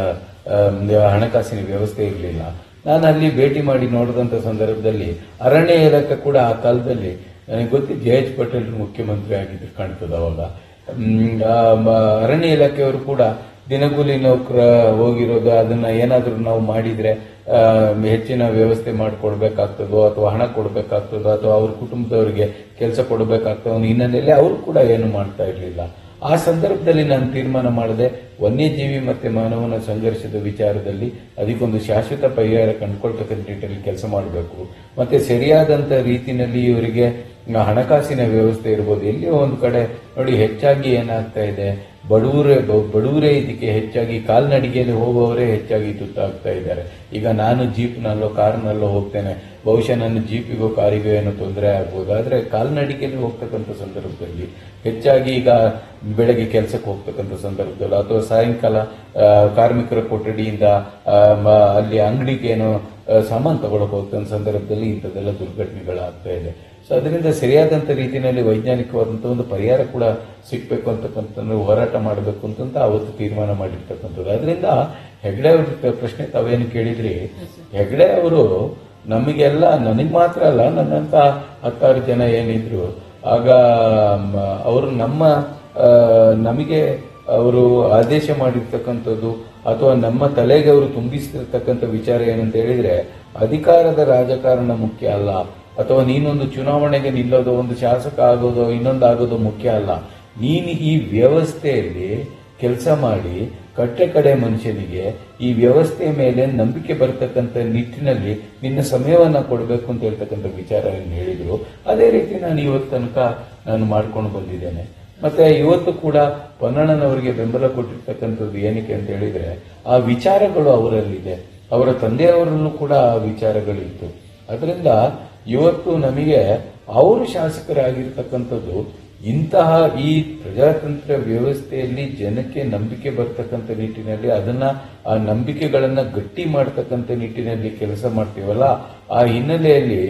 ಹಣಕಾಸಿನ ವ್ಯವಸ್ಥೆ ಇರಲಿಲ್ಲ. ನಾನು ಅಲ್ಲಿ ಭೇಟಿ ಮಾಡಿ ನೋಡಿದಂತ ಸಂದರ್ಭದಲ್ಲಿ ಅರಣ್ಯ ಇಲಾಖೆ ಕೂಡ ಆ ಕಾಲದಲ್ಲಿ ನನಗೆ ಗೊತ್ತಿ ಜೆ.ಎಚ್. ಪಟೇಲ್ ಮುಖ್ಯಮಂತ್ರಿ ಆಗಿದ್ರು ಕಾಣ್ತದೆ. ಅವಾಗ ಅರಣ್ಯ ಇಲಾಖೆಯವರು ಕೂಡ ದಿನಗೂಲಿ ನೌಕರ ಹೋಗಿರೋದು, ಅದನ್ನ ಏನಾದ್ರೂ ನಾವು ಮಾಡಿದ್ರೆ ಹೆಚ್ಚಿನ ವ್ಯವಸ್ಥೆ ಮಾಡಿಕೊಡ್ಬೇಕಾಗ್ತದೋ ಅಥವಾ ಹಣ ಕೊಡ್ಬೇಕಾಗ್ತದೋ ಅಥವಾ ಅವ್ರ ಕುಟುಂಬದವರಿಗೆ ಕೆಲಸ ಕೊಡಬೇಕಾಗ್ತದೋ ಹಿನ್ನೆಲೆಯಲ್ಲಿ ಅವರು ಕೂಡ ಏನು ಮಾಡ್ತಾ ಇರ್ಲಿಲ್ಲ. ಆ ಸಂದರ್ಭದಲ್ಲಿ ನಾನು ತೀರ್ಮಾನ ಮಾಡಿದೆ, ವನ್ಯಜೀವಿ ಮತ್ತೆ ಮಾನವನ ಸಂಘರ್ಷದ ವಿಚಾರದಲ್ಲಿ ಅದಕ್ಕೊಂದು ಶಾಶ್ವತ ಪರಿಹಾರ ಕಂಡುಕೊಳ್ತಕ್ಕಂಥ ನಿಟ್ಟಿನಲ್ಲಿ ಕೆಲಸ ಮಾಡಬೇಕು. ಮತ್ತೆ ಸರಿಯಾದಂತ ರೀತಿಯಲ್ಲಿ ಇವರಿಗೆ ಹಣಕಾಸಿನ ವ್ಯವಸ್ಥೆ ಇರ್ಬೋದು. ಎಲ್ಲಿಯೋ ಒಂದು ಕಡೆ ನೋಡಿ, ಹೆಚ್ಚಾಗಿ ಏನಾಗ್ತಾ ಇದೆ, ಬಡವರೇ ಇದಕ್ಕೆ ಹೆಚ್ಚಾಗಿ ಕಾಲ್ನಡಿಗೆಯಲ್ಲಿ ಹೋಗುವವರೇ ಹೆಚ್ಚಾಗಿ ತುತ್ತಾಗ್ತಾ ಇದ್ದಾರೆ. ಈಗ ನಾನು ಜೀಪ್ನಲ್ಲೋ ಕಾರ್ನಲ್ಲೋ ಹೋಗ್ತೇನೆ, ಬಹುಶಃ ನನ್ನ ಜೀಪಿಗೋ ಕಾರಿಗೋ ಏನೋ ತೊಂದರೆ ಆಗ್ಬೋದು. ಆದ್ರೆ ಕಾಲ್ನಡಿಗೆಯಲ್ಲಿ ಹೋಗ್ತಕ್ಕಂಥ ಸಂದರ್ಭದಲ್ಲಿ ಹೆಚ್ಚಾಗಿ ಈಗ ಬೆಳಗ್ಗೆ ಕೆಲಸಕ್ಕೆ ಹೋಗ್ತಕ್ಕಂಥ ಸಂದರ್ಭದಲ್ಲಿ ಅಥವಾ ಸಾಯಂಕಾಲ ಕಾರ್ಮಿಕರ ಕೊಠಡಿಯಿಂದ ಅಲ್ಲಿ ಅಂಗಡಿಗೆ ಏನೋ ಸಾಮಾನು ತಗೊಳಕ್ ಹೋಗ್ತಕ್ಕಂಥ ಸಂದರ್ಭದಲ್ಲಿ ಇಂಥದ್ದೆಲ್ಲ ದುರ್ಘಟನೆಗಳಾಗ್ತಾ ಇದೆ. ಸೊ ಅದರಿಂದ ಸರಿಯಾದಂತ ರೀತಿಯಲ್ಲಿ ವೈಜ್ಞಾನಿಕವಾದಂತಹ ಒಂದು ಪರಿಹಾರ ಕೂಡ ಸಿಗ್ಬೇಕು ಅಂತಕ್ಕಂಥ ಹೋರಾಟ ಮಾಡಬೇಕು ಅಂತ ಅವತ್ತು ತೀರ್ಮಾನ ಮಾಡಿರ್ತಕ್ಕಂಥದ್ದು. ಅದರಿಂದ ಹೆಗ್ಡೆ ಅವ್ರ ಪ್ರಶ್ನೆ ತಾವೇನು ಕೇಳಿದ್ರಿ, ಹೆಗ್ಡೆ ಅವರು ನಮಗೆಲ್ಲ, ನನಗ್ ಮಾತ್ರ ಅಲ್ಲ, ನನ್ನಂತ 10 ಜನ ಏನಿದ್ರು ಆಗ ಅವರು ನಮಗೆ ಅವರು ಆದೇಶ ಮಾಡಿರ್ತಕ್ಕಂಥದ್ದು ಅಥವಾ ನಮ್ಮ ತಲೆಗೆ ಅವರು ತುಂಬಿಸಿರ್ತಕ್ಕಂಥ ವಿಚಾರ ಏನಂತ ಹೇಳಿದ್ರೆ, ಅಧಿಕಾರದ ರಾಜಕಾರಣ ಮುಖ್ಯ ಅಲ್ಲ, ಅಥವಾ ನೀನೊಂದು ಚುನಾವಣೆಗೆ ನಿಲ್ಲೋದು, ಒಂದು ಶಾಸಕ ಆಗೋದು, ಇನ್ನೊಂದಾಗೋದು ಮುಖ್ಯ ಅಲ್ಲ. ನೀನು ಈ ವ್ಯವಸ್ಥೆಯಲ್ಲಿ ಕೆಲಸ ಮಾಡಿ ಕಟ್ಟೆ ಮನುಷ್ಯನಿಗೆ ಈ ವ್ಯವಸ್ಥೆಯ ಮೇಲೆ ನಂಬಿಕೆ ಬರ್ತಕ್ಕಂಥ ನಿಟ್ಟಿನಲ್ಲಿ ನಿನ್ನ ಸಮಯವನ್ನ ಕೊಡಬೇಕು ಅಂತ ಹೇಳ್ತಕ್ಕಂಥ ವಿಚಾರವನ್ನು ಹೇಳಿದ್ರು. ಅದೇ ರೀತಿ ನಾನು ಇವತ್ತು ತನಕ ನಾನು ಮಾಡ್ಕೊಂಡು ಬಂದಿದ್ದೇನೆ. ಮತ್ತೆ ಇವತ್ತು ಕೂಡ ಪೊನ್ನಣ್ಣನವರಿಗೆ ಬೆಂಬಲ ಕೊಟ್ಟಿರ್ತಕ್ಕಂಥದ್ದು ಏನಕ್ಕೆ ಅಂತ ಹೇಳಿದ್ರೆ, ಆ ವಿಚಾರಗಳು ಅವರಲ್ಲಿದೆ, ಅವರ ತಂದೆಯವರಲ್ಲೂ ಕೂಡ ಆ ವಿಚಾರಗಳಿತ್ತು. ಅದರಿಂದ ಇವತ್ತು ನಮಗೆ ಅವರು ಶಾಸಕರಾಗಿರ್ತಕ್ಕಂಥದ್ದು ಇಂತಹ ಈ ಪ್ರಜಾತಂತ್ರ ವ್ಯವಸ್ಥೆಯಲ್ಲಿ ಜನಕ್ಕೆ ನಂಬಿಕೆ ಬರ್ತಕ್ಕಂಥ ನಿಟ್ಟಿನಲ್ಲಿ ಅದನ್ನ ಆ ನಂಬಿಕೆಗಳನ್ನ ಗಟ್ಟಿ ಮಾಡ್ತಕ್ಕಂಥ ನಿಟ್ಟಿನಲ್ಲಿ ಕೆಲಸ ಮಾಡ್ತೀವಲ್ಲ, ಆ ಹಿನ್ನೆಲೆಯಲ್ಲಿ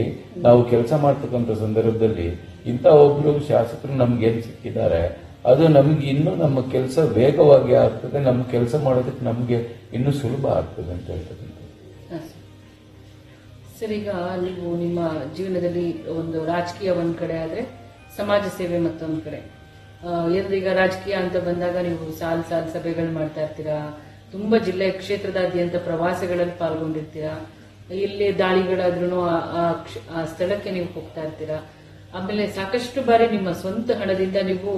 ನಾವು ಕೆಲಸ ಮಾಡ್ತಕ್ಕಂಥ ಸಂದರ್ಭದಲ್ಲಿ ಇಂಥ ಒಬ್ರು ಶಾಸಕರು ನಮ್ಗೇನ್ ಸಿಕ್ಕಿದ್ದಾರೆ, ಅದು ನಮ್ಗೆ ಇನ್ನೂ ನಮ್ಮ ಕೆಲಸ ವೇಗವಾಗಿ ಆಗ್ತದೆ, ನಮ್ಮ ಕೆಲಸ ಮಾಡೋದಕ್ಕೆ ನಮ್ಗೆ ಇನ್ನೂ ಸುಲಭ ಆಗ್ತದೆ ಅಂತ ಹೇಳ್ತಕ್ಕಂಥ. ಸರ್, ಈಗ ನೀವು ನಿಮ್ಮ ಜೀವನದಲ್ಲಿ ಒಂದು ರಾಜಕೀಯ ಒಂದ್ ಕಡೆ ಆದ್ರೆ ಸಮಾಜ ಸೇವೆ ಮತ್ತೊಂದ್ ಕಡೆ, ಈಗ ರಾಜಕೀಯ ಅಂತ ಬಂದಾಗ ನೀವು ಸಾಲ್ ಸಭೆಗಳು ಮಾಡ್ತಾ ಇರ್ತೀರಾ, ತುಂಬಾ ಜಿಲ್ಲೆ ಕ್ಷೇತ್ರದಾದ್ಯಂತ ಪ್ರವಾಸಗಳಲ್ಲಿ ಪಾಲ್ಗೊಂಡಿರ್ತೀರಾ, ಇಲ್ಲಿ ದಾಳಿಗಳಾದ್ರೂ ಆ ಸ್ಥಳಕ್ಕೆ ನೀವು ಹೋಗ್ತಾ ಇರ್ತೀರಾ. ಆಮೇಲೆ ಸಾಕಷ್ಟು ಬಾರಿ ನಿಮ್ಮ ಸ್ವಂತ ಹಣದಿಂದ ನೀವು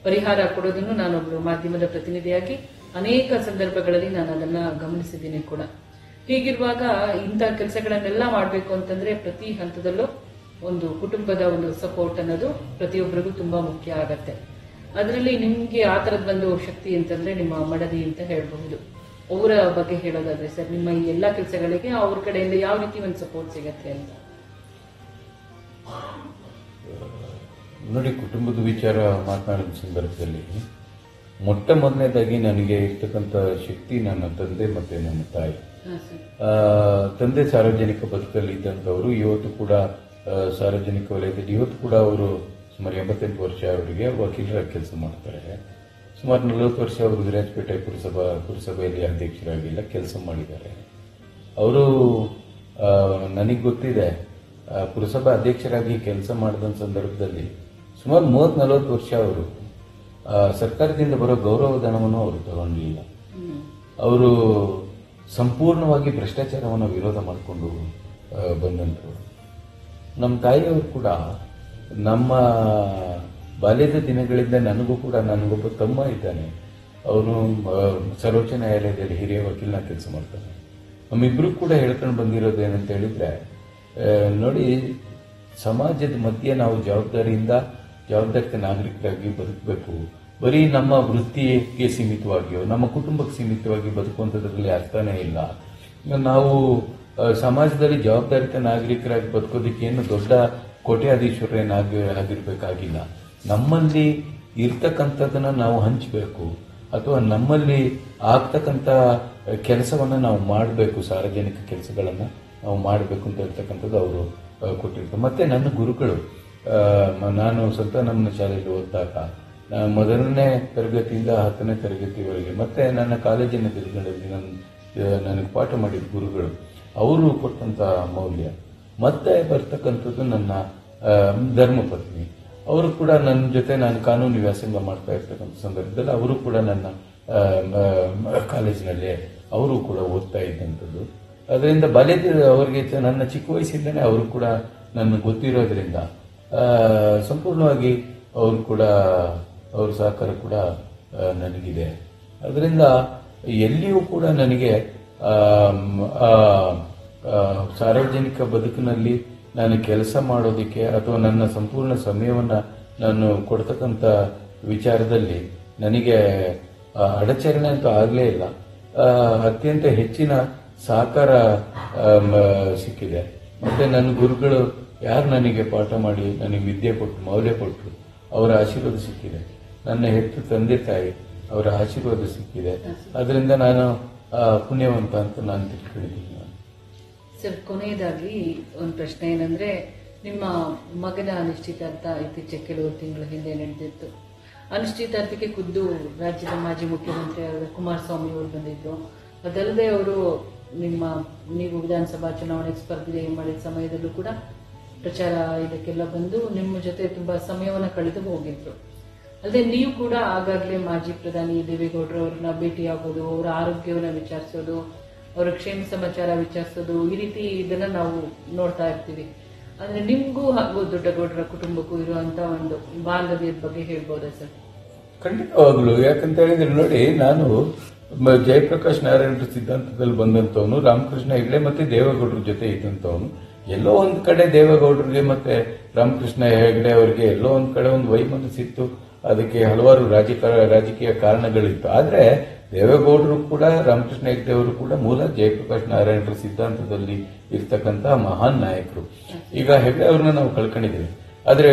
ಪರಿಹಾರ ಕೊಡೋದನ್ನು ನಾನೊಬ್ಳು ಮಾಧ್ಯಮದ ಪ್ರತಿನಿಧಿಯಾಗಿ ಅನೇಕ ಸಂದರ್ಭಗಳಲ್ಲಿ ನಾನು ಅದನ್ನ ಗಮನಿಸಿದ್ದೀನಿ ಕೂಡ. ಹೀಗಿರುವಾಗ ಇಂಥ ಕೆಲಸಗಳನ್ನೆಲ್ಲ ಮಾಡಬೇಕು ಅಂತಂದ್ರೆ ಪ್ರತಿ ಹಂತದಲ್ಲೂ ಒಂದು ಕುಟುಂಬದ ಒಂದು ಸಪೋರ್ಟ್ ಅನ್ನೋದು ಪ್ರತಿಯೊಬ್ಬರಿಗೂ ತುಂಬಾ ಮುಖ್ಯ ಆಗತ್ತೆ. ಅದರಲ್ಲಿ ನಿಮ್ಗೆ ಆ ತರದ ಒಂದು ಶಕ್ತಿ ಅಂತಂದ್ರೆ ನಿಮ್ಮ ಮಡದಿ ಅಂತ ಹೇಳಬಹುದು. ಅವರ ಬಗ್ಗೆ ಹೇಳೋದಾದ್ರೆ ಸರ್, ನಿಮ್ಮ ಈ ಎಲ್ಲಾ ಕೆಲಸಗಳಿಗೆ ಅವ್ರ ಕಡೆಯಿಂದ ಯಾವ ರೀತಿ ಒಂದು ಸಪೋರ್ಟ್ ಸಿಗತ್ತೆ ಅಂತ? ನೋಡಿ, ಕುಟುಂಬದ ವಿಚಾರ ಮಾತನಾಡಿದ ಸಂದರ್ಭದಲ್ಲಿ ಮೊಟ್ಟ ಮೊದಲನೇದಾಗಿ ನನಗೆ ಇರ್ತಕ್ಕಂಥ ಶಕ್ತಿ ನನ್ನ ತಂದೆ ಮತ್ತೆ ನನ್ನ ತಾಯಿ. ತಂದೆ ಸಾರ್ವಜನಿಕ ಬದುಕಲ್ಲಿ ಇದ್ದಂಥವರು, ಇವತ್ತು ಕೂಡ ಸಾರ್ವಜನಿಕ ವಲಯದಲ್ಲಿ ಇವತ್ತು ಕೂಡ ಅವರು ಸುಮಾರು 88 ವರ್ಷ ಅವರಿಗೆ ವಕೀಲರ ಕೆಲಸ ಮಾಡ್ತಾರೆ. ಸುಮಾರು 40 ವರ್ಷ ಅವರು ವಿರಾಜಪೇಟೆ ಪುರಸಭೆಯಲ್ಲಿ ಅಧ್ಯಕ್ಷರಾಗಿಲ್ಲ ಕೆಲಸ ಮಾಡಿದ್ದಾರೆ. ಅವರು ನನಗೆ ಗೊತ್ತಿದೆ, ಪುರಸಭಾ ಅಧ್ಯಕ್ಷರಾಗಿ ಕೆಲಸ ಮಾಡಿದ ಸಂದರ್ಭದಲ್ಲಿ ಸುಮಾರು 30-40 ವರ್ಷ ಅವರು ಸರ್ಕಾರದಿಂದ ಬರೋ ಗೌರವಧನವನ್ನು ಅವರು ತಗೊಂಡಿಲ್ಲ. ಅವರು ಸಂಪೂರ್ಣವಾಗಿ ಭ್ರಷ್ಟಾಚಾರವನ್ನು ವಿರೋಧ ಮಾಡಿಕೊಂಡು ಬಂದಂಥವ್ರು. ನಮ್ಮ ತಾಯಿಯವರು ಕೂಡ ನಮ್ಮ ಬಾಲ್ಯದ ದಿನಗಳಿಂದ ನನಗೊಬ್ಬ ತಮ್ಮ ಇದ್ದಾನೆ. ಅವನು ಸರ್ವೋಚ್ಚ ನ್ಯಾಯಾಲಯದಲ್ಲಿ ಹಿರಿಯ ವಕೀಲನ ಕೆಲಸ ಮಾಡ್ತಾನೆ. ನಮ್ಮಿಬ್ರು ಕೂಡ ಹೇಳ್ಕೊಂಡು ಬಂದಿರೋದು ಏನಂತ ಹೇಳಿದ್ರೆ, ನೋಡಿ, ಸಮಾಜದ ಮಧ್ಯೆ ನಾವು ಜವಾಬ್ದಾರಿತ ನಾಗರಿಕರಾಗಿ ಬದುಕಬೇಕು. ಬರೀ ನಮ್ಮ ವೃತ್ತಿಗೆ ಸೀಮಿತವಾಗಿಯೋ ನಮ್ಮ ಕುಟುಂಬಕ್ಕೆ ಸೀಮಿತವಾಗಿ ಬದುಕುವಂಥದ್ರಲ್ಲಿ ಅರ್ಥನೇ ಇಲ್ಲ. ನಾವು ಸಮಾಜದಲ್ಲಿ ಜವಾಬ್ದಾರಿತ ನಾಗರಿಕರಾಗಿ ಬದುಕೋದಕ್ಕೆ ಏನು ದೊಡ್ಡ ಕೋಟ್ಯಾಧೀಶ್ವರೇನಾಗಿರ್ಬೇಕಾಗಿಲ್ಲ. ನಮ್ಮಲ್ಲಿ ಇರ್ತಕ್ಕಂಥದ್ದನ್ನ ನಾವು ಹಂಚಬೇಕು, ಅಥವಾ ನಮ್ಮಲ್ಲಿ ಆಗ್ತಕ್ಕಂಥ ಕೆಲಸವನ್ನ ನಾವು ಮಾಡಬೇಕು, ಸಾರ್ವಜನಿಕ ಕೆಲಸಗಳನ್ನ ನಾವು ಮಾಡಬೇಕು ಅಂತ ಹೇಳ್ತಕ್ಕಂಥದ್ದು ಅವರು ಕೊಟ್ಟಿರ್ತಾರೆ. ಮತ್ತೆ ನನ್ನ ಗುರುಗಳು, ನಾನು ಸಂತಾನಮ್ಮನ ಶಾಲೆಯಲ್ಲಿ ಓದಿದಾಗ ಮೊದಲನೇ ತರಗತಿಯಿಂದ 10ನೇ ತರಗತಿವರೆಗೆ, ಮತ್ತೆ ನನ್ನ ಕಾಲೇಜಿನ ದಿನಗಳಲ್ಲಿ ನನಗೆ ಪಾಠ ಮಾಡಿದ ಗುರುಗಳು, ಅವರು ಕೊಟ್ಟಂತ ಮೌಲ್ಯ. ಮತ್ತೆ ಬರ್ತಕ್ಕಂಥದ್ದು ನನ್ನ ಧರ್ಮಪತ್ನಿ. ಅವರು ಕೂಡ ನನ್ನ ಜೊತೆ ನಾನು ಕಾನೂನು ವ್ಯಾಸಂಗ ಮಾಡ್ತಾ ಇರ್ತಕ್ಕಂಥ ಸಂದರ್ಭದಲ್ಲಿ ಅವರು ಕೂಡ ನನ್ನ ಕಾಲೇಜಿನಲ್ಲೇ ಅವರು ಕೂಡ ಓದ್ತಾ ಇದ್ದಂಥದ್ದು. ಅದರಿಂದ ಬಾಲ್ಯದ ಅವರಿಗೆ ನನ್ನ ಚಿಕ್ಕ ವಯಸ್ಸಿಂದನೇ ಅವರು ಕೂಡ ನನ್ನ ಗೊತ್ತಿರೋದ್ರಿಂದ ಸಂಪೂರ್ಣವಾಗಿ ಅವರು ಕೂಡ ಅವ್ರ ಸಹಕಾರ ಕೂಡ ನನಗಿದೆ. ಅದರಿಂದ ಎಲ್ಲಿಯೂ ಕೂಡ ನನಗೆ ಸಾರ್ವಜನಿಕ ಬದುಕಿನಲ್ಲಿ ನಾನು ಕೆಲಸ ಮಾಡೋದಕ್ಕೆ ಅಥವಾ ನನ್ನ ಸಂಪೂರ್ಣ ಸಮಯವನ್ನ ನಾನು ಕೊಡ್ತಕ್ಕಂಥ ವಿಚಾರದಲ್ಲಿ ನನಗೆ ಅಡಚಣೆ ಅಂತೂ ಆಗಲೇ ಇಲ್ಲ. ಅತ್ಯಂತ ಹೆಚ್ಚಿನ ಸಹಕಾರ ಸಿಕ್ಕಿದೆ. ಮತ್ತೆ ನನ್ನ ಗುರುಗಳು ಯಾರು ನನಗೆ ಪಾಠ ಮಾಡಿ ನನಗೆ ವಿದ್ಯೆ ಕೊಟ್ಟು ಮೌಲ್ಯ ಕೊಟ್ಟರು, ಅವರ ಆಶೀರ್ವಾದ ಸಿಕ್ಕಿದೆ. ನನ್ನ ಹೆತ್ತು ತಂದೆ ತಾಯಿ ಅವರ ಆಶೀರ್ವಾದ ಸಿಕ್ಕಿದೆ. ಅದರಿಂದ ನಾನು ಪುಣ್ಯವಂತ ಅಂತ ನಾನು ತಿಳ್ಕೊಂಡಿದ್ದೀನಿ. ಸರ್, ಕೊನೆಯದಾಗಿ ಒಂದು ಪ್ರಶ್ನೆ ಏನಂದ್ರೆ, ನಿಮ್ಮ ಮಗನ ನಿಶ್ಚಿತಾರ್ಥ ಇತ್ತೀಚೆಗೆ ಕೆಲವು ತಿಂಗಳ ಹಿಂದೆ ನಡೆದಿತ್ತು. ಅನಿಶ್ಚಿತಾರ್ಥಕ್ಕೆ ಖುದ್ದು ರಾಜ್ಯದ ಮಾಜಿ ಮುಖ್ಯಮಂತ್ರಿಯಾದ ಕುಮಾರಸ್ವಾಮಿ ಅವರು ಬಂದಿದ್ರು. ಅದಲ್ಲದೆ ಅವರು ನೀವು ವಿಧಾನಸಭಾ ಚುನಾವಣೆಗೆ ಸ್ಪರ್ಧೆ ಮಾಡಿದ ಸಮಯದಲ್ಲೂ ಕೂಡ ಪ್ರಚಾರ ಇದಕ್ಕೆಲ್ಲ ಬಂದು ನಿಮ್ಮ ಜೊತೆ ತುಂಬಾ ಸಮಯವನ್ನು ಕಳೆದು ಹೋಗಿದ್ರು. ಅಲ್ಲದೆ ನೀವು ಕೂಡ ಆಗಾಗಲೇ ಮಾಜಿ ಪ್ರಧಾನಿ ದೇವೇಗೌಡರು ಅವ್ರನ್ನ ಭೇಟಿಯಾಗೋದು, ಅವರ ಆರೋಗ್ಯವನ್ನ ವಿಚಾರಿಸೋದು, ಅವರ ಕ್ಷೇಮ ಸಮಾಚಾರ ವಿಚಾರಿಸೋದು, ಈ ರೀತಿ ಇದನ್ನ ನಾವು ನೋಡ್ತಾ ಇರ್ತೀವಿ. ಆದ್ರೆ ನಿಮ್ಗೂ ಹಾಗೂ ದೊಡ್ಡಗೌಡರ ಕುಟುಂಬಕ್ಕೂ ಇರುವಂತ ಒಂದು ಬಾಂಧವ್ಯದ ಬಗ್ಗೆ ಹೇಳ್ಬೋದಾ ಸರ್? ಖಂಡಿತವಾಗ್ಲು. ಯಾಕಂತ ಹೇಳಿದ್ರೆ ನೋಡಿ, ನಾನು ಜಯಪ್ರಕಾಶ್ ನಾರಾಯಣರ ಸಿದ್ಧಾಂತದಲ್ಲಿ ಬಂದಂತವನು, ರಾಮಕೃಷ್ಣ ಹೆಗಡೆ ಮತ್ತೆ ದೇವೇಗೌಡರ ಜೊತೆ ಇದ್ದಂತವನು. ಎಲ್ಲೋ ಒಂದ್ ಕಡೆ ದೇವೇಗೌಡರಿಗೆ ಮತ್ತೆ ರಾಮಕೃಷ್ಣ ಹೆಗಡೆ ಅವರಿಗೆ ಎಲ್ಲೋ ಒಂದ್ ಕಡೆ ಒಂದು ವೈಮನಸ್ಸಿತ್ತು. ಅದಕ್ಕೆ ಹಲವಾರು ರಾಜಕೀಯ ಕಾರಣಗಳಿತ್ತು. ಆದ್ರೆ ದೇವೇಗೌಡರು ಕೂಡ ರಾಮಕೃಷ್ಣ ಹೆಗಡೆ ಅವರು ಕೂಡ ಮೂಲ ಜಯಪ್ರಕಾಶ್ ನಾರಾಯಣರ ಸಿದ್ಧಾಂತದಲ್ಲಿ ಇರ್ತಕ್ಕಂಥ ಮಹಾನ್ ನಾಯಕರು. ಈಗ ಹೆಗಡೆ ಅವ್ರನ್ನ ನಾವು ಕಳ್ಕೊಂಡಿದ್ದೀವಿ. ಆದ್ರೆ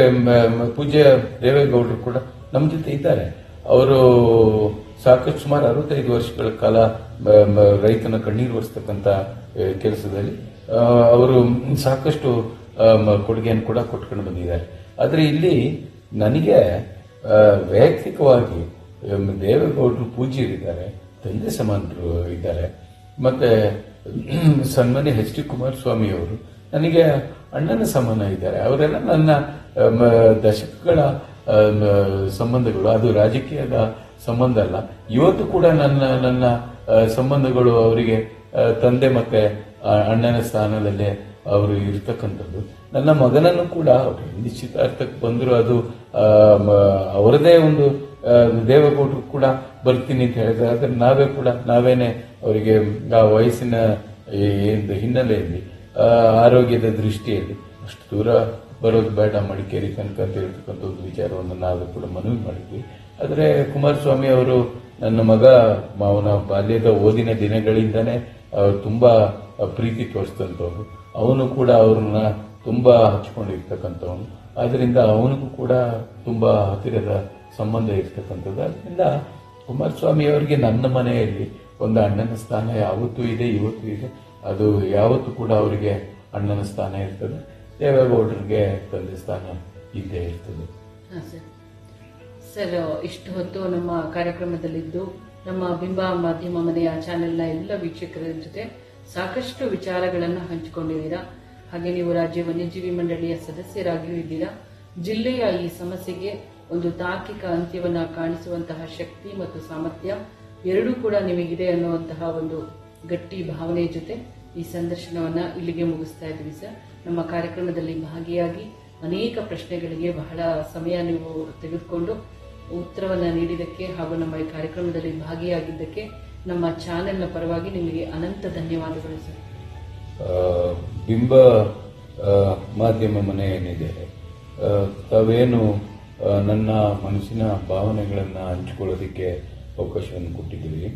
ಪೂಜ್ಯ ದೇವೇಗೌಡರು ಕೂಡ ನಮ್ಮ ಜೊತೆ ಇದ್ದಾರೆ. ಅವರು ಸಾಕಷ್ಟು ಸುಮಾರು 65 ವರ್ಷಗಳ ಕಾಲ ರೈತನ ಕಣ್ಣೀರು ಒರೆಸ್ತಕ್ಕಂಥ ಕೆಲಸದಲ್ಲಿ ಅವರು ಸಾಕಷ್ಟು ಕೊಡುಗೆಯನ್ನು ಕೂಡ ಕೊಟ್ಕೊಂಡು ಬಂದಿದ್ದಾರೆ. ಆದ್ರೆ ಇಲ್ಲಿ ನನಗೆ ವೈಯಕ್ತಿಕವಾಗಿ ದೇವೇಗೌಡರು ಪೂಜ್ಯರಿದ್ದಾರೆ, ತಂದೆ ಸಮಾನರು ಇದ್ದಾರೆ. ಮತ್ತೆ ಸನ್ಮಾನ್ಯ ಎಚ್ ಡಿ ಕುಮಾರಸ್ವಾಮಿ ಅವರು ನನಗೆ ಅಣ್ಣನ ಸಮಾನ ಇದ್ದಾರೆ. ಅವರೆಲ್ಲ ನನ್ನ ದಶಕಗಳ ಸಂಬಂಧಗಳು, ಅದು ರಾಜಕೀಯದ ಸಂಬಂಧ ಅಲ್ಲ. ಇವತ್ತು ಕೂಡ ನನ್ನ ಸಂಬಂಧಗಳು ಅವರಿಗೆ ತಂದೆ ಮತ್ತೆ ಅಣ್ಣನ ಸ್ಥಾನದಲ್ಲೇ ಅವರು ಇರ್ತಕ್ಕಂಥದ್ದು. ನನ್ನ ಮಗನನ್ನು ಕೂಡ ನಿಶ್ಚಿತಾರ್ಥಕ್ಕೆ ಬಂದರು, ಅದು ಅವರದೇ ಒಂದು ದೇವೇಗೌಡರು ಕೂಡ ಬರ್ತೀನಿ ಅಂತ ಹೇಳಿದ್ರೆ, ಆದ್ರೆ ನಾವೇನೆ ಅವರಿಗೆ ಆ ವಯಸ್ಸಿನ ಹಿನ್ನೆಲೆಯಲ್ಲಿ ಆರೋಗ್ಯದ ದೃಷ್ಟಿಯಲ್ಲಿ ಅಷ್ಟು ದೂರ ಬರೋದು ಬೇಡ, ಮಡಿಕೇರಿ ತನಕ ಅಂತ ಹೇಳ್ತಕ್ಕಂಥ ಒಂದು ವಿಚಾರವನ್ನು ನಾವೇ ಕೂಡ ಮನವಿ ಮಾಡಿದ್ವಿ. ಆದರೆ ಕುಮಾರಸ್ವಾಮಿ ಅವರು ನನ್ನ ಮಗ ಅವನ ಬಾಲ್ಯದ ಓದಿನ ದಿನಗಳಿಂದನೇ ತುಂಬಾ ಪ್ರೀತಿ ತೋರಿಸ್ತಂಥವ್ರು. ಅವನು ಕೂಡ ಅವ್ರನ್ನ ತುಂಬಾ ಹಚ್ಕೊಂಡಿರ್ತಕ್ಕಂಥವನು. ಆದ್ರಿಂದ ಅವನಿಗೂ ಕೂಡ ತುಂಬಾ ಹತ್ತಿರದ ಸಂಬಂಧ ಇರ್ತಕ್ಕಂಥದ್ದು. ಅದರಿಂದ ಕುಮಾರಸ್ವಾಮಿ ಅವರಿಗೆ ನನ್ನ ಮನೆಯಲ್ಲಿ ಒಂದು ಅಣ್ಣನ ಸ್ಥಾನ ಯಾವತ್ತೂ ಇದೆ, ಇವತ್ತು ಇದೆ. ಅದು ಯಾವತ್ತೂ ಕೂಡ ಅವರಿಗೆ ಅಣ್ಣನ ಸ್ಥಾನ ಇರ್ತದೆ. ದೇವೇಗೌಡರಿಗೆ ತಂದೆ ಸ್ಥಾನ ಇದ್ದೇ ಇರ್ತದೆ. ಸರ್, ಇಷ್ಟು ಹೊತ್ತು ನಮ್ಮ ಕಾರ್ಯಕ್ರಮದಲ್ಲಿದ್ದು ನಮ್ಮ ಬಿಂಬ ಮಾಧ್ಯಮ ಮನೆಯ ಚಾನೆಲ್ನ ಎಲ್ಲ ವೀಕ್ಷಕರ ಜೊತೆ ಸಾಕಷ್ಟು ವಿಚಾರಗಳನ್ನು ಹಂಚಿಕೊಂಡಿದ್ದೀರಾ. ಹಾಗೆ ನೀವು ರಾಜ್ಯ ವನ್ಯಜೀವಿ ಮಂಡಳಿಯ ಸದಸ್ಯರಾಗಿಯೂ ಇದ್ದೀರಾ. ಜಿಲ್ಲೆಯ ಈ ಸಮಸ್ಯೆಗೆ ಒಂದು ತಾರ್ಕಿಕ ಅಂತ್ಯವನ್ನ ಕಾಣಿಸುವಂತಹ ಶಕ್ತಿ ಮತ್ತು ಸಾಮರ್ಥ್ಯ ಎರಡೂ ಕೂಡ ನಿಮಗಿದೆ ಅನ್ನುವಂತಹ ಒಂದು ಗಟ್ಟಿ ಭಾವನೆಯ ಜೊತೆ ಈ ಸಂದರ್ಶನವನ್ನ ಇಲ್ಲಿಗೆ ಮುಗಿಸ್ತಾ ಇದ್ವಿ ಸರ್. ನಮ್ಮ ಕಾರ್ಯಕ್ರಮದಲ್ಲಿ ಭಾಗಿಯಾಗಿ ಅನೇಕ ಪ್ರಶ್ನೆಗಳಿಗೆ ಬಹಳ ಸಮಯ ನೀವು ತೆಗೆದುಕೊಂಡು ಉತ್ತರವನ್ನ ನೀಡಿದ್ದಕ್ಕೆ ಹಾಗೂ ನಮ್ಮ ಈ ಕಾರ್ಯಕ್ರಮದಲ್ಲಿ ಭಾಗಿಯಾಗಿದ್ದಕ್ಕೆ ನಮ್ಮ ಚಾನೆಲ್ನ ಪರವಾಗಿ ನಿಮಗೆ ಅನಂತ ಧನ್ಯವಾದಗಳು ಸರ್. ಬಿಂಬ ಮಾಧ್ಯಮ ಮನೆ ಏನಿದೆ, ತಾವೇನು ನನ್ನ ಮನಸ್ಸಿನ ಭಾವನೆಗಳನ್ನ ಹಂಚಿಕೊಳ್ಳೋದಕ್ಕೆ ಅವಕಾಶವನ್ನು ಕೊಟ್ಟಿದ್ದೀವಿ.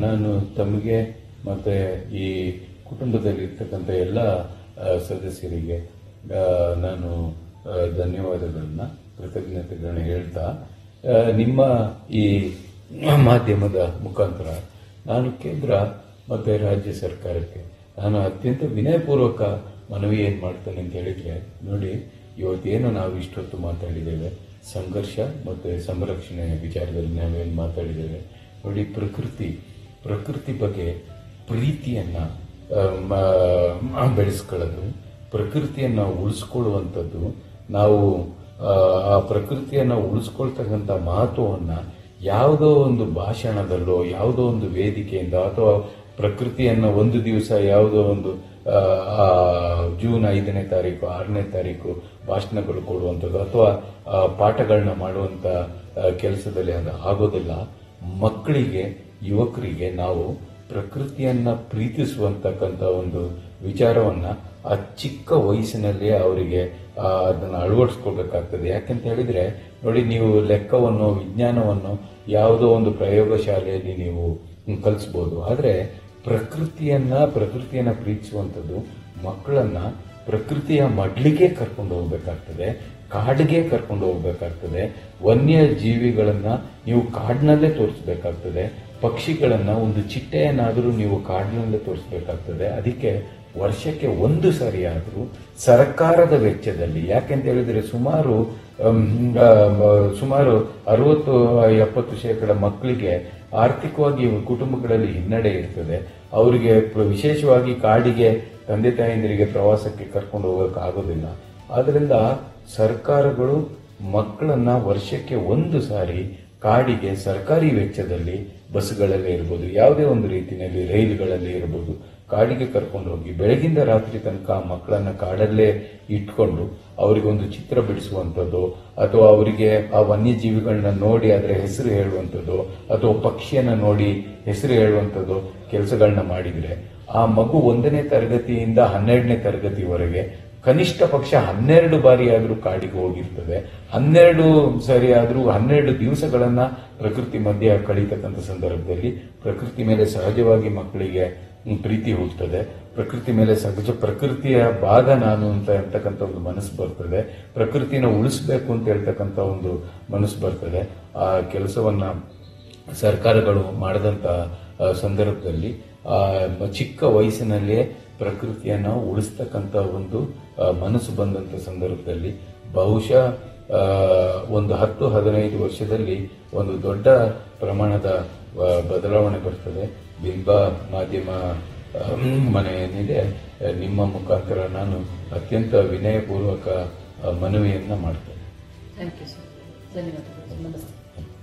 ನಾನು ತಮಗೆ ಮತ್ತೆ ಈ ಕುಟುಂಬದಲ್ಲಿರ್ತಕ್ಕಂಥ ಎಲ್ಲ ಸದಸ್ಯರಿಗೆ ನಾನು ಧನ್ಯವಾದಗಳನ್ನ, ಕೃತಜ್ಞತೆಗಳನ್ನ ಹೇಳ್ತಾ, ನಿಮ್ಮ ಈ ಮಾಧ್ಯಮದ ಮುಖಾಂತರ ನಾನು ಕೇಂದ್ರ ಮತ್ತೆ ರಾಜ್ಯ ಸರ್ಕಾರಕ್ಕೆ ನಾನು ಅತ್ಯಂತ ವಿನಯಪೂರ್ವಕ ಮನವಿ ಏನ್ ಮಾಡ್ತೇನೆ ಅಂತ ಹೇಳಿದ್ರೆ, ನೋಡಿ, ಇವತ್ತೇನು ನಾವು ಇಷ್ಟೊತ್ತು ಮಾತಾಡಿದ್ದೇವೆ, ಸಂಘರ್ಷ ಮತ್ತೆ ಸಂರಕ್ಷಣೆ ವಿಚಾರದಲ್ಲಿ ನಾವೇನು ಮಾತಾಡಿದ್ದೇವೆ ನೋಡಿ, ಪ್ರಕೃತಿ ಬಗ್ಗೆ ಪ್ರೀತಿಯನ್ನ ಬೆಳೆಸ್ಕೊಳ್ಳೋದು, ಪ್ರಕೃತಿಯನ್ನ ಉಳಿಸ್ಕೊಳ್ಳುವಂಥದ್ದು, ನಾವು ಆ ಪ್ರಕೃತಿಯನ್ನ ಉಳಿಸ್ಕೊಳ್ತಕ್ಕಂಥ ಮಹತ್ವವನ್ನ ಯಾವುದೋ ಒಂದು ಭಾಷಣದಲ್ಲೋ ಯಾವುದೋ ಒಂದು ವೇದಿಕೆಯಿಂದ ಅಥವಾ ಪ್ರಕೃತಿಯನ್ನ ಒಂದು ದಿವಸ ಯಾವುದೋ ಒಂದು ಜೂನ್ 5ನೇ ತಾರೀಕು 6ನೇ ತಾರೀಕು ಭಾಷಣಗಳು ಕೊಡುವಂಥದ್ದು ಅಥವಾ ಪಾಠಗಳನ್ನ ಮಾಡುವಂತ ಕೆಲಸದಲ್ಲಿ ಅದು ಆಗೋದಿಲ್ಲ. ಮಕ್ಕಳಿಗೆ, ಯುವಕರಿಗೆ ನಾವು ಪ್ರಕೃತಿಯನ್ನ ಪ್ರೀತಿಸುವಂತಕ್ಕಂಥ ಒಂದು ವಿಚಾರವನ್ನ ಆ ಚಿಕ್ಕ ವಯಸ್ಸಿನಲ್ಲಿ ಅವರಿಗೆ ಅದನ್ನು ಅಳವಡಿಸ್ಕೊಳ್ಬೇಕಾಗ್ತದೆ. ಯಾಕೆಂತ ಹೇಳಿದ್ರೆ ನೋಡಿ, ನೀವು ಲೆಕ್ಕವನ್ನು, ವಿಜ್ಞಾನವನ್ನು ಯಾವುದೋ ಒಂದು ಪ್ರಯೋಗಶಾಲೆಯಲ್ಲಿ ನೀವು ಕಲಿಸಬಹುದು. ಆದ್ರೆ ಪ್ರಕೃತಿಯನ್ನ ಪ್ರೀತಿಸುವಂಥದ್ದು ಮಕ್ಕಳನ್ನ ಪ್ರಕೃತಿಯ ಮಡ್ಲಿಗೆ ಕರ್ಕೊಂಡು ಹೋಗ್ಬೇಕಾಗ್ತದೆ, ಕಾಡಿಗೆ ಕರ್ಕೊಂಡು ಹೋಗ್ಬೇಕಾಗ್ತದೆ. ವನ್ಯ ಜೀವಿಗಳನ್ನ ನೀವು ಕಾಡಿನಲ್ಲೇ ತೋರಿಸ್ಬೇಕಾಗ್ತದೆ, ಪಕ್ಷಿಗಳನ್ನ ಒಂದು ಚಿಟ್ಟೆಯನ್ನಾದರೂ ನೀವು ಕಾಡಿನಲ್ಲೇ ತೋರಿಸ್ಬೇಕಾಗ್ತದೆ. ಅದಕ್ಕೆ ವರ್ಷಕ್ಕೆ ಒಂದು ಸಾರಿ ಆದರೂ ಸರ್ಕಾರದ ವೆಚ್ಚದಲ್ಲಿ, ಯಾಕೆಂತ ಹೇಳಿದ್ರೆ ಸುಮಾರು 60-70% ಮಕ್ಕಳಿಗೆ ಆರ್ಥಿಕವಾಗಿ ಕುಟುಂಬಗಳಲ್ಲಿ ಹಿನ್ನಡೆ ಇರ್ತದೆ. ಅವರಿಗೆ ವಿಶೇಷವಾಗಿ ಕಾಡಿಗೆ ತಂದೆ ತಾಯಂದಿರಿಗೆ ಪ್ರವಾಸಕ್ಕೆ ಕರ್ಕೊಂಡು ಹೋಗಕ್ಕೆ ಆಗೋದಿಲ್ಲ. ಆದ್ರಿಂದ ಸರ್ಕಾರಗಳು ಮಕ್ಕಳನ್ನ ವರ್ಷಕ್ಕೆ ಒಂದು ಸಾರಿ ಕಾಡಿಗೆ ಸರ್ಕಾರಿ ವೆಚ್ಚದಲ್ಲಿ ಬಸ್ಗಳಲ್ಲೇ ಇರ್ಬೋದು, ಯಾವುದೇ ಒಂದು ರೀತಿಯಲ್ಲಿ ರೈಲುಗಳಲ್ಲಿ ಇರ್ಬೋದು, ಕಾಡಿಗೆ ಕರ್ಕೊಂಡು ಹೋಗಿ ಬೆಳಗಿಂದ ರಾತ್ರಿ ತನಕ ಮಕ್ಕಳನ್ನ ಕಾಡಲ್ಲೇ ಇಟ್ಕೊಂಡು ಅವರಿಗೊಂದು ಚಿತ್ರ ಬಿಡಿಸುವಂಥದ್ದು ಅಥವಾ ಅವರಿಗೆ ಆ ವನ್ಯಜೀವಿಗಳನ್ನ ನೋಡಿ ಅದರ ಹೆಸರು ಹೇಳುವಂಥದ್ದು ಅಥವಾ ಪಕ್ಷಿಯನ್ನ ನೋಡಿ ಹೆಸರು ಹೇಳುವಂಥದ್ದು ಕೆಲಸಗಳನ್ನ ಮಾಡಿದ್ರೆ ಆ ಮಗು 1ನೇ ತರಗತಿಯಿಂದ 12ನೇ ತರಗತಿವರೆಗೆ ಕನಿಷ್ಠ ಪಕ್ಷ 12 ಬಾರಿ ಆದ್ರೂ ಕಾಡಿಗೆ ಹೋಗಿರ್ತದೆ. 12 ಸರಿ ಆದ್ರೂ 12 ದಿವಸಗಳನ್ನ ಪ್ರಕೃತಿ ಮಧ್ಯೆ ಕಳೀತಕ್ಕಂಥ ಸಂದರ್ಭದಲ್ಲಿ ಪ್ರಕೃತಿ ಮೇಲೆ ಸಹಜವಾಗಿ ಮಕ್ಕಳಿಗೆ ಪ್ರೀತಿ ಹುಟ್ಟುತ್ತದೆ. ಪ್ರಕೃತಿ ಮೇಲೆ ಪ್ರಕೃತಿಯ ಭಾಗ ನಾನು ಅಂತಕ್ಕಂಥ ಒಂದು ಮನಸ್ಸು ಬರ್ತದೆ. ಪ್ರಕೃತಿನ ಉಳಿಸಬೇಕು ಅಂತ ಹೇಳ್ತಕ್ಕಂಥ ಒಂದು ಮನಸ್ಸು ಬರ್ತದೆ. ಆ ಕೆಲಸವನ್ನ ಸರ್ಕಾರಗಳು ಮಾಡದಂತ ಸಂದರ್ಭದಲ್ಲಿ ಚಿಕ್ಕ ವಯಸ್ಸಿನಲ್ಲೇ ಪ್ರಕೃತಿಯನ್ನ ಉಳಿಸ್ತಕ್ಕಂಥ ಒಂದು ಮನಸ್ಸು ಬಂದಂತ ಸಂದರ್ಭದಲ್ಲಿ ಬಹುಶಃ ಒಂದು 10-15 ವರ್ಷದಲ್ಲಿ ಒಂದು ದೊಡ್ಡ ಪ್ರಮಾಣದ ಬದಲಾವಣೆ ಬರ್ತದೆ. ಬಿಂಬ ಮಾಧ್ಯಮ ಮನೆ ಏನಿದೆ ನಿಮ್ಮ ಮುಖಾಂತರ ನಾನು ಅತ್ಯಂತ ವಿನಯಪೂರ್ವಕ ಮನವಿಯನ್ನ ಮಾಡ್ತೇನೆ. Thank you sir. ಧನ್ಯವಾದಗಳು. ನಮಸ್ತೆ.